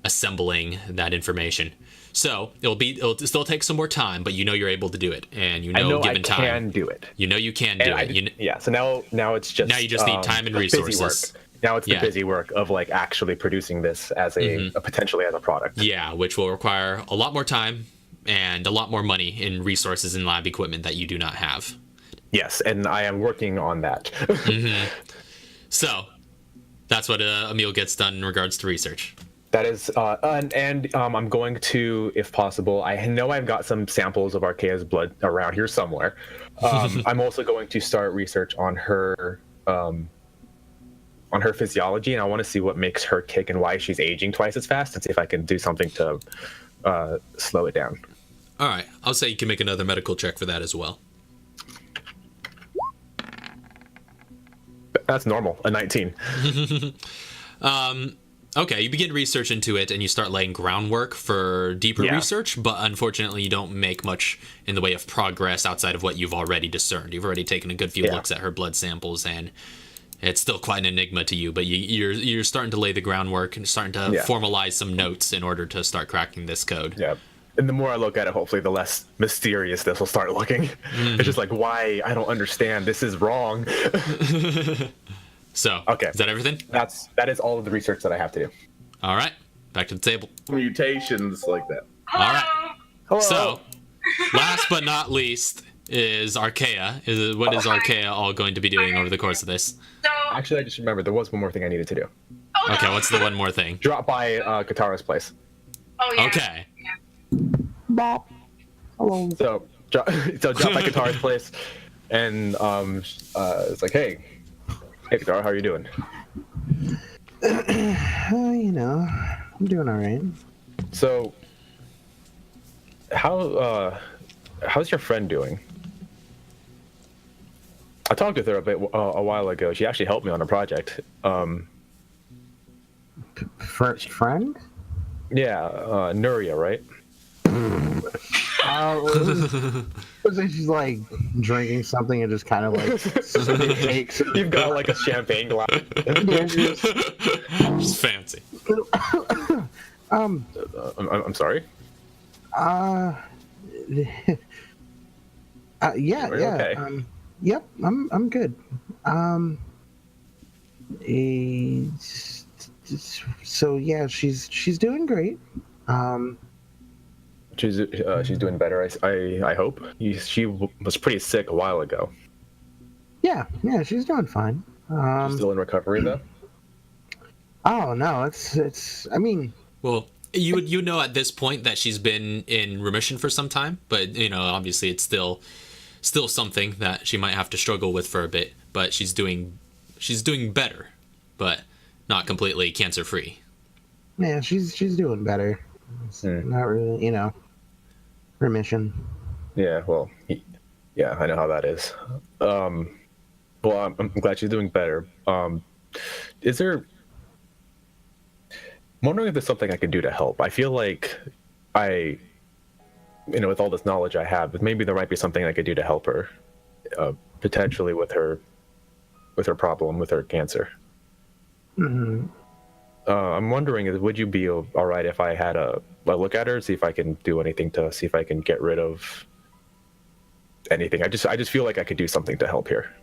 assembling that information. So it'll still take some more time, but you know you're able to do it, and you know, given time, I can do it. You know you can do it. Yeah. So now it's just you just need time and resources. Now it's the busy work of like actually producing this as a potentially as a product. Yeah, which will require a lot more time and a lot more money in resources and lab equipment that you do not have. Yes, and I am working on that. So that's what Emil gets done in regards to research. That is, and I'm going to, if possible, I know I've got some samples of Archaea's blood around here somewhere. I'm also going to start research on her physiology, and I want to see what makes her kick and why she's aging twice as fast, and see if I can do something to slow it down. All right, I'll say you can make another medical check for that as well. That's normal, a 19. Okay, you begin research into it, and you start laying groundwork for deeper research, but unfortunately you don't make much in the way of progress outside of what you've already discerned. You've already taken a good few looks at her blood samples, and it's still quite an enigma to you, but you're starting to lay the groundwork and starting to formalize some notes in order to start cracking this code. Yeah. And the more I look at it, hopefully the less mysterious this will start looking. It's just like, why? I don't understand. This is wrong. So, okay. Is that everything? That is all of the research that I have to do. All right. Back to the table. Mutations like that. All right. Hello. So, last but not least is Archaea. What is Archaea all going to be doing over the course of this? Actually, I just remembered there was one more thing I needed to do. Okay, what's the one more thing? Drop by Katara's place. Oh, yeah. Okay. Bop. Hello. So drop by Katara's place, and it's like, hey, Katara, how are you doing? You know, I'm doing all right. So, how's your friend doing? I talked with her a while ago. She actually helped me on a project. Friend? Yeah, Nuria, right? She's like drinking something and just kind of like takes. You've got like a champagne glass. Just fancy. I'm sorry. Yeah. Okay. Yep. I'm good. So yeah, she's doing great. She's doing better. I hope. She was pretty sick a while ago. Yeah, she's doing fine. She's still in recovery though. Oh no, it's. I mean, well, you know at this point that she's been in remission for some time, but you know obviously it's still something that she might have to struggle with for a bit. But she's doing better, but not completely cancer free. Yeah, she's doing better. It's not really, remission. Yeah, well, yeah, I know how that is. Well, I'm glad she's doing better. I'm wondering if there's something I could do to help. I feel like with all this knowledge I have, but maybe there might be something I could do to help her, potentially with her problem, with her cancer. Mm-hmm. I'm wondering, would you be all right if I had a look at her, see if I can do anything to see if I can get rid of anything? I just feel like I could do something to help here.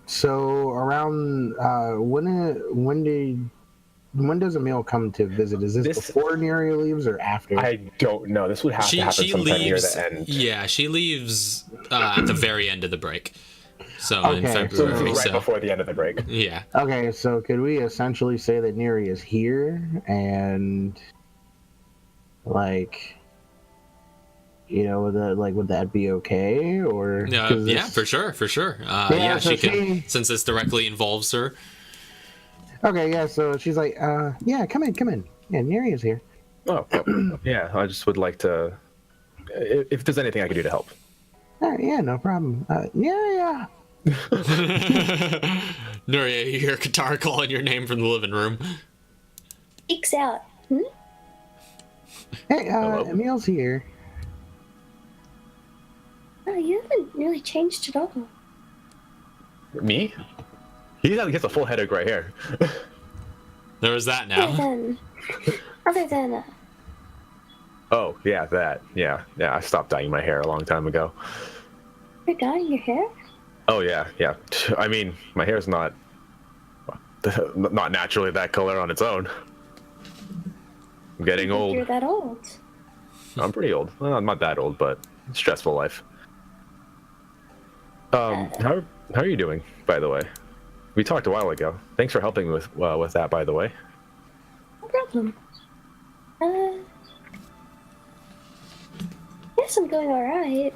So around when does Emil come to visit? Is this before Nuria leaves or after? I don't know. This would have to happen sometime near the end. Yeah, she leaves at the very end of the break. So in Okay, February, right before the end of the break. Yeah. Okay, so could we essentially say that Nuria is here and would that be okay? Or yeah, for sure. Yeah, so she can, since this directly involves her. Okay, yeah, so she's like, yeah, come in. Yeah, Neria's here. Oh, well, yeah. I just would like to. If there's anything I can do to help. Yeah, no problem. Yeah. Nuria, you hear Katara calling your name from the living room. Peeks out. Hey, Hello? Emil's here. Oh, you haven't really changed at all. Me? He gets a full head of gray hair. There was that now. Other than Oh, yeah, that. Yeah. I stopped dyeing my hair a long time ago. you're dyeing your hair? Oh, yeah. I mean, my hair's not naturally that color on its own. I'm getting old. You're that old. I'm pretty old. Well, I'm not that old, but stressful life. How are you doing, by the way? We talked a while ago. Thanks for helping me with that, by the way. No problem. Yes, I'm doing alright.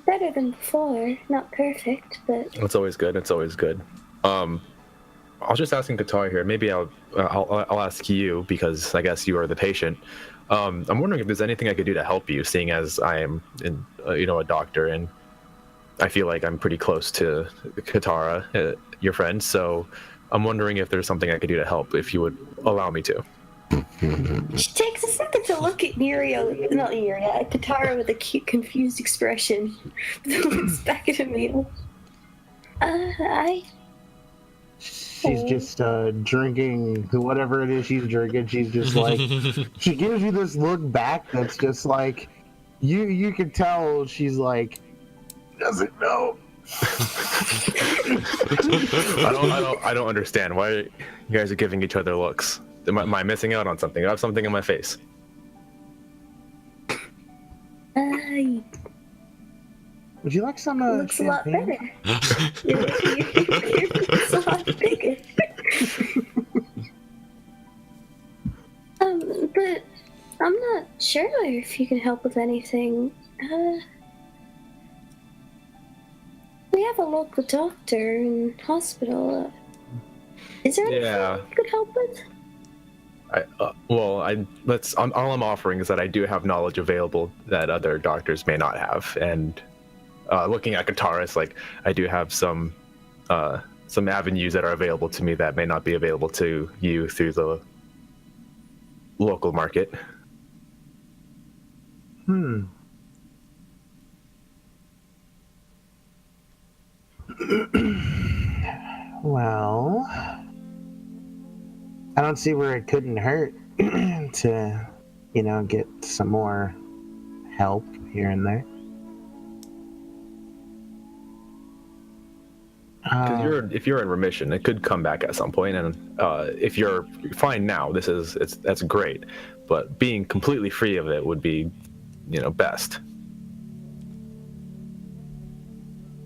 Better than before. Not perfect, but It's always good. I was just asking Katara here. Maybe I'll ask you because I guess you are the patient. I'm wondering if there's anything I could do to help you, seeing as I am, a doctor, and I feel like I'm pretty close to Katara, your friend. So I'm wondering if there's something I could do to help, if you would allow me to. she takes a second to look at Katara with a cute, confused expression. Looks back at Emil. She's just drinking whatever it is she's drinking. She's just like, she gives you this look back that's just like, you can tell she's like, doesn't know. I don't understand why you guys are giving each other looks. Am I missing out on something? I have something in my face. Would you like some looks a lot champagne? better. Your looks a lot bigger. But I'm not sure if you can help with anything. We have a local doctor and hospital. Is there anything you could help with? All I'm offering is that I do have knowledge available that other doctors may not have, and looking at Katara, it's like I do have some avenues that are available to me that may not be available to you through the local market. Well, I don't see where it couldn't hurt to, get some more help here and there. Because if you're in remission, it could come back at some point, and if you're fine now, that's great. But being completely free of it would be, best.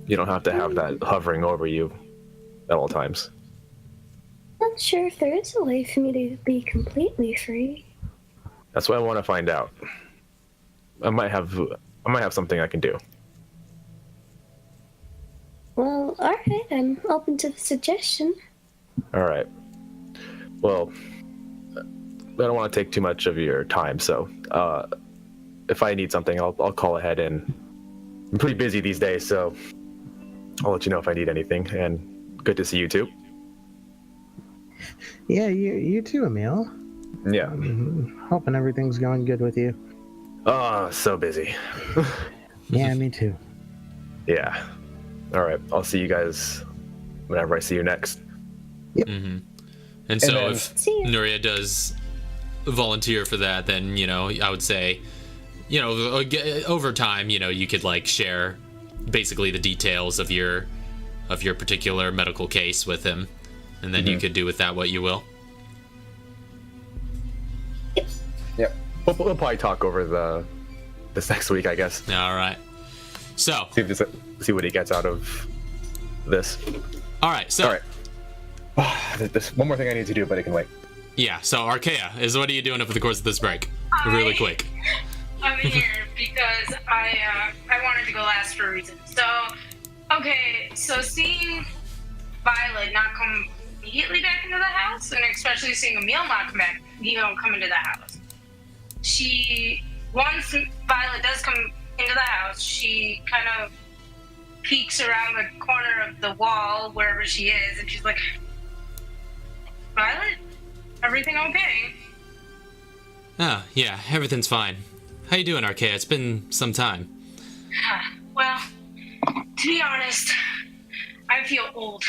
You don't have to have that hovering over you at all times. Not sure if there is a way for me to be completely free. That's what I want to find out. I might have something I can do. Well, alright, I'm open to the suggestion. All right. Well, I don't want to take too much of your time, so if I need something, I'll call ahead. And I'm pretty busy these days, so I'll let you know if I need anything. And good to see you too. Yeah, you too, Emil. Yeah. Hoping everything's going good with you. Oh, so busy. Yeah, me too. Yeah. All right. I'll see you guys whenever I see you next. Yep. Mm-hmm. And so then- if See ya. Nuria does volunteer for that, then, I would say, over time, you could like share basically the details of your particular medical case with him, and then you could do with that what you will. Yep. We'll probably talk over this next week, I guess. All right. So. See what he gets out of this. All right. So. All right. There's one more thing I need to do, but it can wait. Yeah. So Arkea, what are you doing over the course of this break? Really quick. I'm here because I wanted to go last for a reason. So seeing Violet not come immediately back into the house, and especially seeing Emil not come into the house, once Violet does come into the house, she kind of peeks around the corner of the wall wherever she is, and she's like, Violet, everything okay? Oh, yeah, everything's fine. How you doing, Archaea? It's been some time. Well, to be honest, I feel old.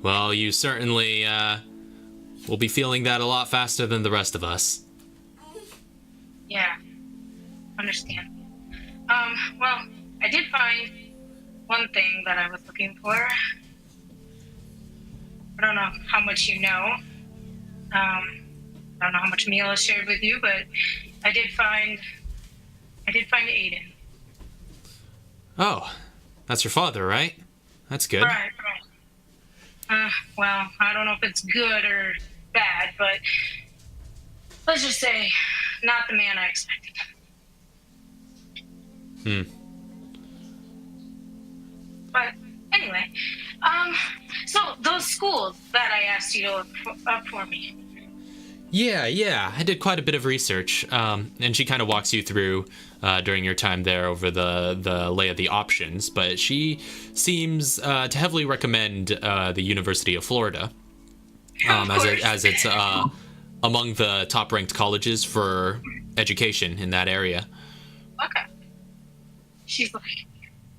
Well, you certainly will be feeling that a lot faster than the rest of us. Yeah, understand. Well, I did find one thing that I was looking for. I don't know how much you know. I don't know how much Mila shared with you, but I did find Aiden. Oh, that's your father, right? That's good. Right. Well, I don't know if it's good or bad, but let's just say not the man I expected. But anyway, so those schools that I asked you to look up for me. Yeah, I did quite a bit of research, and she kind of walks you through during your time there over the lay of the options, but she seems to heavily recommend the University of Florida, as it's among the top-ranked colleges for education in that area. Okay. She's like,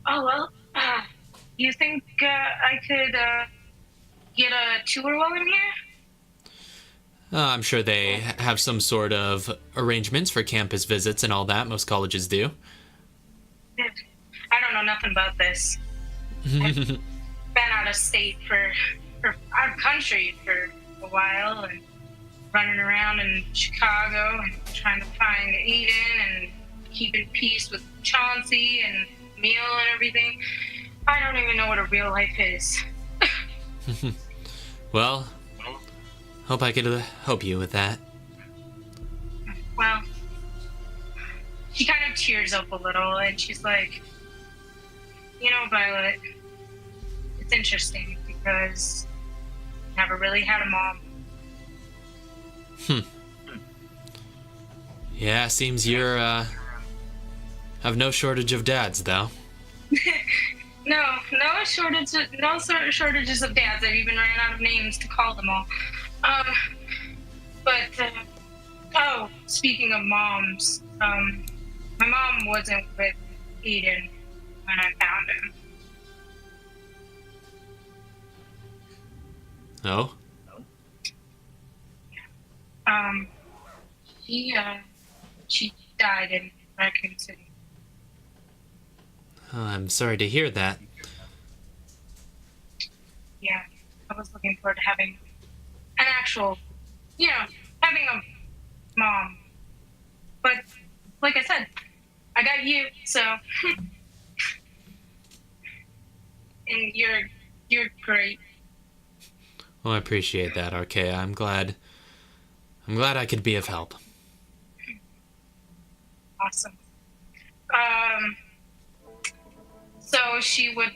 oh, well, you think I could get a tour while I'm here? I'm sure they have some sort of arrangements for campus visits and all that. Most colleges do. I don't know nothing about this. I've been out of state for out of country for a while and running around in Chicago and trying to find Aiden and keeping peace with Chauncey and Emil and everything. I don't even know what a real life is. Well, hope I could help you with that. Well, she kind of tears up a little and she's like, you know, Violet, it's interesting because I never really had a mom. Yeah, seems you're have no shortage of dads, though. No shortages of dads. I've even ran out of names to call them all. Oh, speaking of moms, my mom wasn't with Aiden when I found him. Oh? She died in Raccoon City. Oh, I'm sorry to hear that. Yeah, I was looking forward to having an actual, having a mom. But, like I said, I got you, so. And you're great. Well, I appreciate that, Archaea. I'm glad I could be of help. Awesome. So she would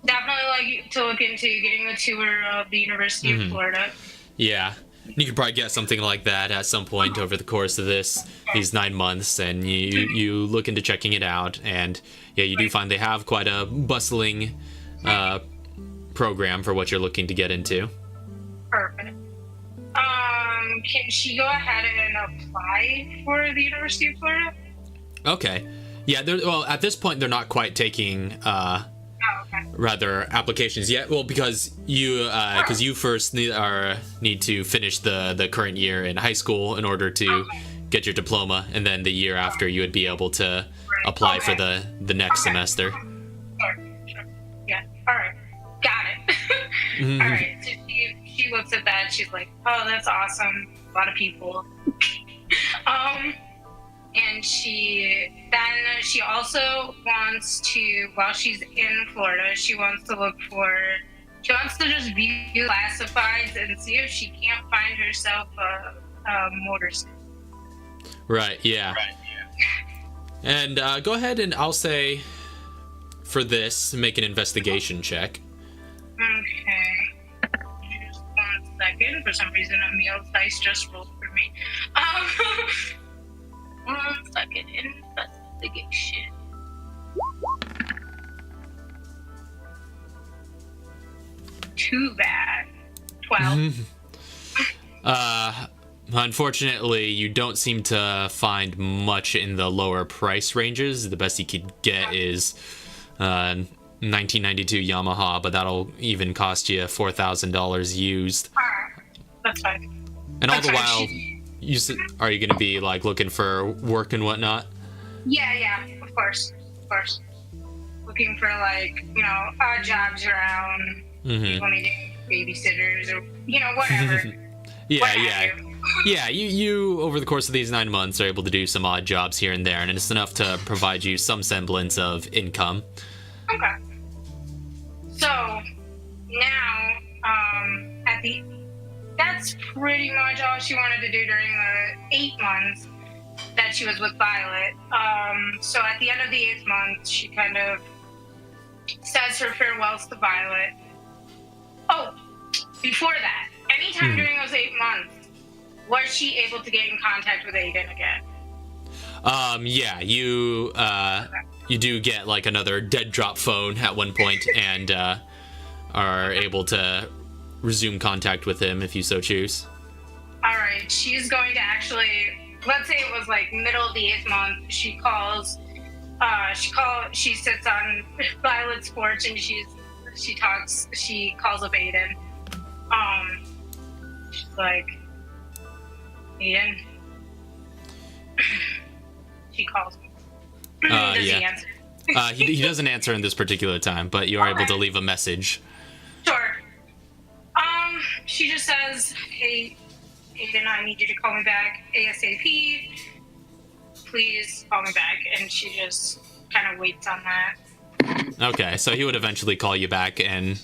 definitely like to look into getting a tour of the University of Florida. Yeah, you could probably get something like that at some point over the course of these 9 months, and you look into checking it out, and yeah, you do find they have quite a bustling program for what you're looking to get into. Perfect. Can she go ahead and apply for the University of Florida? Okay. Yeah, well, at this point, they're not quite taking rather applications yet. Well, because you first need to finish the current year in high school in order to get your diploma, and then the year after you would be able to apply for the next semester. Sure. Yeah. All right. Got it. All right. So she looks at that. She's like, "Oh, that's awesome. A lot of people." And she also wants to, while she's in Florida, she wants to just view classifieds and see if she can't find herself a motorcycle. Right, yeah. And go ahead and I'll say, for this, make an investigation check. Okay. Just 1 second. For some reason, Emil's dice just rolled for me. 1 second. Investigation. Too bad. 12. Unfortunately, you don't seem to find much in the lower price ranges. The best you could get is 1992 Yamaha, but that'll even cost you $4,000 used. That's fine. And all That's the fine. while, are you going to be like looking for work and whatnot? Yeah, of course. Looking for like, odd jobs around, wanting babysitters or, whatever. Yeah, you over the course of these 9 months are able to do some odd jobs here and there, and it's enough to provide you some semblance of income. Okay. So now, that's pretty much all she wanted to do during the 8 months that she was with Violet. So at the end of the 8th month, she kind of says her farewells to Violet. Oh, before that, anytime during those 8 months, was she able to get in contact with Aiden again? Yeah, you do get like another dead drop phone at one point and are able to resume contact with him if you so choose. All right, she's going to actually, let's say it was like middle of the 8th month, she calls, she sits on Violet's porch and she calls up Aiden. She's like, Aiden. She calls me. Does he answer? He doesn't answer in this particular time, but you are able to leave a message. Sure. She just says, hey, Aiden, I need you to call me back ASAP. Please call me back. And she just kind of waits on that. Okay, so he would eventually call you back, and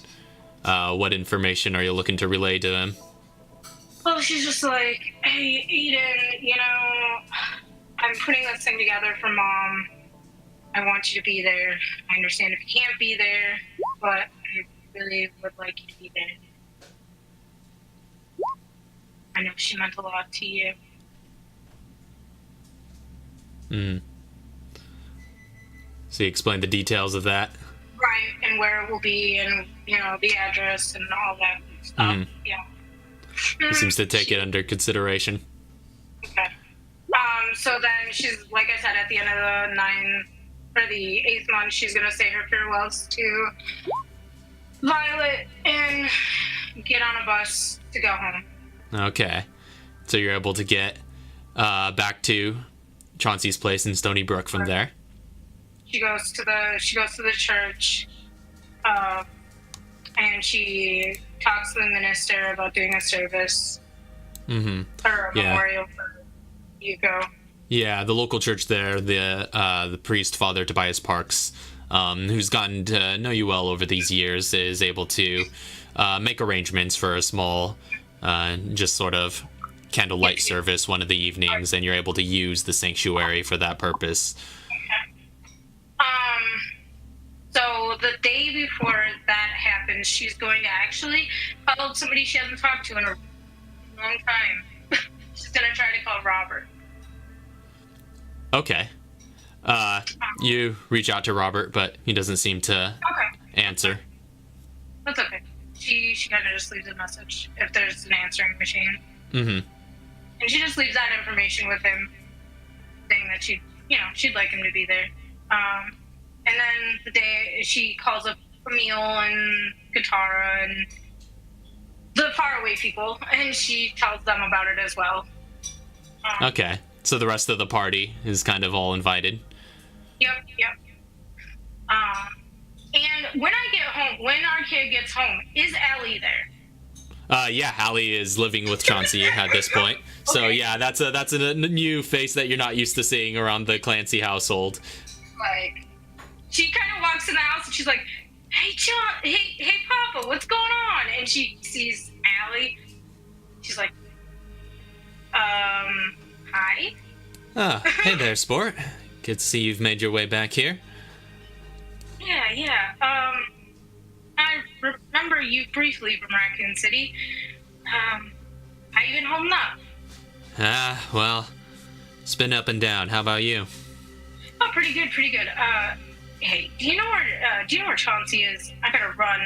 what information are you looking to relay to him? Well, she's just like, hey, Aiden, I'm putting this thing together for Mom. I want you to be there. I understand if you can't be there, but I really would like you to be there. I know she meant a lot to you. So you explain the details of that? Right, and where it will be, and, the address and all that stuff. Yeah. He seems to take it under consideration. Okay. So then she's, like I said, at the end of the 8th month, she's going to say her farewells to Violet and get on a bus to go home. Okay. So you're able to get back to Chauncey's place in Stony Brook from there. She goes to the church, and she talks to the minister about doing a service or a memorial for Hugo. Yeah, the local church there, the priest, Father Tobias Parks, who's gotten to know you well over these years, is able to make arrangements for a small, just sort of candlelight service one of the evenings, and you're able to use the sanctuary for that purpose. So the day before that happens, she's going to actually call somebody she hasn't talked to in a long time. She's going to try to call Robert. Okay. You reach out to Robert, but he doesn't seem to answer. That's okay. She kind of just leaves a message if there's an answering machine. And she just leaves that information with him, saying that she'd like him to be there. And then the day she calls up Emil and Katara and the faraway people, and she tells them about it as well. Okay, so the rest of the party is kind of all invited. Yep. And when I get home, when our kid gets home, is Allie there? Yeah, Hallie is living with Chauncey at this point. So yeah, that's a new face that you're not used to seeing around the Clancy household. Like, she kind of walks in the house and she's like, hey, hey, Papa, what's going on? And she sees Allie. She's like, hi? Ah, hey there, sport. Good to see you've made your way back here. Yeah. I remember you briefly from Raccoon City. How you been holding up? Well, it's been up and down. How about you? Oh, pretty good, pretty good. Hey, do you know where Chauncey is? I gotta run.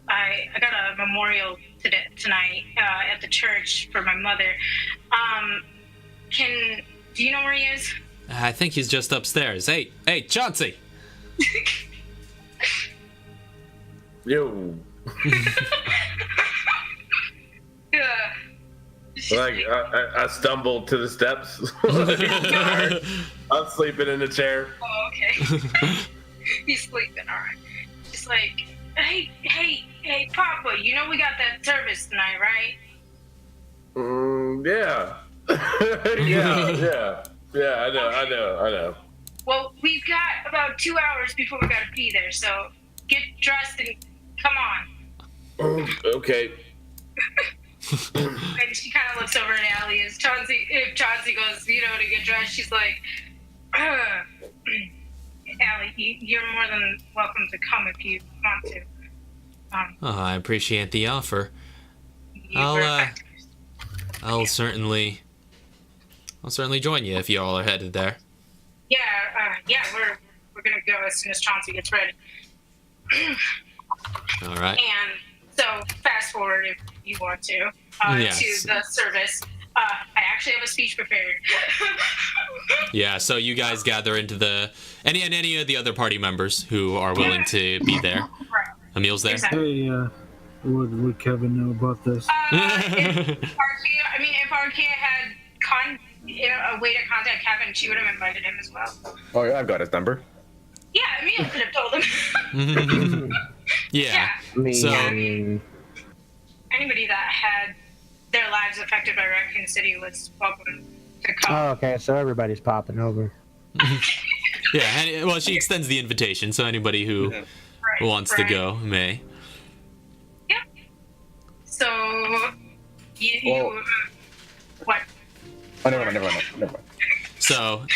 I got a memorial tonight at the church for my mother. Do you know where he is? I think he's just upstairs. Hey, Chauncey! Yo. Yeah. Like, I stumbled to the steps. I'm sleeping in the chair. Oh, okay. He's sleeping, alright. Just like, hey, Papa, you know we got that service tonight, right? Yeah. Yeah, I know. Well, we've got about 2 hours before we gotta be there, so get dressed and come on. Okay. And she kind of looks over at Allie as Chauncey goes, to get dressed, she's like, Allie, you're more than welcome to come if you want to. I appreciate the offer. I'll certainly join you if you all are headed there. Yeah, we're gonna go as soon as Chauncey gets ready. All right. And so, fast forward if you want to Yes. to the service. I actually have a speech prepared. Yeah, so you guys gather into any of the other party members who are willing to be there. Right. Emil's there. Exactly. Hey, would Kevin know about this? If Archaea had a way to contact Kevin, she would have invited him as well. Oh yeah, I've got his number. Yeah, Emil could have told him. Yeah. I mean, So- Anybody that had their lives affected by Raccoon City was welcome to come. oh, okay, so everybody's popping over. Yeah, well, she extends the invitation, so anybody who Right, wants to right. go may. Yeah. So, Well- what? Oh, never mind. So All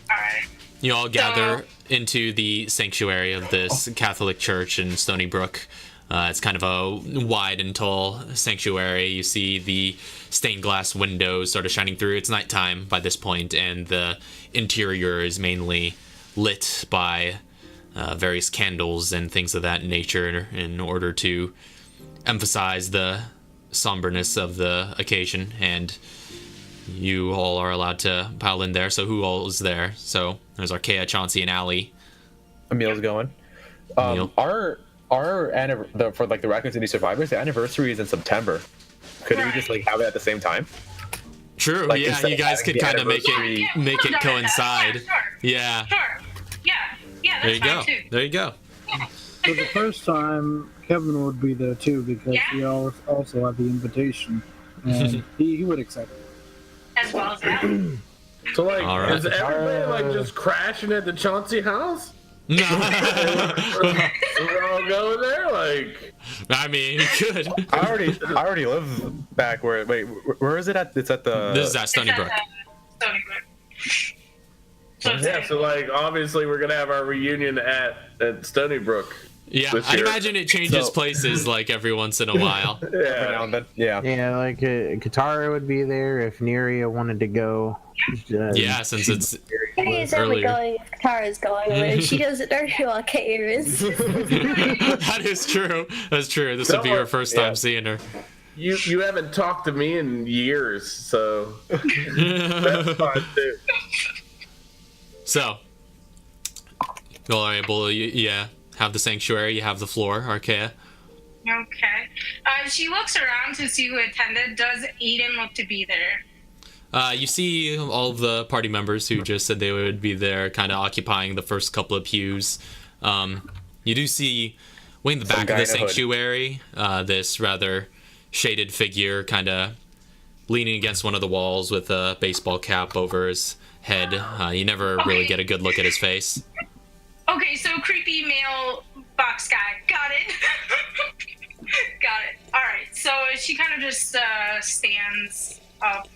right. you all gather into the sanctuary of this Catholic church in Stony Brook. It's kind of a wide and tall sanctuary. You see the stained glass windows sort of shining through. It's nighttime by this point, and the interior is mainly lit by various candles and things of that nature in order to emphasize the somberness of the occasion. And you all are allowed to pile in there. So who all is there? So there's Archaea, Chauncey, and Allie. Emil's going. Emil. For the Raccoon City survivors, the anniversary is in September. Could we just have it at the same time? True. Like, Yeah, instead you of guys having could the kind of make anniversary- it coincide. Yeah, Yeah. sure. Yeah, There that's you go. fine too. There you go. For the first time, Kevin would be there too because Yeah. he also had the invitation, and he would accept it. As well as that. So, like, All right. is everybody, just crashing at the Chauncey house? No. We're all going there? I mean, you could. I already live back where. Wait, where is it at? It's at the. This is at Stony Brook. Stony Brook. So I'm Yeah, saying- so, obviously we're going to have our reunion at Stony Brook. Yeah, this I'd year. imagine it changes So- places every once in a while. Every now Yeah. and then. Yeah. Yeah, like Katara would be there if Neria wanted to go. Yeah, since it's He is only earlier. going if Katara's going, but if she doesn't know who Archaea is. That is true. That's true. This would be her first time Yeah. seeing her. You haven't talked to me in years, so that's fine too. So, you all are able to, have the sanctuary, you have the floor, Archaea. Okay. She looks around to see who attended. Does Eden look to be there? You see all of the party members who just said they would be there, kind of occupying the first couple of pews. You do see, way in the Some back guy of the in a hood. sanctuary, this rather shaded figure kind of leaning against one of the walls with a baseball cap over his head. You never really get a good look at his face. Okay, so creepy male box guy. Got it. Got it. All right. So she kind of just stands up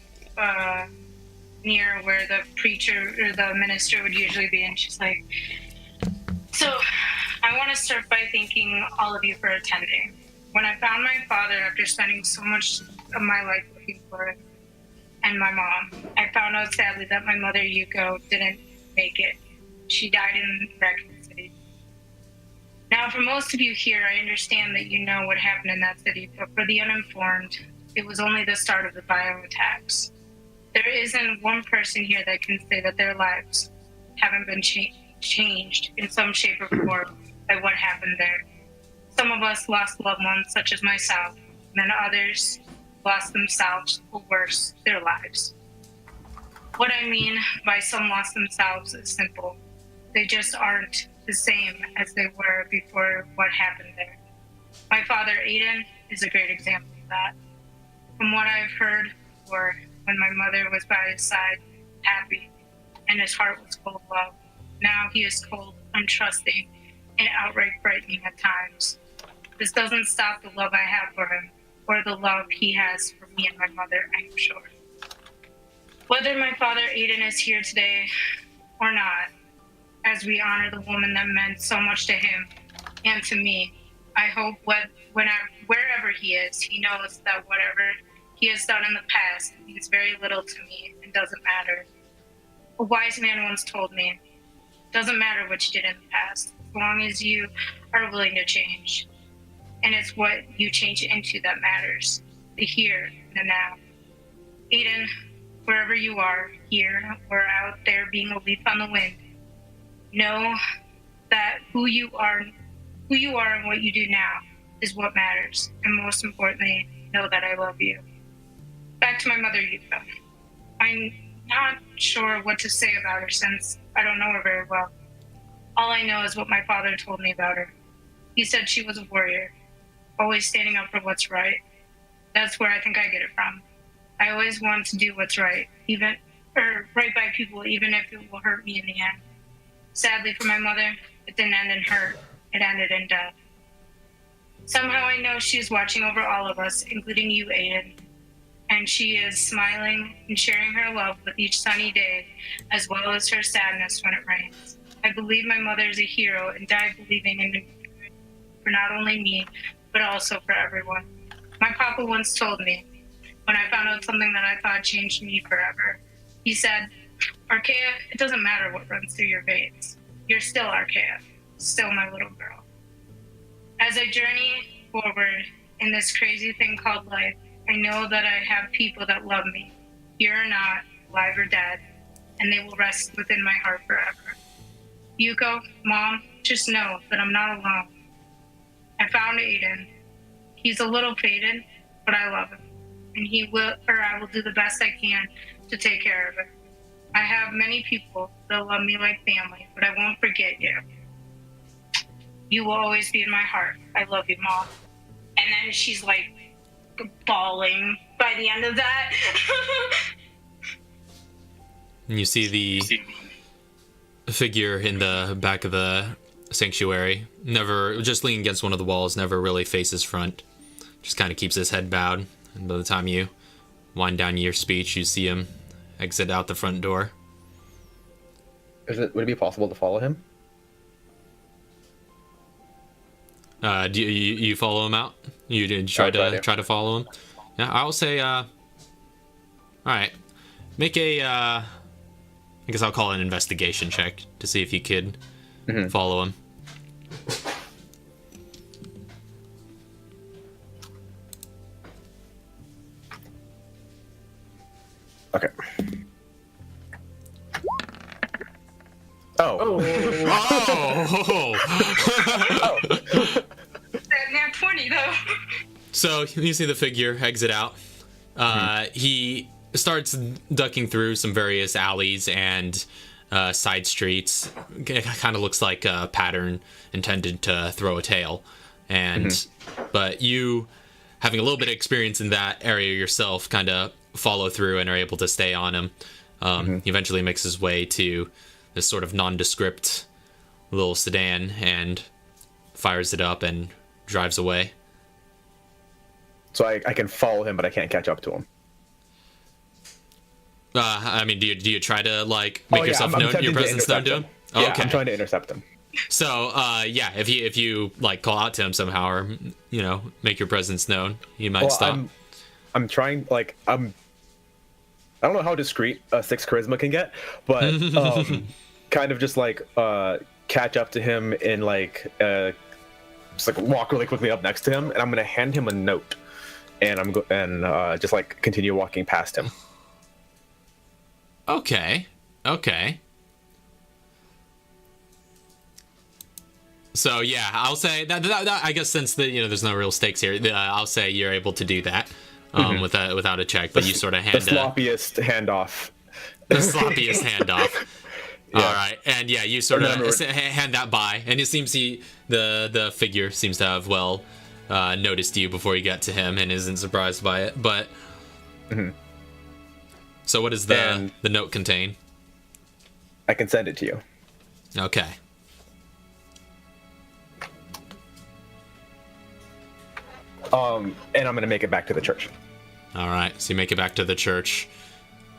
near where the preacher or the minister would usually be, and she's like, "So, I want to start by thanking all of you for attending. When I found my father after spending so much of my life looking for him, and my mom. I found out sadly that my mother, Yuko, didn't make it. She died in Raccoon City. Now, for most of you here, I understand that you know what happened in that city, but for the uninformed, it was only the start of the bio attacks. There isn't one person here that can say that their lives haven't been changed in some shape or form by what happened there. Some of us lost loved ones, such as myself, and then others lost themselves, or worse, their lives. What I mean by some lost themselves is simple. They just aren't the same as they were before what happened there. My father, Aiden, is a great example of that. From what I've heard, or when my mother was by his side, happy, and his heart was full of love. Now he is cold, untrusting, and outright frightening at times. This doesn't stop the love I have for him, or the love he has for me and my mother, I'm sure. Whether my father Aiden is here today or not, as we honor the woman that meant so much to him and to me, I hope wherever he is, he knows that whatever he has done in the past means very little to me and doesn't matter. A wise man once told me, doesn't matter what you did in the past, as long as you are willing to change. And it's what you change into that matters, the here and the now. Aiden, wherever you are, here or out there being a leaf on the wind, know that who you are and what you do now is what matters. And most importantly, know that I love you. Back to my mother, Yuka. I'm not sure what to say about her since I don't know her very well. All I know is what my father told me about her. He said she was a warrior, always standing up for what's right. That's where I think I get it from. I always want to do what's right, right by people, even if it will hurt me in the end. Sadly for my mother, it didn't end in hurt, it ended in death. Somehow I know she's watching over all of us, including you, Aiden. And she is smiling and sharing her love with each sunny day, as well as her sadness when it rains. I believe my mother is a hero and died believing in it for not only me, but also for everyone. My papa once told me, when I found out something that I thought changed me forever, he said, Archaea, it doesn't matter what runs through your veins. You're still Archaea, still my little girl. As I journey forward in this crazy thing called life, I know that I have people that love me, here or not, alive or dead, and they will rest within my heart forever. Yuko, Mom, just know that I'm not alone. I found Aiden. He's a little faded, but I love him, and I will do the best I can to take care of him. I have many people that love me like family, but I won't forget you. You will always be in my heart. I love you, Mom. And then she's like bawling by the end of that. And you see the figure in the back of the sanctuary, never just leaning against one of the walls, never really faces front, just kind of keeps his head bowed. And by the time you wind down your speech, you see him exit out the front door. Would it be possible to follow him? Do you follow him out? You did try to follow him? Yeah, I will say, all right, make a, I guess I'll call it an investigation check to see if you could follow him. Okay. Oh. That nat 20 though. So you see the figure exit out. He starts ducking through some various alleys and side streets. It kind of looks like a pattern intended to throw a tail. And but you, having a little bit of experience in that area yourself, kind of follow through and are able to stay on him. He eventually makes his way to this sort of nondescript little sedan and fires it up and drives away. So I can follow him, but I can't catch up to him. I mean, do you try to like make yourself known, your presence known to him? Yeah, Okay. I'm trying to intercept him. So, yeah, if you like call out to him somehow, or make your presence known, he might stop. I'm trying, like, I'm I don't know how discreet a 6 charisma can get, but kind of just like catch up to him and like just like walk really quickly up next to him, and I'm gonna hand him a note, and just like continue walking past him. Okay. So yeah, I'll say that I guess since there's no real stakes here, I'll say you're able to do that without a check, but you sort of hand the sloppiest handoff. The sloppiest handoff. Yeah. All right, and yeah, you sort of hand that by, and it seems the figure seems to have noticed you before you get to him and isn't surprised by it. But so, what does the note contain? I can send it to you. Okay. And I'm gonna make it back to the church. All right, so you make it back to the church.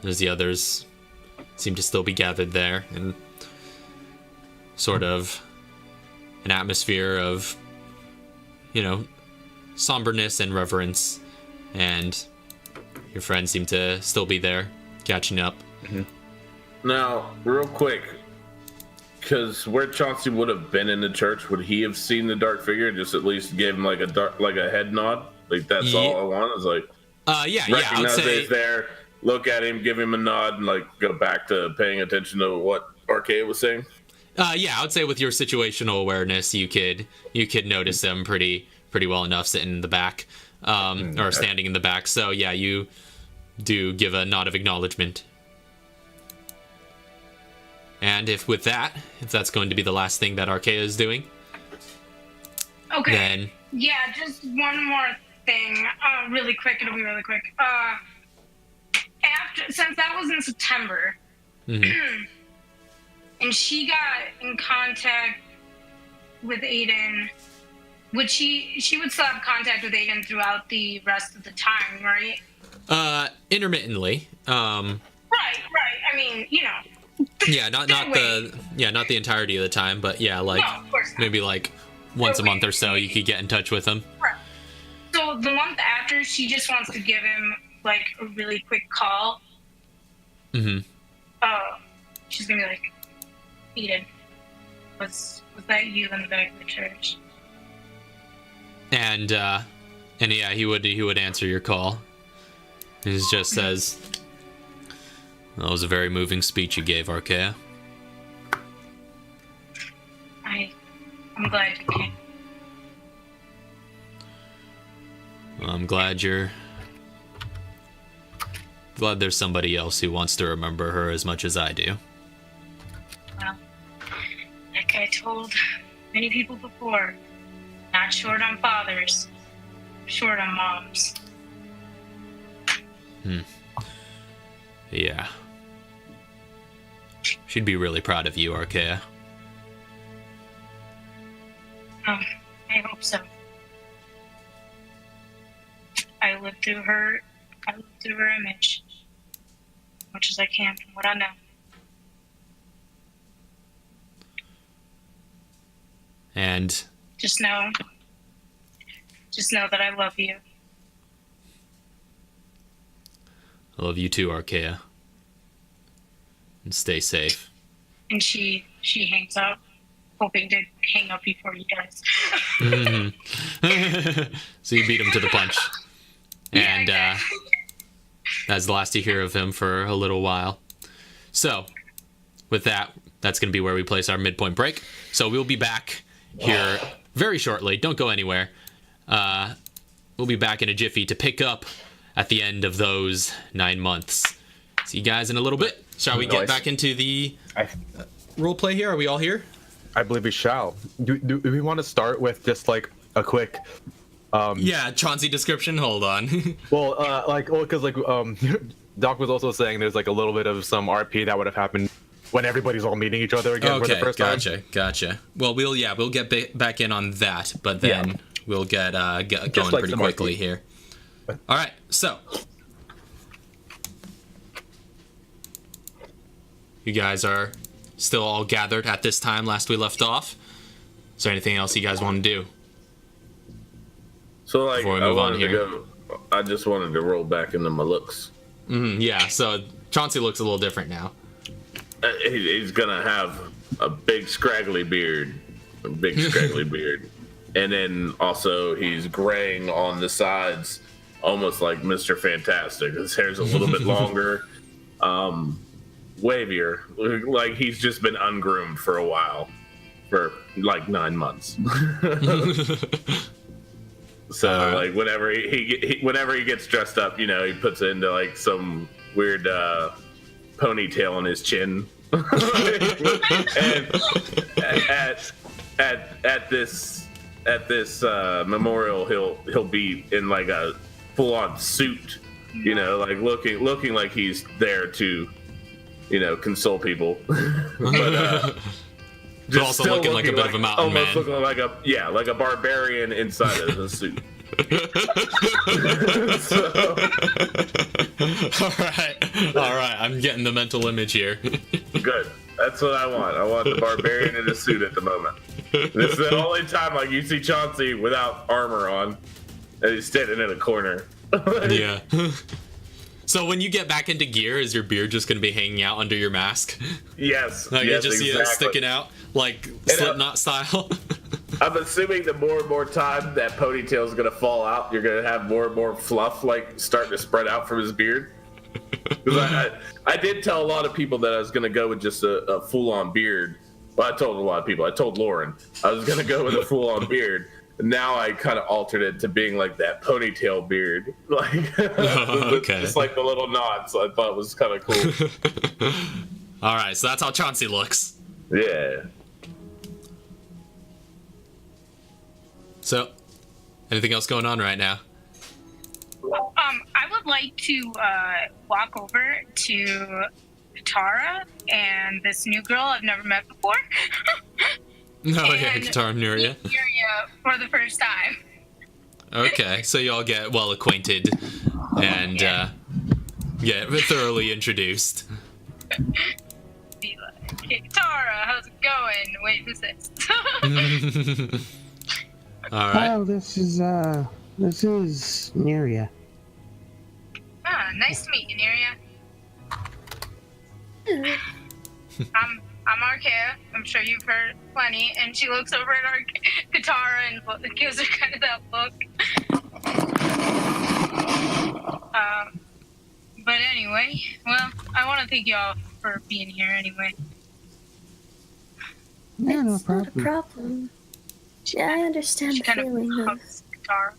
There's the others seem to still be gathered there, and sort of an atmosphere of, somberness and reverence, and your friends seem to still be there, catching up. Now, real quick, because where Chauncey would have been in the church, would he have seen the dark figure? Just at least give him like a head nod, like that's all I want. Is like, yeah, I would recognize say he's there, look at him, give him a nod, and like go back to paying attention to what Archaea was saying. Yeah, I would say with your situational awareness, you could notice him pretty well enough sitting in the back, or standing in the back. So yeah, you do give a nod of acknowledgement. And if that's going to be the last thing that Archaea is doing, Okay. then Yeah, just one more thing. Really quick. It'll be really quick. Since that was in September, and she got in contact with Aiden, would she would still have contact with Aiden throughout the rest of the time, right? Intermittently. Right. I mean, Yeah, not the entirety of the time, but yeah, like No, of course not. maybe like once a month or so, you could get in touch with him. Right. So the month after, she just wants to give him like a really quick call. She's gonna be like, Eden, was that you in the back of the church? And yeah, he would answer your call. He just says, "That was a very moving speech you gave, Archaea." I'm glad you came. Well, I'm glad there's somebody else who wants to remember her as much as I do. Well, like I told many people before, not short on fathers, short on moms. Yeah. She'd be really proud of you, Archaea. I hope so. I lived through her image, as much as I can from what I know. And Just know that I love you. I love you too, Archaea. And stay safe. And she hangs up, hoping to hang up before you guys. So you beat him to the punch. And Yeah, that's the last you hear of him for a little while. So, with that, that's going to be where we place our midpoint break. So we'll be back here very shortly. Don't go anywhere. We'll be back in a jiffy to pick up at the end of those 9 months. See you guys in a little bit. Shall we get back into the role play here? Are we all here? I believe we shall. Do we want to start with just like a quick Yeah, Chauncey description. Hold on. because Doc was also saying there's like a little bit of some RP that would have happened when everybody's all meeting each other again for the first time. Gotcha. Well, we'll get back in on that, but then we'll get going like pretty some quickly RP. here. All right, so you guys are still all gathered at this time last we left off. Is there anything else you guys want to do? So like, Before we move on here. I just wanted to roll back into my looks. Yeah, so Chauncey looks a little different now. He's gonna have a big scraggly beard. And then also he's graying on the sides, almost like Mr. Fantastic. His hair's a little bit longer, wavier, like he's just been ungroomed for a while, for like 9 months. So like whenever he gets dressed up, he puts it into like some weird ponytail on his chin. And at this memorial, he'll be in like a full-on suit, like looking like he's there to, console people, but But also looking like a bit of a mountain man. Almost looking like a barbarian inside of the suit. All right. I'm getting the mental image here. Good. That's what I want. I want the barbarian in a suit at the moment. This is the only time like you see Chauncey without armor on, and he's standing in a corner. Yeah. So when you get back into gear, is your beard just going to be hanging out under your mask? Yes. Like yes, you just see it sticking out, like Slipknot style? I'm assuming the more and more time that ponytail is going to fall out, you're going to have more and more fluff like starting to spread out from his beard. Because I did tell a lot of people that I was going to go with just a full-on beard. Well, I told a lot of people. I told Lauren I was going to go with a full-on beard. Now I kind of altered it to being like that ponytail beard, like okay. Just like the little knots. I thought it was kind of cool. All right, so that's how Chauncey looks. Yeah. So, anything else going on right now? I would like to walk over to Tara and this new girl I've never met before. Oh yeah, Katara and Nuria. For the first time. Okay, so you all get well acquainted and get thoroughly introduced. Be like, hey, Tara, how's it going? Wait, who's this? All right. Oh, this is Nuria. Ah, nice to meet you, Nuria. I'm Arkea. I'm sure you've heard plenty. And she looks over at Katara and gives her kind of that look. But anyway, well, I want to thank you all for being here anyway. Yeah, no It's not a problem. problem. I understand She the kind feeling of of. hugs Katara.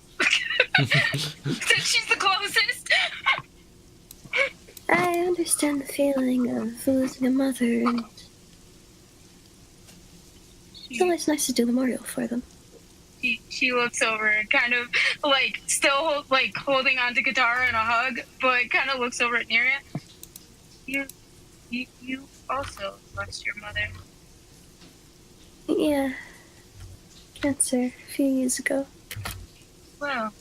Since she's the closest. I understand the feeling of losing a mother, and it's always nice to do the memorial for them. She looks over and kind of like still like holding on to Katara in a hug, but kind of looks over at Neria. You also lost your mother. Yeah. Cancer a few years ago. Well,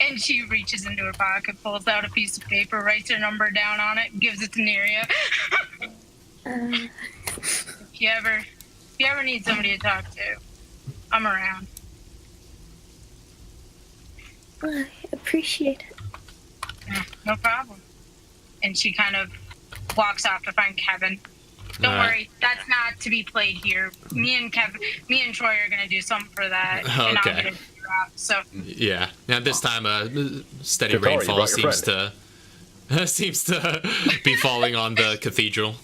and she reaches into her pocket, pulls out a piece of paper, writes her number down on it, gives it to Neria. If you ever need somebody to talk to, I'm around. I appreciate it. Yeah, no problem. And she kind of walks off to find Kevin. Don't All right. worry, that's not to be played here. Me and Troy are gonna do something for that, and I'm Okay. gonna figure out. So Yeah. Now this time, steady Katara, you rainfall brought your seems to be falling on the cathedral.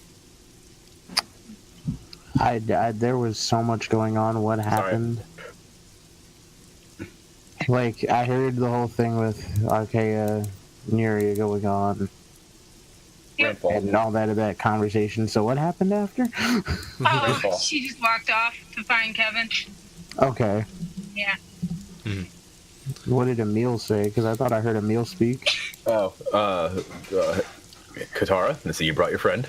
There was so much going on. What happened? Like, I heard the whole thing with Arkea, Nuria going on, Yep. and all that conversation. So what happened after? Oh, she just walked off to find Kevin. Okay. Yeah. What did Emil say? Because I thought I heard Emil speak. Oh, Katara, I see you brought your friend.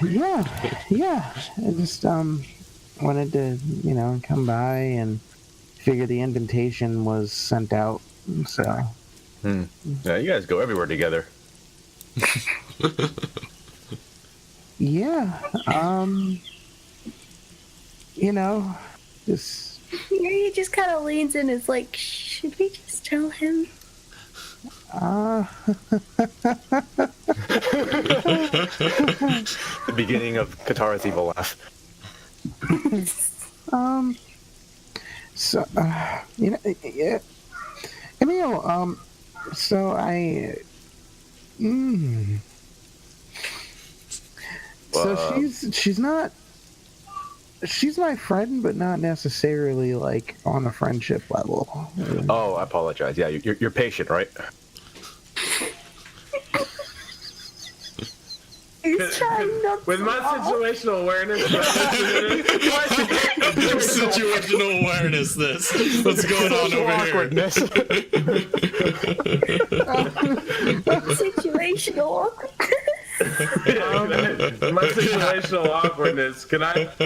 Yeah. I just wanted to, come by and figure the invitation was sent out. So. Yeah, you guys go everywhere together. Yeah. Just. He just kind of leans in and is like, should we just tell him? Beginning of Katara's evil laugh. So, yeah. Emil, so So she's my friend, but not necessarily like on a friendship level. Oh, I apologize. Yeah, you're patient, right? He's trying not With my situational awareness, Situational awareness. What's going on over awkwardness. situational awkwardness. my situational awkwardness. Can I just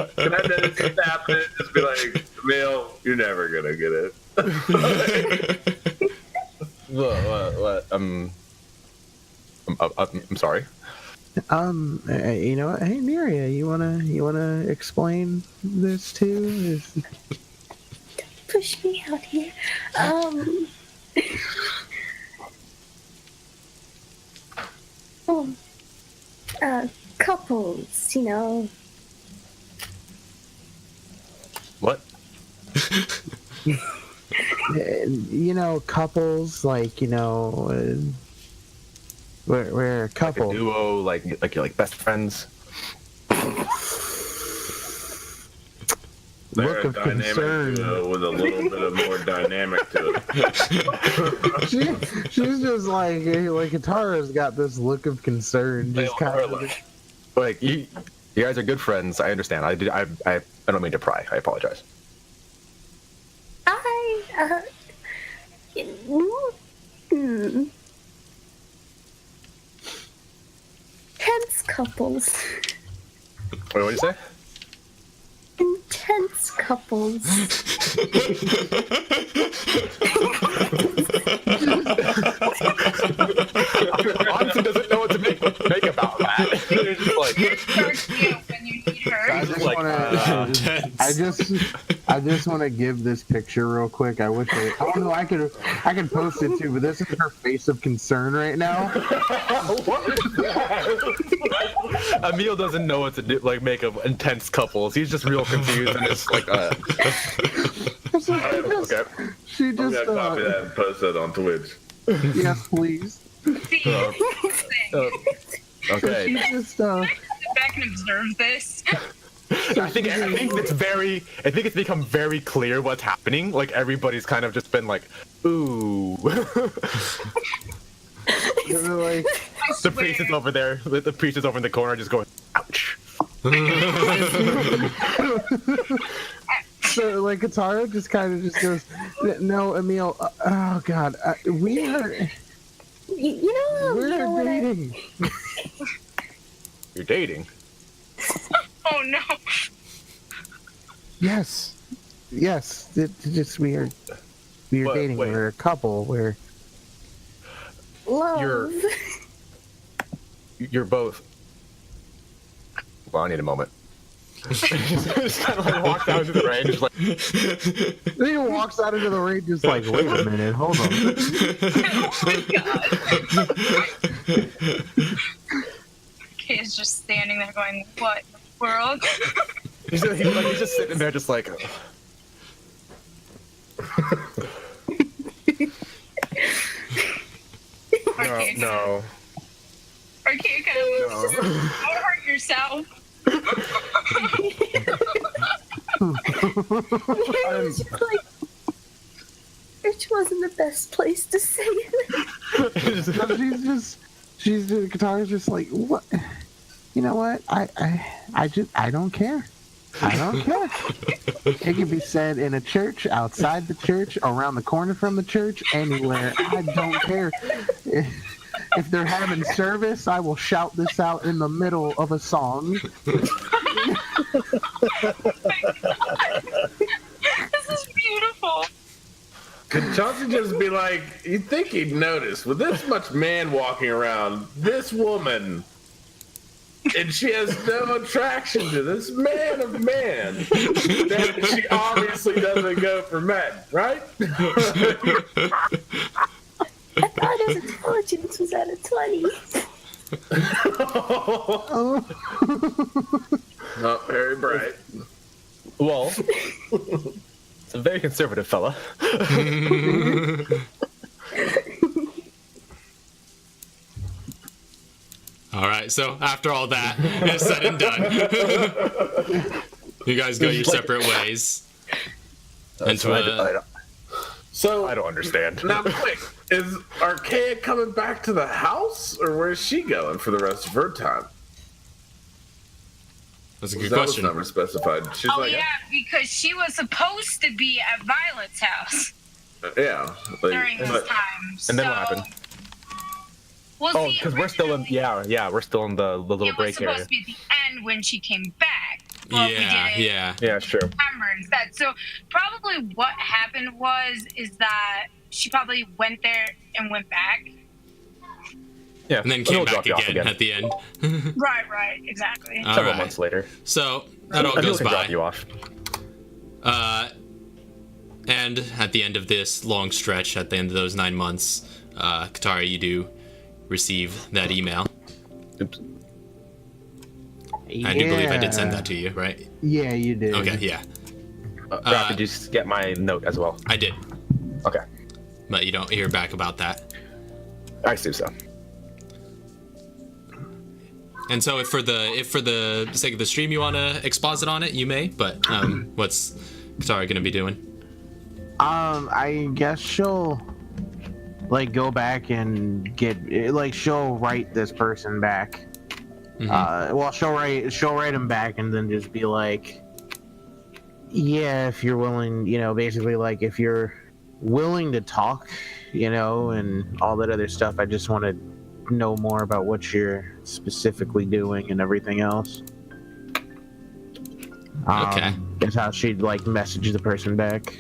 tap it? Just be like, Emil, you're never gonna get it. What? I'm sorry. You know what? Hey, Miria, you wanna explain this too? Push me out here. Couples, you know. What? You know, couples, like, you know, we're a couple. Like a duo, like you're like best friends. They're Look a of dynamic concern. duo with a little bit of more dynamic to it. She's just like Katara's got this look of concern. Just kind of. Like you guys are good friends. I understand. I don't mean to pry. I apologize. Tense couples. Wait, what did you say? Intense couples. Honestly, doesn't know what to make about that. They're just like, When you need her. I just want to give this picture real quick. I wish I don't know. I could post it too, but this is her face of concern right now. what is that? Emil doesn't know what to do. Like make of intense couples. He's just real confused and just like. Okay. She I'm just. gonna copy that and post it on Twitch. Yes, please. See, Okay. She just. sit back and observe this. I think it's become very clear what's happening. Like everybody's kind of just been like, ooh. Like, The priest is over there. The priest is over in the corner, just going, ouch. so like Katara just kind of just goes, no, Emil. Oh God, we are. We're dating. You're dating. Oh no. Yes. It's just we're dating. Wait. We're a couple. We're. Love. You're both. Well, I need a moment. just kind of like walks out into the rain, just like. Then he walks out into the rain, just like, wait a minute, hold on. Oh my god. Kay's just standing there going, what in the world? He's just sitting there, just like. Okay, No. Okay, kind of don't hurt yourself. Which wasn't the best place to say it. Katara's just like, what? You know what? I don't care. I don't care. It can be said in a church, outside the church, around the corner from the church, anywhere. I don't care. If they're having service, I will shout this out in the middle of a song. This is beautiful. Could Chauncey just be like, you'd think he'd notice, with this much man walking around, this woman, and she has no attraction to this man of man, then she obviously doesn't go for men, right? I thought his intelligence was at a 20. Not very bright. Well, it's a very conservative fella. All right, so after all that is said and done, you guys go your separate ways. Into a, So I don't understand. now, quick, is Archaea coming back to the house, or where's she going for the rest of her time? that's a good That was question. never specified. She's Oh like, yeah, because she was supposed to be at Violet's house yeah. Like, during this but- time. And then what happened? We'll Oh, see, because we're still in. originally, Yeah, we're still in the little It was break supposed area. to be at the end when she came back. But we Yeah, didn't yeah. Yeah, sure. remember instead. So probably what happened is that she probably went there and went back. Yeah, And then we'll came drop back you off again at the end. Right, exactly. All Several right. months later. So that all Emil goes can drop by. you off. And at the end of this long stretch, at the end of those 9 months, Katara, you do receive that email. Oops. I do believe I did send that to you, right? Yeah, you did. Okay, yeah, Raph, did you get my note as well? I did. Okay, But you don't hear back about that. I assume so. And so if for the sake of the stream you want to exposit on it, you may, but what's Katara going to be doing? I guess she'll like go back and get like she'll write this person back. Well, she'll write him back and then just be like, yeah, if you're willing, basically like if you're willing to talk, and all that other stuff. I just want to know more about what you're specifically doing and everything else. Okay. That's how she'd like message the person back.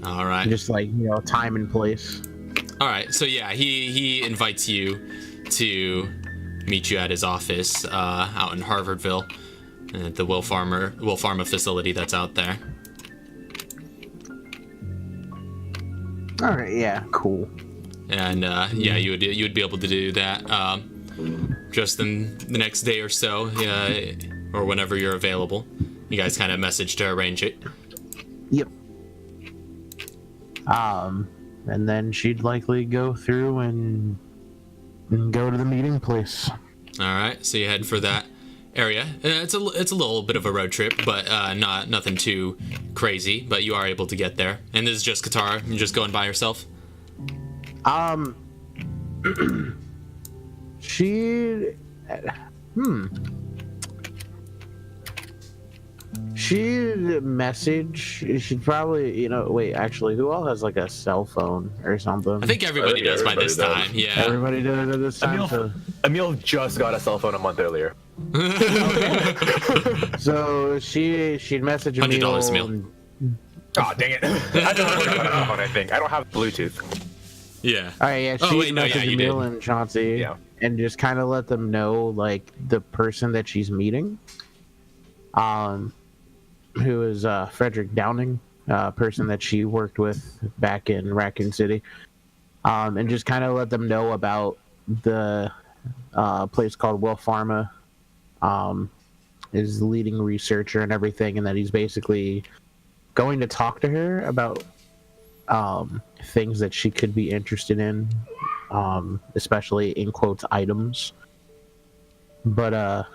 All right. Just like, time and place. All right. So yeah, he invites you to meet you at his office out in Harvardville, at the Will Pharma facility that's out there. All right, yeah, cool. And yeah, you would be able to do that just in the next day or so, or whenever you're available. You guys kind of message to arrange it. Yep. And then she'd likely go through and go to the meeting place. All right, so you head for that area. It's a little bit of a road trip, but nothing too crazy. But you are able to get there. And this is just Katara. You're just going by yourself. She she'd message. She'd probably, wait. Actually, who all has like a cell phone or something? I think everybody does by this everybody time. Yeah. Everybody does at this time. Emil just got a cell phone a month earlier. So she'd message $100 Emil. Emil. Oh, dang it. I don't have a cell phone, I think. I don't have Bluetooth. Yeah. All right, yeah. Oh, She'd wait, no, yeah, message you Emil did. and Chauncey, Yeah. and just kind of let them know like the person that she's meeting, who is Frederick Downing, person that she worked with back in Raccoon City, and just kind of let them know about the place called Will Pharma, is the leading researcher and everything, and that he's basically going to talk to her about things that she could be interested in, especially in quotes items. But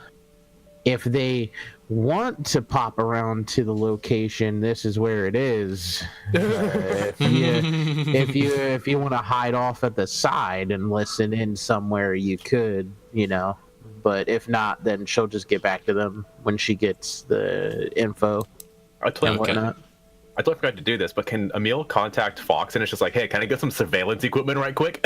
if they want to pop around to the location, this is where it is. If you want to hide off at the side and listen in somewhere, you could, But if not, then she'll just get back to them when she gets the info I and totally, whatnot. I totally forgot to do this, but can Emil contact Fox and it's just like, hey, can I get some surveillance equipment right quick?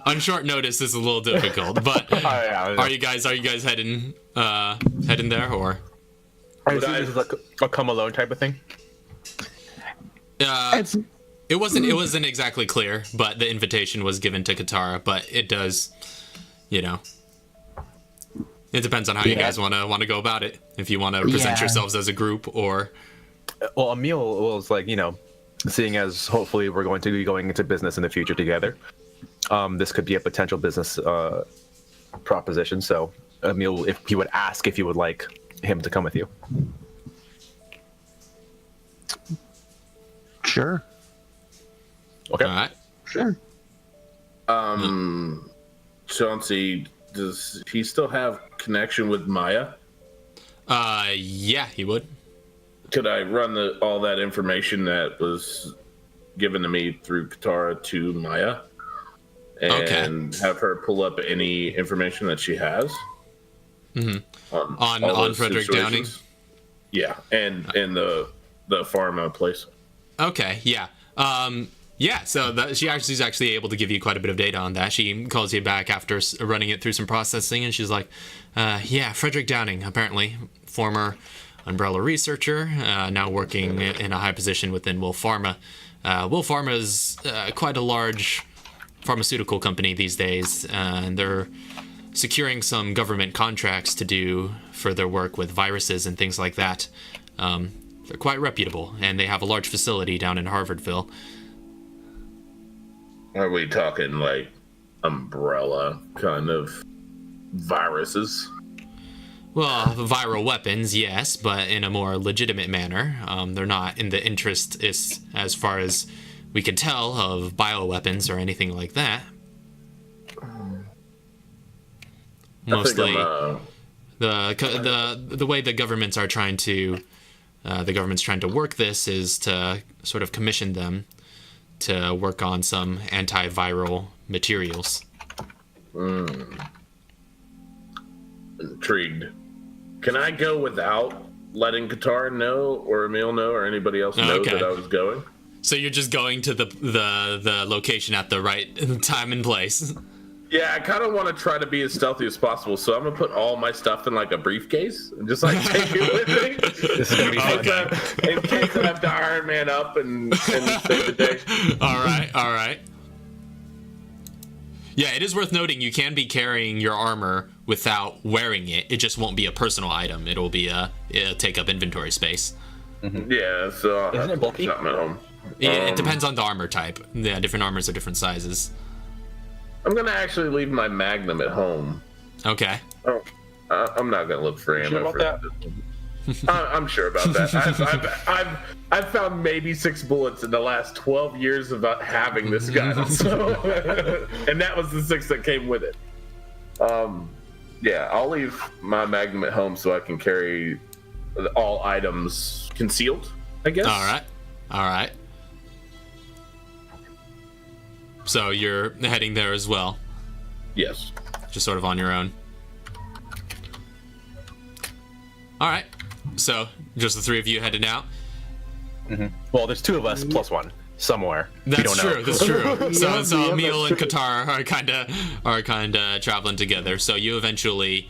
On short notice, this is a little difficult, but yeah. are you guys heading there or? I assume this is like a come alone type of thing. It's It wasn't exactly clear, but the invitation was given to Katara. But it does, it depends on how you guys want to go about it. If you want to present Yeah. yourselves as a group or Well, Emil was like, seeing as hopefully we're going to be going into business in the future together, this could be a potential business proposition. So Emil, if he would ask if you would like him to come with you. Sure. Okay. All right. Sure. Chauncey, does he still have connection with Maya? Yeah, he would. Could I run all that information that was given to me through Katara to Maya? And have her pull up any information that she has? Mm-hmm. On Frederick Downing? Yeah, and the pharma place. Okay, yeah. Yeah, so she's actually able to give you quite a bit of data on that. She calls you back after running it through some processing, and she's like, yeah, Frederick Downing, apparently, former Umbrella researcher, now working in a high position within Wolf Pharma. Wolf Pharma is quite a large pharmaceutical company these days, and they're securing some government contracts to do further work with viruses and things like that. They're quite reputable, and they have a large facility down in Harvardville. Are we talking like Umbrella kind of viruses? Well, viral weapons, yes, but in a more legitimate manner. They're not in the interest, as far as we can tell, of bioweapons or anything like that. Mostly, the way the governments are trying to, the government's trying to work this is to sort of commission them to work on some antiviral materials. Intrigued. Can I go without letting Katara know, or Emil know, or anybody else know that I was going? So you're just going to the location at the right time and place. Yeah, I kind of want to try to be as stealthy as possible, so I'm gonna put all my stuff in like a briefcase and just like take it with me. This is gonna be fun. In case I have to Iron Man up and save the day. All right. Yeah, it is worth noting you can be carrying your armor without wearing it. It just won't be a personal item. It'll take up inventory space. Mm-hmm. Yeah, so isn't it bulky? Something at home. It depends on the armor type. Yeah, different armors are different sizes. I'm gonna actually leave my Magnum at home. Okay. Oh, I'm not gonna look for ammo. Sure about I'm sure about that. I've found maybe 6 bullets in the last 12 years of having this gun, so and that was the 6 that came with it. Yeah, I'll leave my Magnum at home so I can carry all items concealed, I guess. All right. So you're heading there as well? Yes. Just sort of on your own? All right. So just the 3 of you heading out? Mm-hmm. Well, there's 2 of us plus 1 somewhere. That's true. That's true. So Emil and that's Qatar are kind of traveling together. So you eventually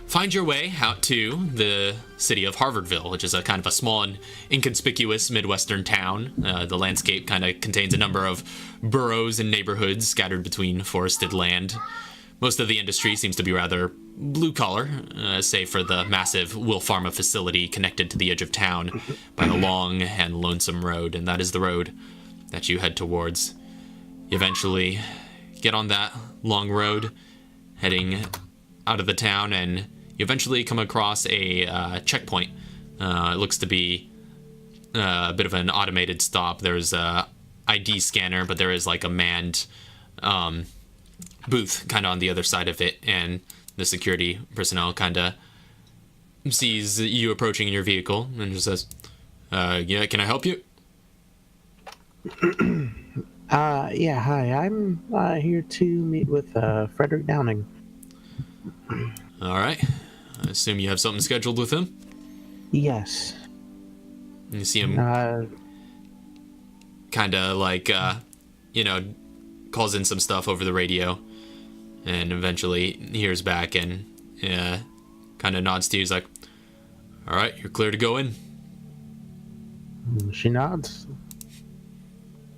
find your way out to the city of Harvardville, which is a kind of a small and inconspicuous Midwestern town. The landscape kind of contains a number of boroughs and neighborhoods scattered between forested land. Most of the industry seems to be rather blue-collar, save for the massive Will Pharma facility connected to the edge of town by a long and lonesome road, and that is the road that you head towards. You eventually get on that long road, heading out of the town, and you eventually come across a checkpoint. It looks to be a bit of an automated stop. There's a ID scanner, but there is like a manned booth kind of on the other side of it, and the security personnel kind of sees you approaching in your vehicle and just says, yeah, can I help you? Yeah, hi. I'm here to meet with Frederick Downing. All right. I assume you have something scheduled with him? Yes. You see him kind of like, calls in some stuff over the radio and eventually hears back and kind of nods to you. He's like, all right, you're clear to go in. She nods.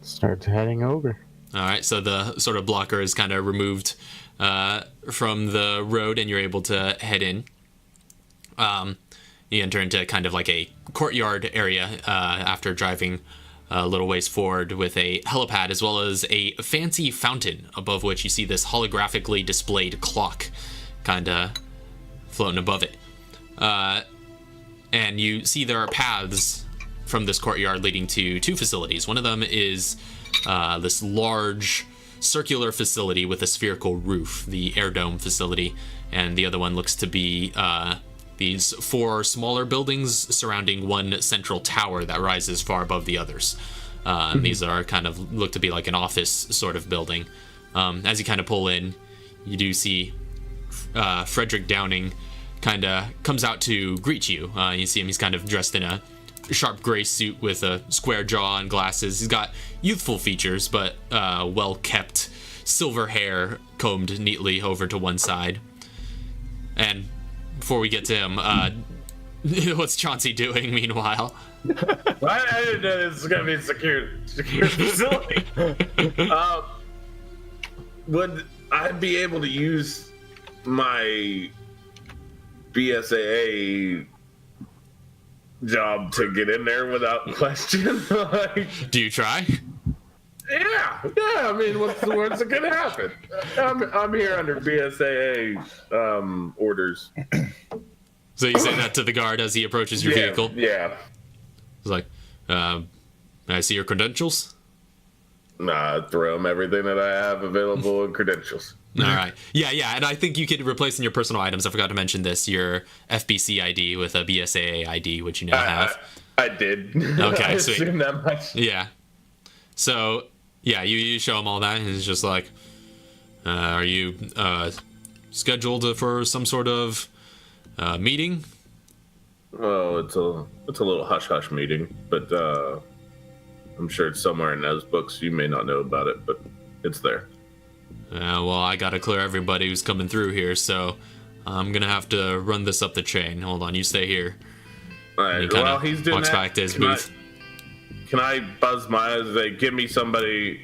Starts heading over. All right, so the sort of blocker is kind of removed from the road and you're able to head in. You enter into kind of like a courtyard area after driving a little ways forward with a helipad, as well as a fancy fountain above which you see this holographically displayed clock kind of floating above it. And you see there are paths from this courtyard leading to two facilities. One of them is this large circular facility with a spherical roof, the air dome facility, and the other one looks to be these four smaller buildings surrounding one central tower that rises far above the others. These are kind of look to be like an office sort of building. As you kind of pull in, you do see Frederick Downing kind of comes out to greet you. You see him, he's kind of dressed in a sharp gray suit with a square jaw and glasses. He's got youthful features, but well-kept silver hair combed neatly over to one side. And before we get to him, what's Chauncey doing meanwhile? I didn't know this was gonna be a secure facility. Would I be able to use my BSAA job to get in there without question? Do you try? Yeah. I mean, what's the worst that could happen? I'm here under BSAA orders. So you say that to the guard as he approaches your vehicle? Yeah. He's like, may I see your credentials? Nah, I throw him everything that I have available in credentials. All right. Yeah, and I think you could replace in your personal items, I forgot to mention this, your FBC ID with a BSAA ID, which you now have. I did. Okay, I sweet. assumed that much. Yeah. So, yeah, you show him all that, and he's just like, are you scheduled for some sort of meeting? Oh, it's a little hush-hush meeting, but I'm sure it's somewhere in those books. You may not know about it, but it's there. Well, I gotta clear everybody who's coming through here, so I'm gonna have to run this up the chain. Hold on, you stay here. All right, while he's doing walks that, back to his booth. Can I buzz my eyes? Like, give me somebody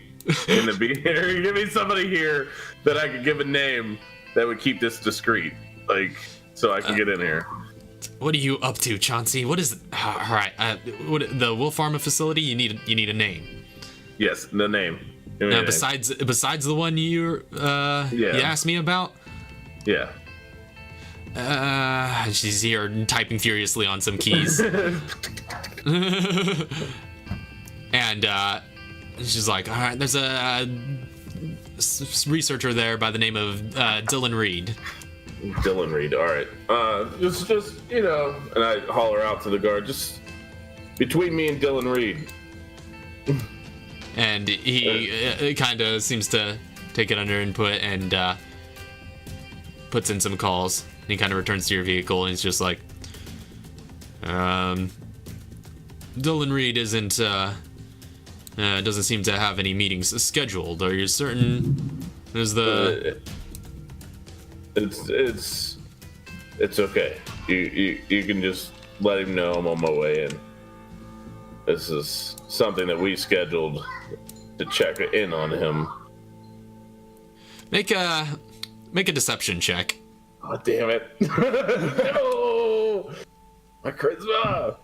in the here. Give me somebody here that I could give a name that would keep this discreet, like, so I can get in here. What are you up to, Chauncey? What is? All right, the Wolf Pharma facility. You need a name. Yes, the name. Now, besides the one you asked me about. Yeah. She's here typing furiously on some keys. And she's like, all right, there's a researcher there by the name of Dylan Reed. Dylan Reed, all right. Just and I holler out to the guard, just between me and Dylan Reed. And he kind of seems to take it under input and puts in some calls. And he kind of returns to your vehicle and he's just like, Dylan Reed doesn't seem to have any meetings scheduled. Are you certain? Is the It's okay. You can just let him know I'm on my way in. This is something that we scheduled to check in on him. Make a deception check. Oh, damn it. No! My charisma!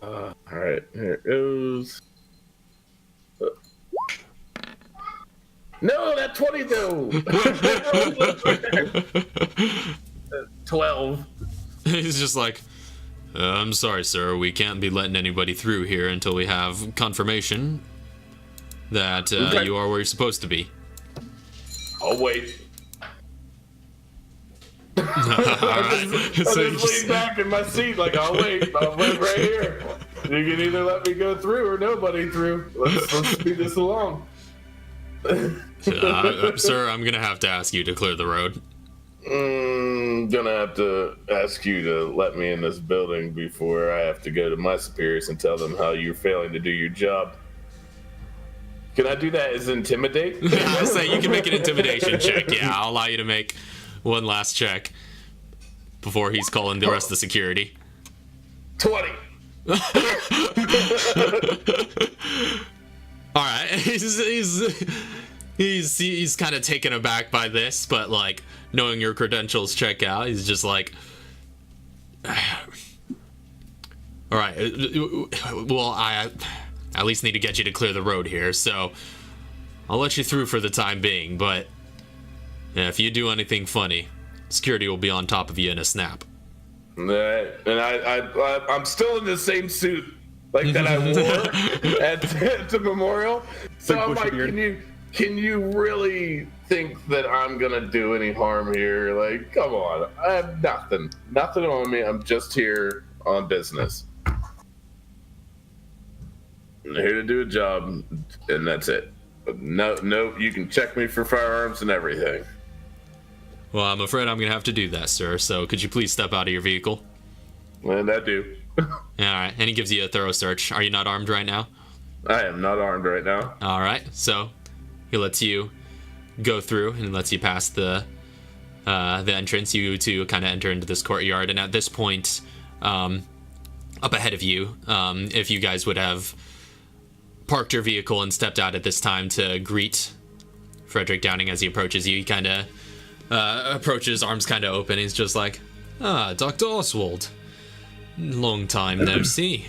All right, here it goes. No, that 20 though. 12. He's just like, I'm sorry, sir. We can't be letting anybody through here until we have confirmation that Okay. you are where you're supposed to be. I'll wait. All right. I So you just just- lean back in my seat like I'll wait right here. You can either let me go through or nobody through. Let's speed this along. Sir, I'm gonna have to ask you to clear the road. Gonna have to ask you to let me in this building before I have to go to my superiors and tell them how you're failing to do your job. Can I do that as intimidate? Yeah, I say you can make an intimidation check. Yeah, I'll allow you to make one last check before he's calling the rest of the security. 20. All right, he's kind of taken aback by this, but like knowing your credentials check out, he's just like, All right. Well, I at least need to get you to clear the road here, so I'll let you through for the time being, but if you do anything funny, security will be on top of you in a snap. And I'm still in the same suit like that I wore at the memorial. So I'm like, can you really think that I'm gonna do any harm here? Like, come on, I have nothing on me. I'm just here on business. I'm here to do a job, and that's it. But no, you can check me for firearms and everything. Well, I'm afraid I'm gonna have to do that, sir. So could you please step out of your vehicle? And I do. All right. And he gives you a thorough search. Are you not armed right now? I am not armed right now. All right. So he lets you go through and lets you pass the entrance. You two kind of enter into this courtyard, and at this point, up ahead of you, if you guys would have parked your vehicle and stepped out at this time to greet Frederick Downing as he approaches you, he kind of approaches, arms kind of open. He's just like, Dr. Oswald. Long time no see.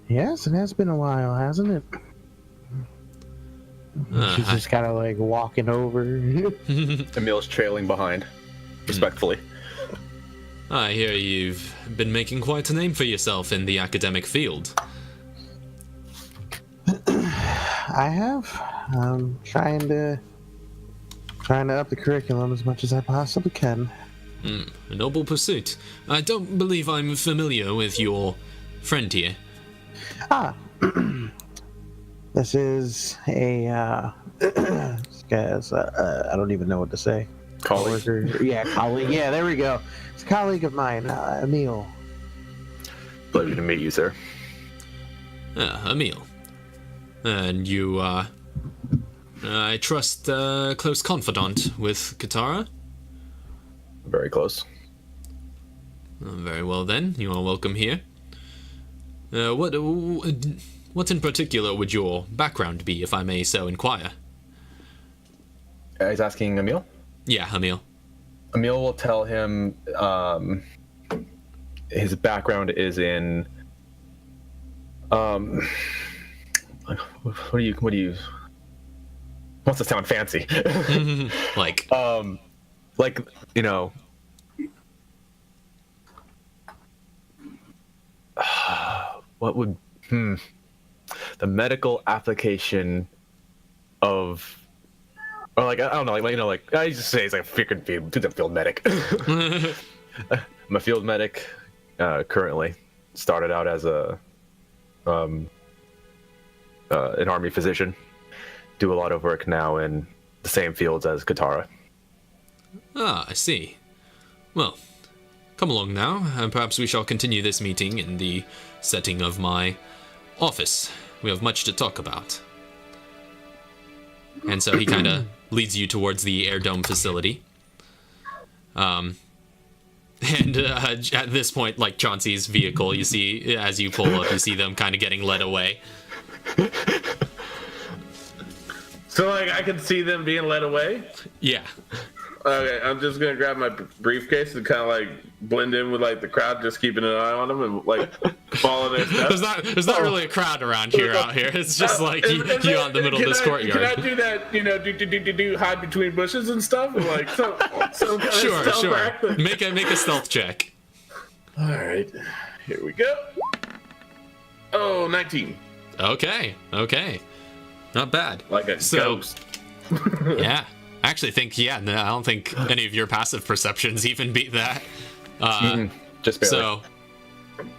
Yes, it has been a while, hasn't it? She's just kind of like walking over. Emil's trailing behind, respectfully. I hear you've been making quite a name for yourself in the academic field. I have. I'm trying to up the curriculum as much as I possibly can. A noble pursuit. I don't believe I'm familiar with your friend here. This is a this guy's I don't even know what to say. Colleague? Colleague. Yeah, there we go. It's a colleague of mine, Emil. Pleasure to meet you, sir. Emil. And you, I trust, close confidant with Katara? Very close. Very well then, you are welcome here. What in particular would your background be, if I may so inquire? He's asking Emil? Yeah, Emil. Emil will tell him his background is in what do you wants to sound fancy. Like you know, what would the medical application of, or like, I don't know, like, you know, like, I just say it's like a freaking field medic. I'm a field medic currently. Started out as an army physician. Do a lot of work now in the same fields as Katara. I see. Well, come along now, and perhaps we shall continue this meeting in the setting of my office. We have much to talk about. And so he kind of leads you towards the air dome facility. And at this point, like Chauncey's vehicle, you see, as you pull up, you see them kind of getting led away. So, like, I can see them being led away? Yeah. Okay, I'm just gonna grab my briefcase and kind of like blend in with like the crowd, just keeping an eye on them and like follow their steps. There's not really a crowd around here out here. It's just like you out in the middle of this courtyard. Can I do that? You know, do hide between bushes and stuff, and like some kind of Sure. act. Make a stealth check. All right, here we go. Oh, 19. Okay. Not bad. Like a ghost. Yeah. I actually think, I don't think any of your passive perceptions even beat that. Just barely. So,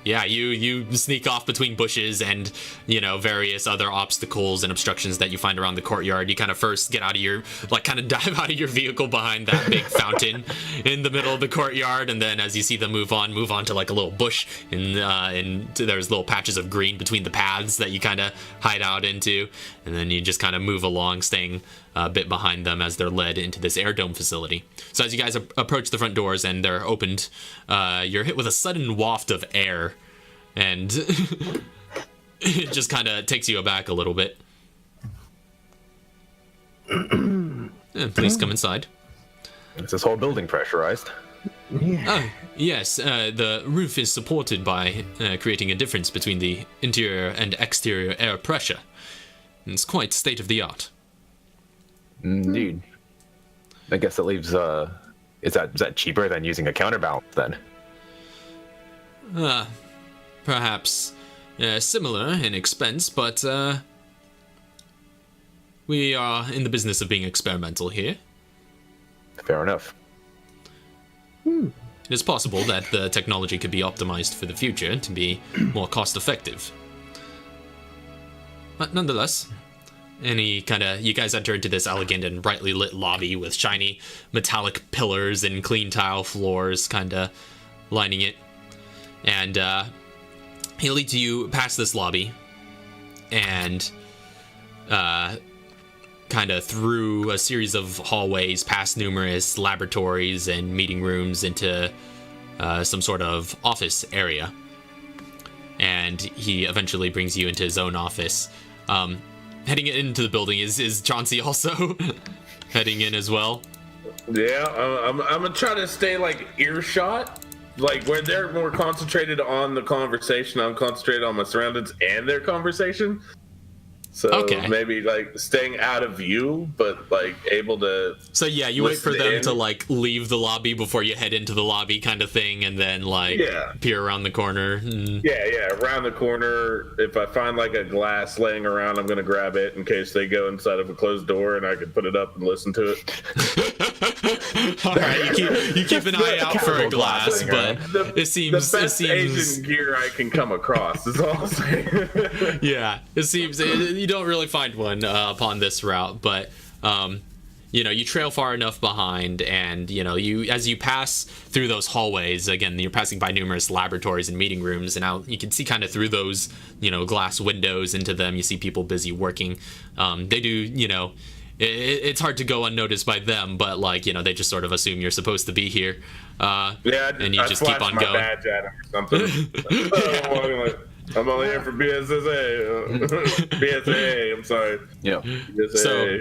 yeah, you sneak off between bushes and, various other obstacles and obstructions that you find around the courtyard. You kind of first get out of your, kind of dive out of your vehicle behind that big fountain in the middle of the courtyard. And then as you see them move on to like a little bush and there's little patches of green between the paths that you kind of hide out into. And then you just kind of move along, staying a bit behind them as they're led into this air dome facility. So as you guys approach the front doors and they're opened, you're hit with a sudden waft of air, and it just kind of takes you aback a little bit. Please come inside. Is this whole building pressurized? Yes, the roof is supported by creating a difference between the interior and exterior air pressure. It's quite state of the art. Indeed. I guess it leaves. Is that cheaper than using a counterbalance then? Perhaps similar in expense, but we are in the business of being experimental here. Fair enough. It is possible that the technology could be optimized for the future to be more cost effective. But nonetheless, you guys enter into this elegant and brightly lit lobby with shiny metallic pillars and clean tile floors kinda lining it. And he leads you past this lobby and kind of through a series of hallways, past numerous laboratories and meeting rooms into some sort of office area. And he eventually brings you into his own office. Heading into the building is Chauncey also heading in as well. Yeah, I'm gonna try to stay like earshot, like where they're more concentrated on the conversation. I'm concentrated on my surroundings and their conversation. So maybe like staying out of view, but like able to. So yeah, you wait for them to like leave the lobby before you head into the lobby, kind of thing, and then like peer around the corner. Yeah, around the corner. If I find like a glass laying around, I'm gonna grab it in case they go inside of a closed door, and I can put it up and listen to it. All right, you keep an eye out for a glass, but it seems the best Asian gear I can come across is all I'm saying. Yeah, it seems. You don't really find one upon this route, but you trail far enough behind, and as you pass through those hallways, again, you're passing by numerous laboratories and meeting rooms, and out you can see kind of through those glass windows into them. You see people busy working. They do it's hard to go unnoticed by them, but they just sort of assume you're supposed to be here. And you just keep on going. Badge at him or something. I'm only here for BSSA. BSA, I'm sorry. Yeah. BSA. So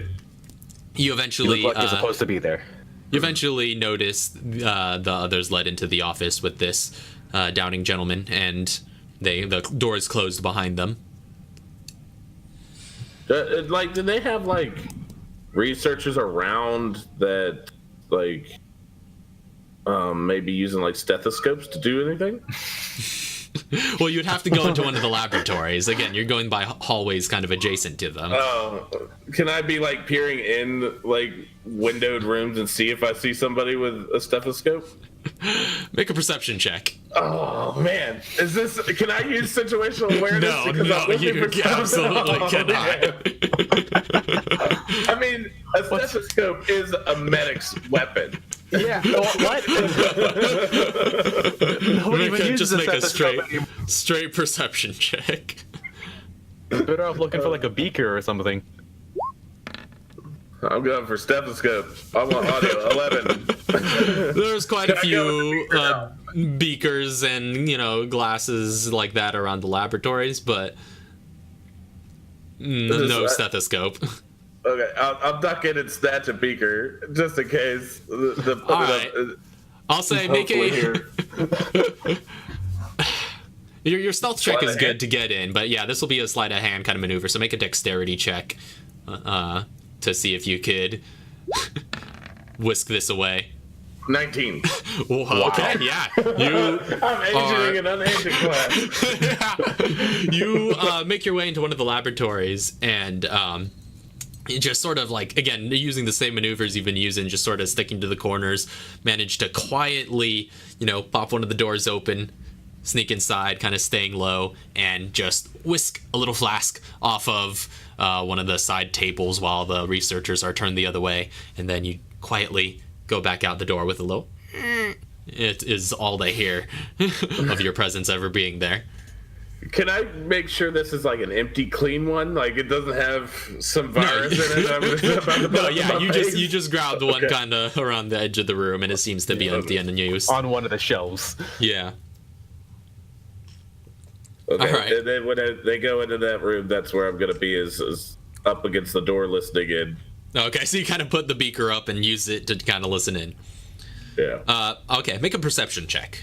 you eventually you're supposed to be there. You eventually notice the others led into the office with this downing gentleman, and the door is closed behind them. Do they have researchers around that maybe using stethoscopes to do anything? Well, you'd have to go into one of the laboratories. Again, you're going by hallways kind of adjacent to them. Can I be peering in windowed rooms and see if I see somebody with a stethoscope? Make a perception check. Oh man, can I use situational awareness? No, you absolutely cannot. I mean, a stethoscope is a medic's weapon. Yeah. What? Just make a straight perception check. Better off looking for a beaker or something. I'm going for stethoscope. I want audio. 11. There's quite a few beakers and glasses like that around the laboratories, but no stethoscope. Okay, I'll duck in and snatch a beaker just in case. All right. I'll say make a. Your stealth check is good to get in, but yeah, this will be a sleight of hand kind of maneuver. So make a dexterity check to see if you could whisk this this away. 19. Wow. Okay, yeah. I'm agenting an unaging class. You make your way into one of the laboratories, and you just sort of again, using the same maneuvers you've been using, just sort of sticking to the corners, manage to quietly, pop one of the doors open, sneak inside, kind of staying low, and just whisk a little flask off of one of the side tables while the researchers are turned the other way, and then you quietly go back out the door with a low. It is all they hear of your presence ever being there. Can I make sure this is an empty, clean one? It doesn't have some virus in it? No, yeah, you just grabbed the one kind of around the edge of the room, and it seems to be empty and in use. On one of the shelves. Yeah. Okay, all right. And then when they go into that room, that's where I'm going to be, is up against the door listening in. Okay, so you kind of put the beaker up and use it to kind of listen in. Yeah. Okay, make a perception check.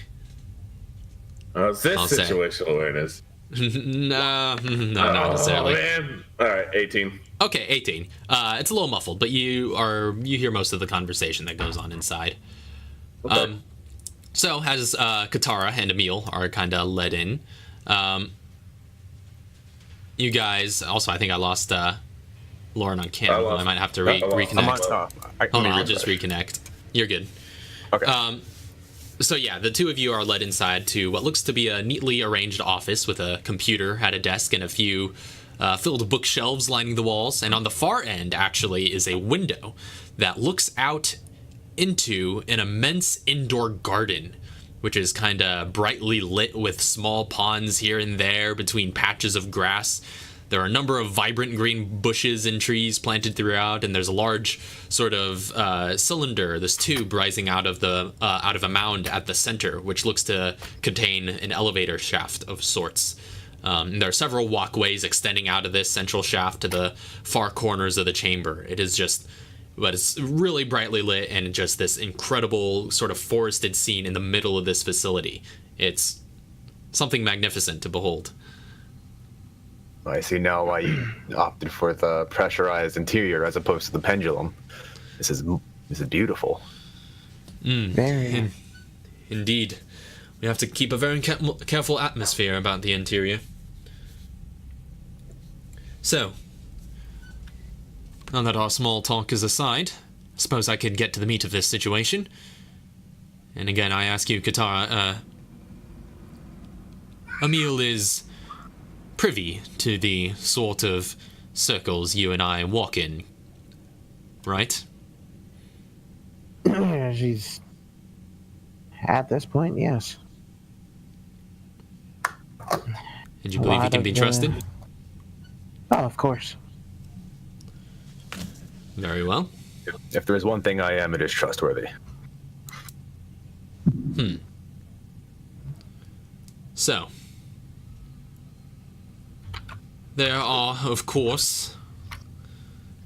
Is this I'll say. situational awareness? No, not necessarily. Oh, man. All right, 18. Okay, 18. It's a little muffled, but you hear most of the conversation that goes on inside. Okay. So as Katara and Emil are kind of led in, you guys also, I think I lost Lauren on camera. I might have to reconnect. Hold on, I'll just reconnect. You're good. Okay. So yeah, the two of you are led inside to what looks to be a neatly arranged office with a computer at a desk and a few filled bookshelves lining the walls. And on the far end, actually, is a window that looks out into an immense indoor garden, which is kind of brightly lit with small ponds here and there between patches of grass. There are a number of vibrant green bushes and trees planted throughout, and there's a large sort of cylinder, this tube rising out of a mound at the center, which looks to contain an elevator shaft of sorts. There are several walkways extending out of this central shaft to the far corners of the chamber. But it's really brightly lit and just this incredible sort of forested scene in the middle of this facility. It's something magnificent to behold. I see now why you opted for the pressurized interior as opposed to the pendulum. This is beautiful. Very. Indeed. We have to keep a very careful atmosphere about the interior. So, now that our small talk is aside, I suppose I could get to the meat of this situation. And again, I ask you, Katara, Emil is privy to the sort of circles you and I walk in, right? She's at this point, yes. And you believe he can be trusted? Oh, of course. Very well. If there is one thing I am, it is trustworthy. So, there are, of course,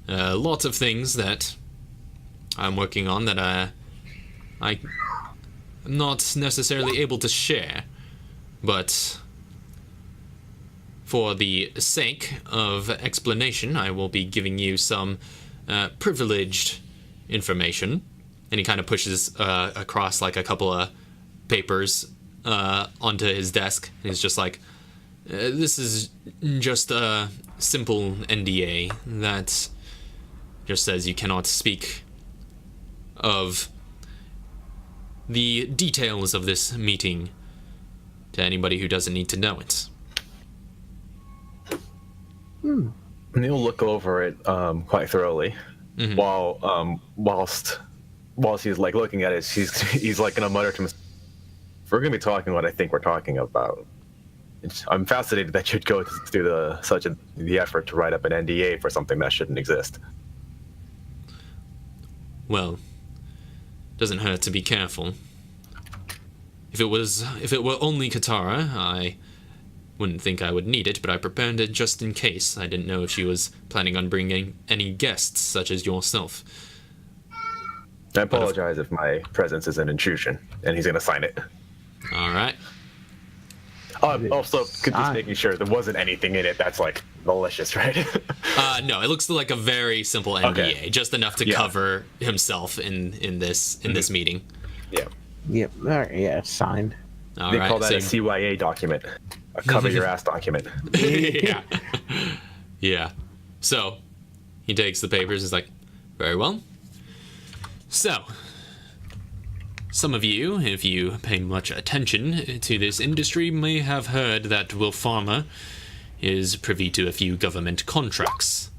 a lot of things that I'm working on that I'm not necessarily able to share, but for the sake of explanation, I will be giving you some privileged information. And he kind of pushes across like a couple of papers onto his desk, and he's just like, this is just a simple NDA that just says you cannot speak of the details of this meeting to anybody who doesn't need to know it. And he'll look over it quite thoroughly, whilst he's like looking at it, he's like gonna mutter to himself, "If we're gonna be talking what I think we're talking about, I'm fascinated that you'd go through the effort to write up an NDA for something that shouldn't exist." Well, doesn't hurt to be careful. If it were only Katara, I wouldn't think I would need it, but I prepared it just in case. I didn't know if she was planning on bringing any guests, such as yourself. I apologize if my presence is an intrusion, and he's gonna sign it. All right. Also, just making sure there wasn't anything in it that's like malicious, right? No, it looks like a very simple NDA, just enough to cover himself in this meeting. Yeah. Yep. All right, yeah, signed. All They right, call that so a CYA document, a cover your ass document. yeah. Yeah. So he takes the papers and is like, very well. So, some of you, if you pay much attention to this industry, may have heard that Will Farmer is privy to a few government contracts.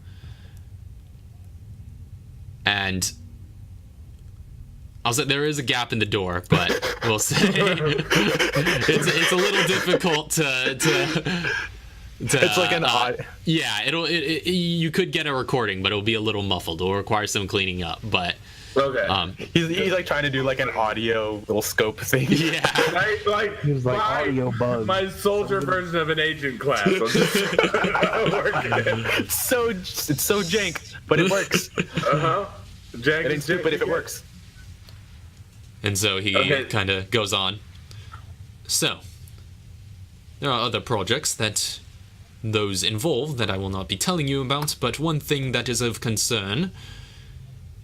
And I'll say there is a gap in the door, but we'll say it's a little difficult to It's like an odd. yeah, you could get a recording, but it'll be a little muffled. It'll require some cleaning up, but Okay. He's like trying to do like an audio little scope thing. yeah. He was like audio bug. My soldier version of an agent class. I'm just working it. It's so jank, but it works. Jack It ain't stupid if it works. And so he kind of goes on. So, there are other projects that those involved that I will not be telling you about, but one thing that is of concern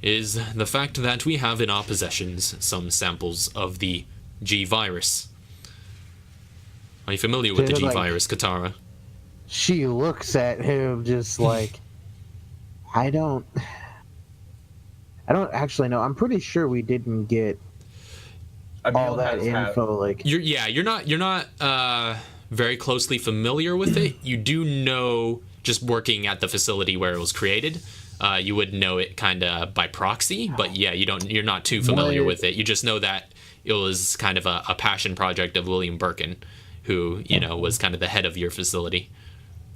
is the fact that we have in our possessions some samples of the G virus. Are you familiar with the G virus, Katara? She looks at him just like, I don't actually know. I'm pretty sure we didn't get all that info. You're not very closely familiar with it. You do know, just working at the facility where it was created, you would know it kind of by proxy. But yeah, you're not too familiar with it. You just know that it was kind of a passion project of William Birkin, who was kind of the head of your facility.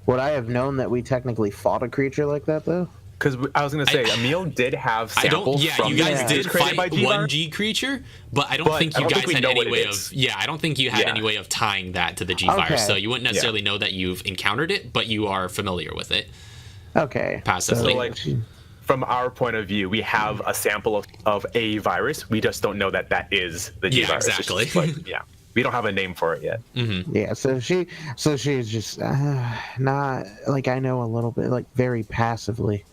Would I have known that we technically fought a creature like that, though? Because I was going to say, Emil did have samples from you guys did fight one G creature, but I don't think you guys had any way of... Yeah, I don't think you had any way of tying that to the G virus, so you wouldn't necessarily know that you've encountered it, but you are familiar with it. Okay. Passively. So, from our point of view, we have a sample of a virus. We just don't know that that is the G virus. Exactly. We don't have a name for it yet. Mm-hmm. Yeah, so she's just not like, I know a little bit, like very passively.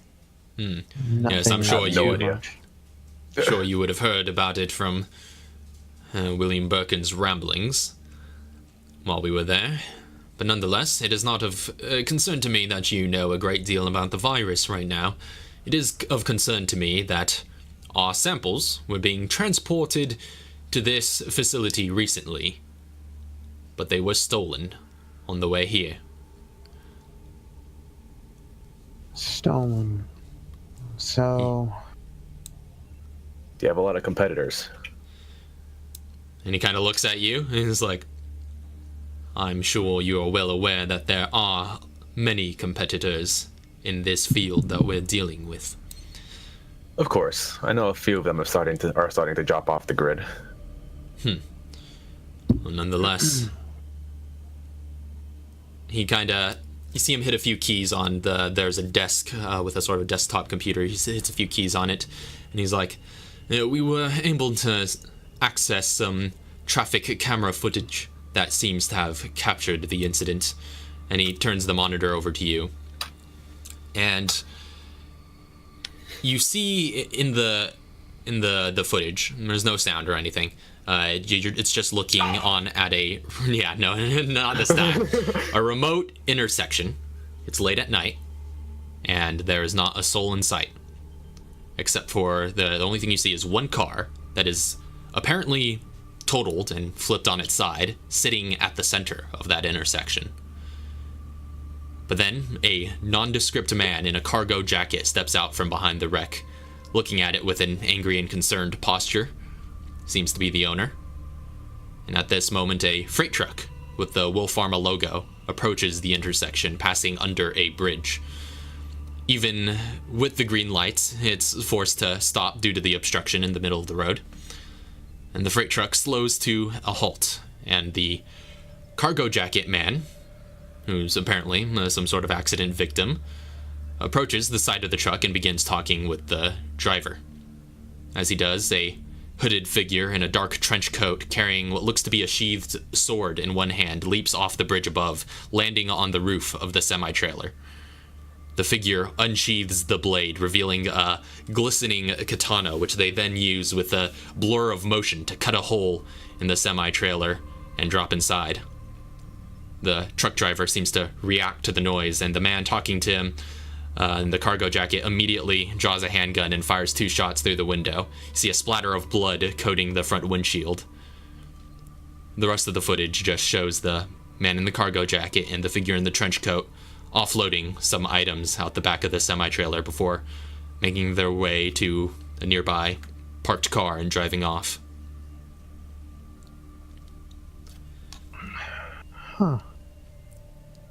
Yes, I'm sure you would have heard about it from William Birkin's ramblings while we were there. But nonetheless, it is not of concern to me that you know a great deal about the virus right now. It is of concern to me that our samples were being transported to this facility recently, but they were stolen on the way here. Stolen. So... Do you have a lot of competitors? And he kind of looks at you and he's like, I'm sure you are well aware that there are many competitors in this field that we're dealing with. Of course. I know a few of them are starting to drop off the grid. Well, nonetheless, he you see him hit a few keys on there's a desk with a sort of desktop computer. He hits a few keys on it, and he's like, we were able to access some traffic camera footage that seems to have captured the incident. And he turns the monitor over to you. And you see in the footage, there's no sound or anything. It's just looking on at not this time. A remote intersection. It's late at night, and there is not a soul in sight, except for the only thing you see is one car that is apparently totaled and flipped on its side, sitting at the center of that intersection. But then a nondescript man in a cargo jacket steps out from behind the wreck, looking at it with an angry and concerned posture. Seems to be the owner. And at this moment, a freight truck with the Wolf Pharma logo approaches the intersection, passing under a bridge. Even with the green lights, it's forced to stop due to the obstruction in the middle of the road. And the freight truck slows to a halt, and the cargo jacket man, who's apparently some sort of accident victim, approaches the side of the truck and begins talking with the driver. As he does, a hooded figure in a dark trench coat carrying what looks to be a sheathed sword in one hand leaps off the bridge above, landing on the roof of the semi-trailer. The figure unsheathes the blade, revealing a glistening katana, which they then use with a blur of motion to cut a hole in the semi-trailer and drop inside. The truck driver seems to react to the noise, and the man talking to him in the cargo jacket immediately draws a handgun and fires 2 shots through the window. You see a splatter of blood coating the front windshield. The rest of the footage just shows the man in the cargo jacket and the figure in the trench coat offloading some items out the back of the semi-trailer before making their way to a nearby parked car and driving off. Huh.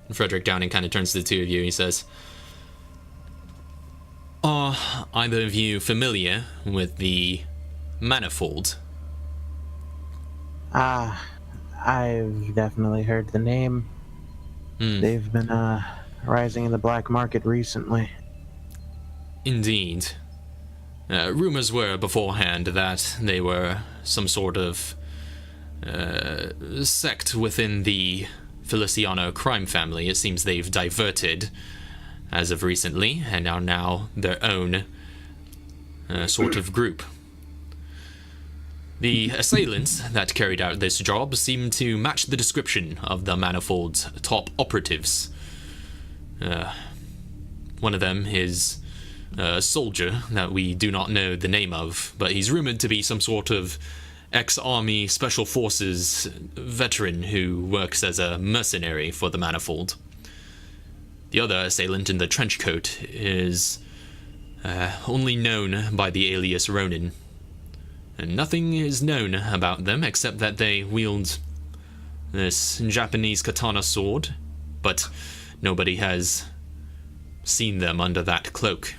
And Frederick Downing kind of turns to the two of you and he says, are either of you familiar with the Manifold? I've definitely heard the name. They've been rising in the black market recently. Indeed. rumors were beforehand that they were some sort of sect within the Feliciano crime family. It seems they've diverted as of recently and are now their own sort of group. The assailants that carried out this job seem to match the description of the Manifold's top operatives. One of them is a soldier that we do not know the name of, but he's rumored to be some sort of ex-Army Special Forces veteran who works as a mercenary for the Manifold. The other assailant in the trench coat is only known by the alias Ronin. And nothing is known about them except that they wield this Japanese katana sword, but nobody has seen them under that cloak.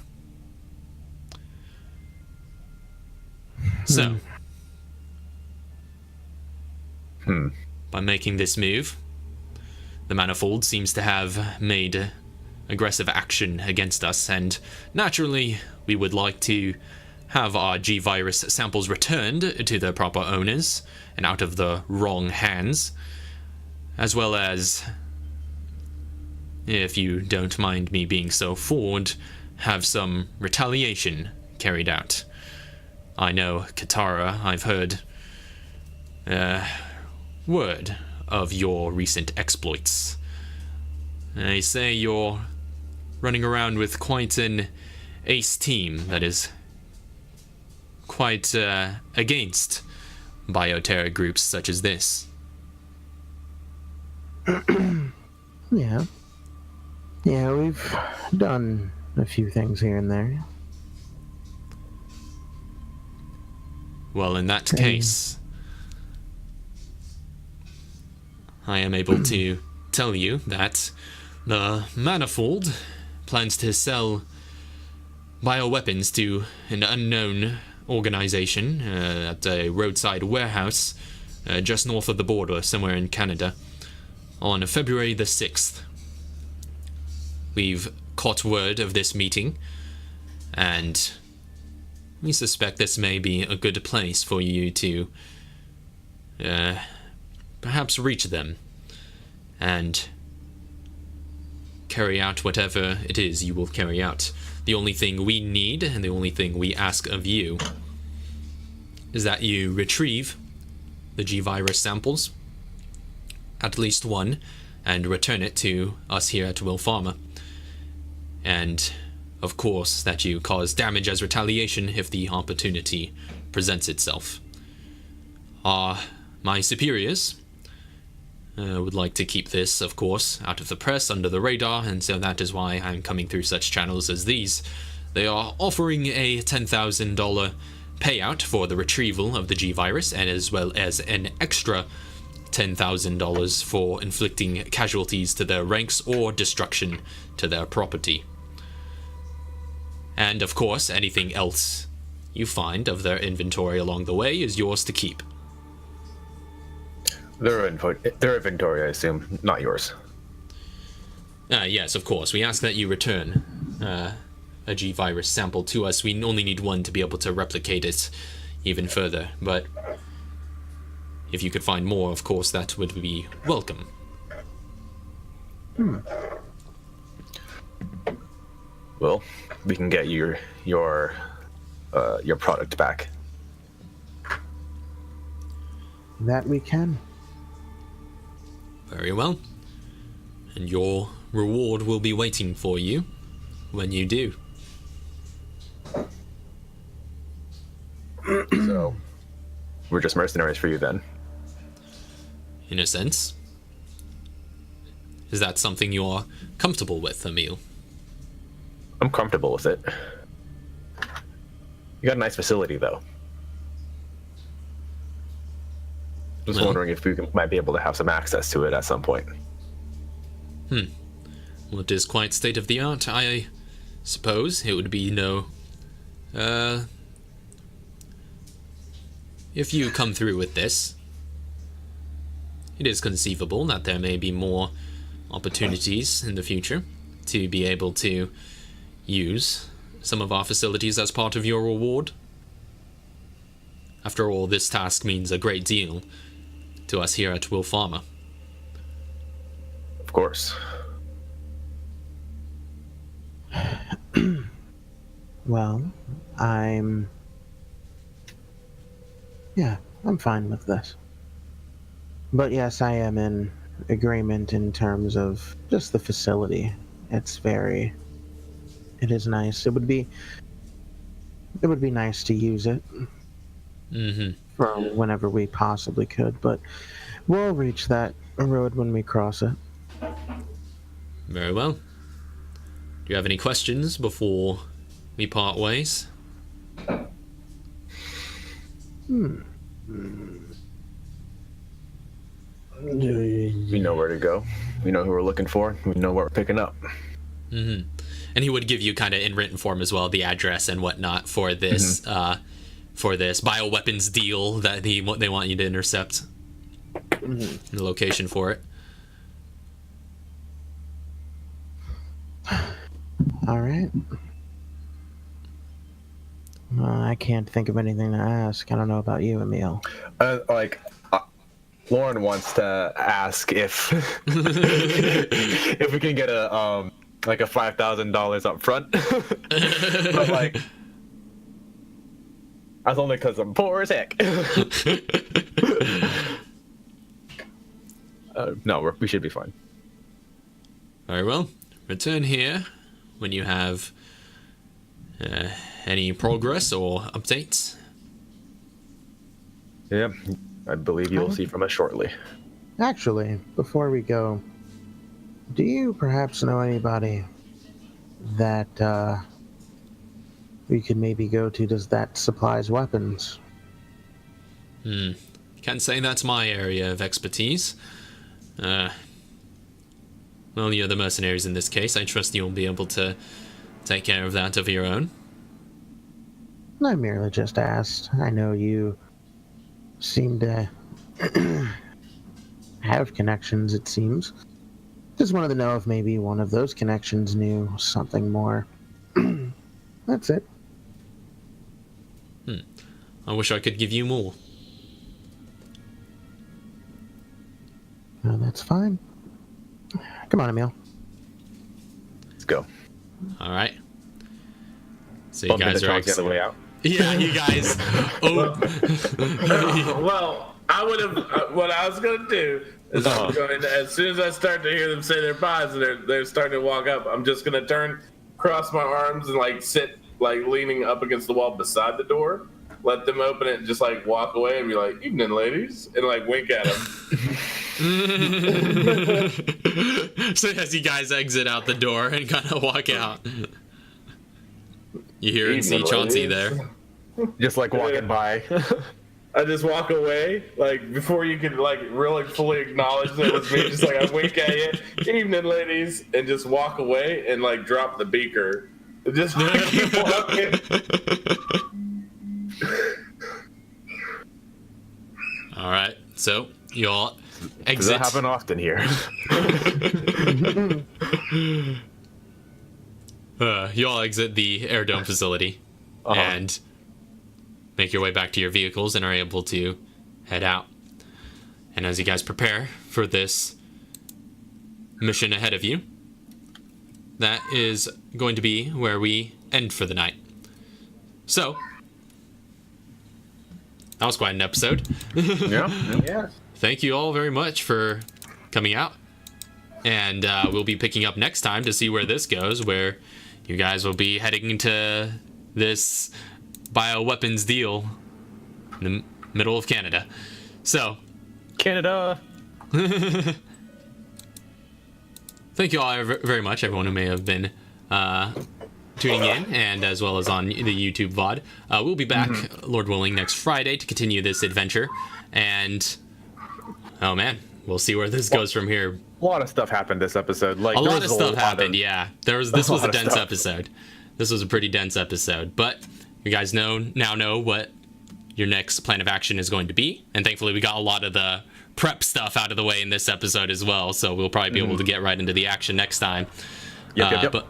So, by making this move, the Manifold seems to have made aggressive action against us, and naturally we would like to have our G-Virus samples returned to their proper owners and out of the wrong hands, as well as, if you don't mind me being so forward, have some retaliation carried out. I know, Katara, I've heard word of your recent exploits. They say you're running around with quite an ace team that is quite against bioterror groups such as this. Yeah, we've done a few things here and there. Well, in that case, I am able to tell you that the Manifold plans to sell bioweapons to an unknown organization at a roadside warehouse just north of the border, somewhere in Canada, on February the 6th. We've caught word of this meeting, and we suspect this may be a good place for you to perhaps reach them and carry out whatever it is you will carry out. The only thing we need, and the only thing we ask of you, is that you retrieve the G-Virus samples, at least one, and return it to us here at Will Pharma. And, of course, that you cause damage as retaliation if the opportunity presents itself. My superiors would like to keep this, of course, out of the press, under the radar, and so that is why I'm coming through such channels as these. They are offering a $10,000 payout for the retrieval of the G-Virus, and as well as an extra $10,000 for inflicting casualties to their ranks or destruction to their property. And, of course, anything else you find of their inventory along the way is yours to keep. Their inventory, I assume, not yours. Yes, of course. We ask that you return a G-Virus sample to us. We only need one to be able to replicate it even further, but if you could find more, of course, that would be welcome. Well, we can get your product back. That we can. Very well. And your reward will be waiting for you when you do. So, we're just mercenaries for you then. In a sense. Is that something you're comfortable with, Emil? I'm comfortable with it. You got a nice facility, though. Just wondering if we might be able to have some access to it at some point. Well, it is quite state-of-the-art. I suppose it would be no... if you come through with this, it is conceivable that there may be more opportunities in the future to be able to use some of our facilities as part of your reward? After all, this task means a great deal to us here at Will Pharma. Of course. Well, I'm fine with this. But yes, I am in agreement in terms of just the facility. It is nice. It would be nice to use it for whenever we possibly could, but we'll reach that road when we cross it. Very well. Do you have any questions before we part ways? We know where to go. We know who we're looking for. We know what we're picking up. And he would give you kind of in written form as well the address and whatnot for this bioweapons deal that they want you to intercept. The location for it. All right. I can't think of anything to ask. I don't know about you, Emil. Lauren wants to ask if if we can get a $5,000 up front, but like that's only because I'm poor as heck. No, we should be fine. Very well. Return here when you have any progress or updates. Yeah, I believe you'll see from us shortly. Actually, before we go, do you perhaps know anybody that we could maybe go to that supplies weapons? Can't say that's my area of expertise. Well, you're the mercenaries in this case. I trust you'll be able to take care of that of your own. I merely just asked. I know you seem to have connections, it seems. Just wanted to know if maybe one of those connections knew something more. That's it. I wish I could give you more. No, that's fine. Come on, Emil. Let's go. All right. So you Bump guys into are Charles the other way out. Yeah, you guys. Oh. Well, I would have. What I was going to do is, I'm going to, as soon as I start to hear them say their buys and they're starting to walk up, I'm just going to cross my arms and like sit like leaning up against the wall beside the door. Let them open it and just like walk away and be like, "Evening, ladies," and like wink at them. So as you guys exit out the door and kind of walk out, you hear and see Chauncey there. Just like walking by. I just walk away, like before you can like really fully acknowledge that it was me. Just like I wink at you, "Evening, ladies," and just walk away and like drop the beaker. Just keep walking. All right, so you all exit. Does that happen often here? You all exit the air dome facility and make your way back to your vehicles and are able to head out. And as you guys prepare for this mission ahead of you, that is going to be where we end for the night. So, that was quite an episode. Yeah. Thank you all very much for coming out. And we'll be picking up next time to see where this goes, where you guys will be heading into this bioweapons deal in the middle of Canada. So, Canada. thank you all very much, everyone who may have been tuning in, and as well as on the YouTube VOD. We'll be back, Lord willing, next Friday to continue this adventure. And, oh man, we'll see where this goes from here. A lot of stuff happened this episode. Like a lot of stuff happened, yeah. This was a dense episode. This was a pretty dense episode. But you guys now know what your next plan of action is going to be. And thankfully we got a lot of the prep stuff out of the way in this episode as well. So we'll probably be able to get right into the action next time. Yep. But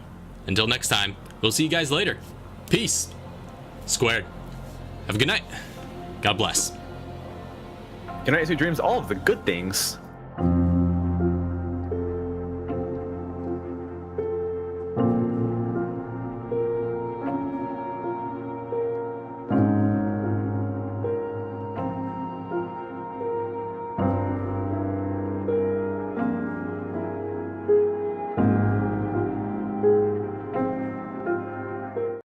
until next time, we'll see you guys later. Peace. Squared. Have a good night. God bless. Good night, sweet dreams. All of the good things.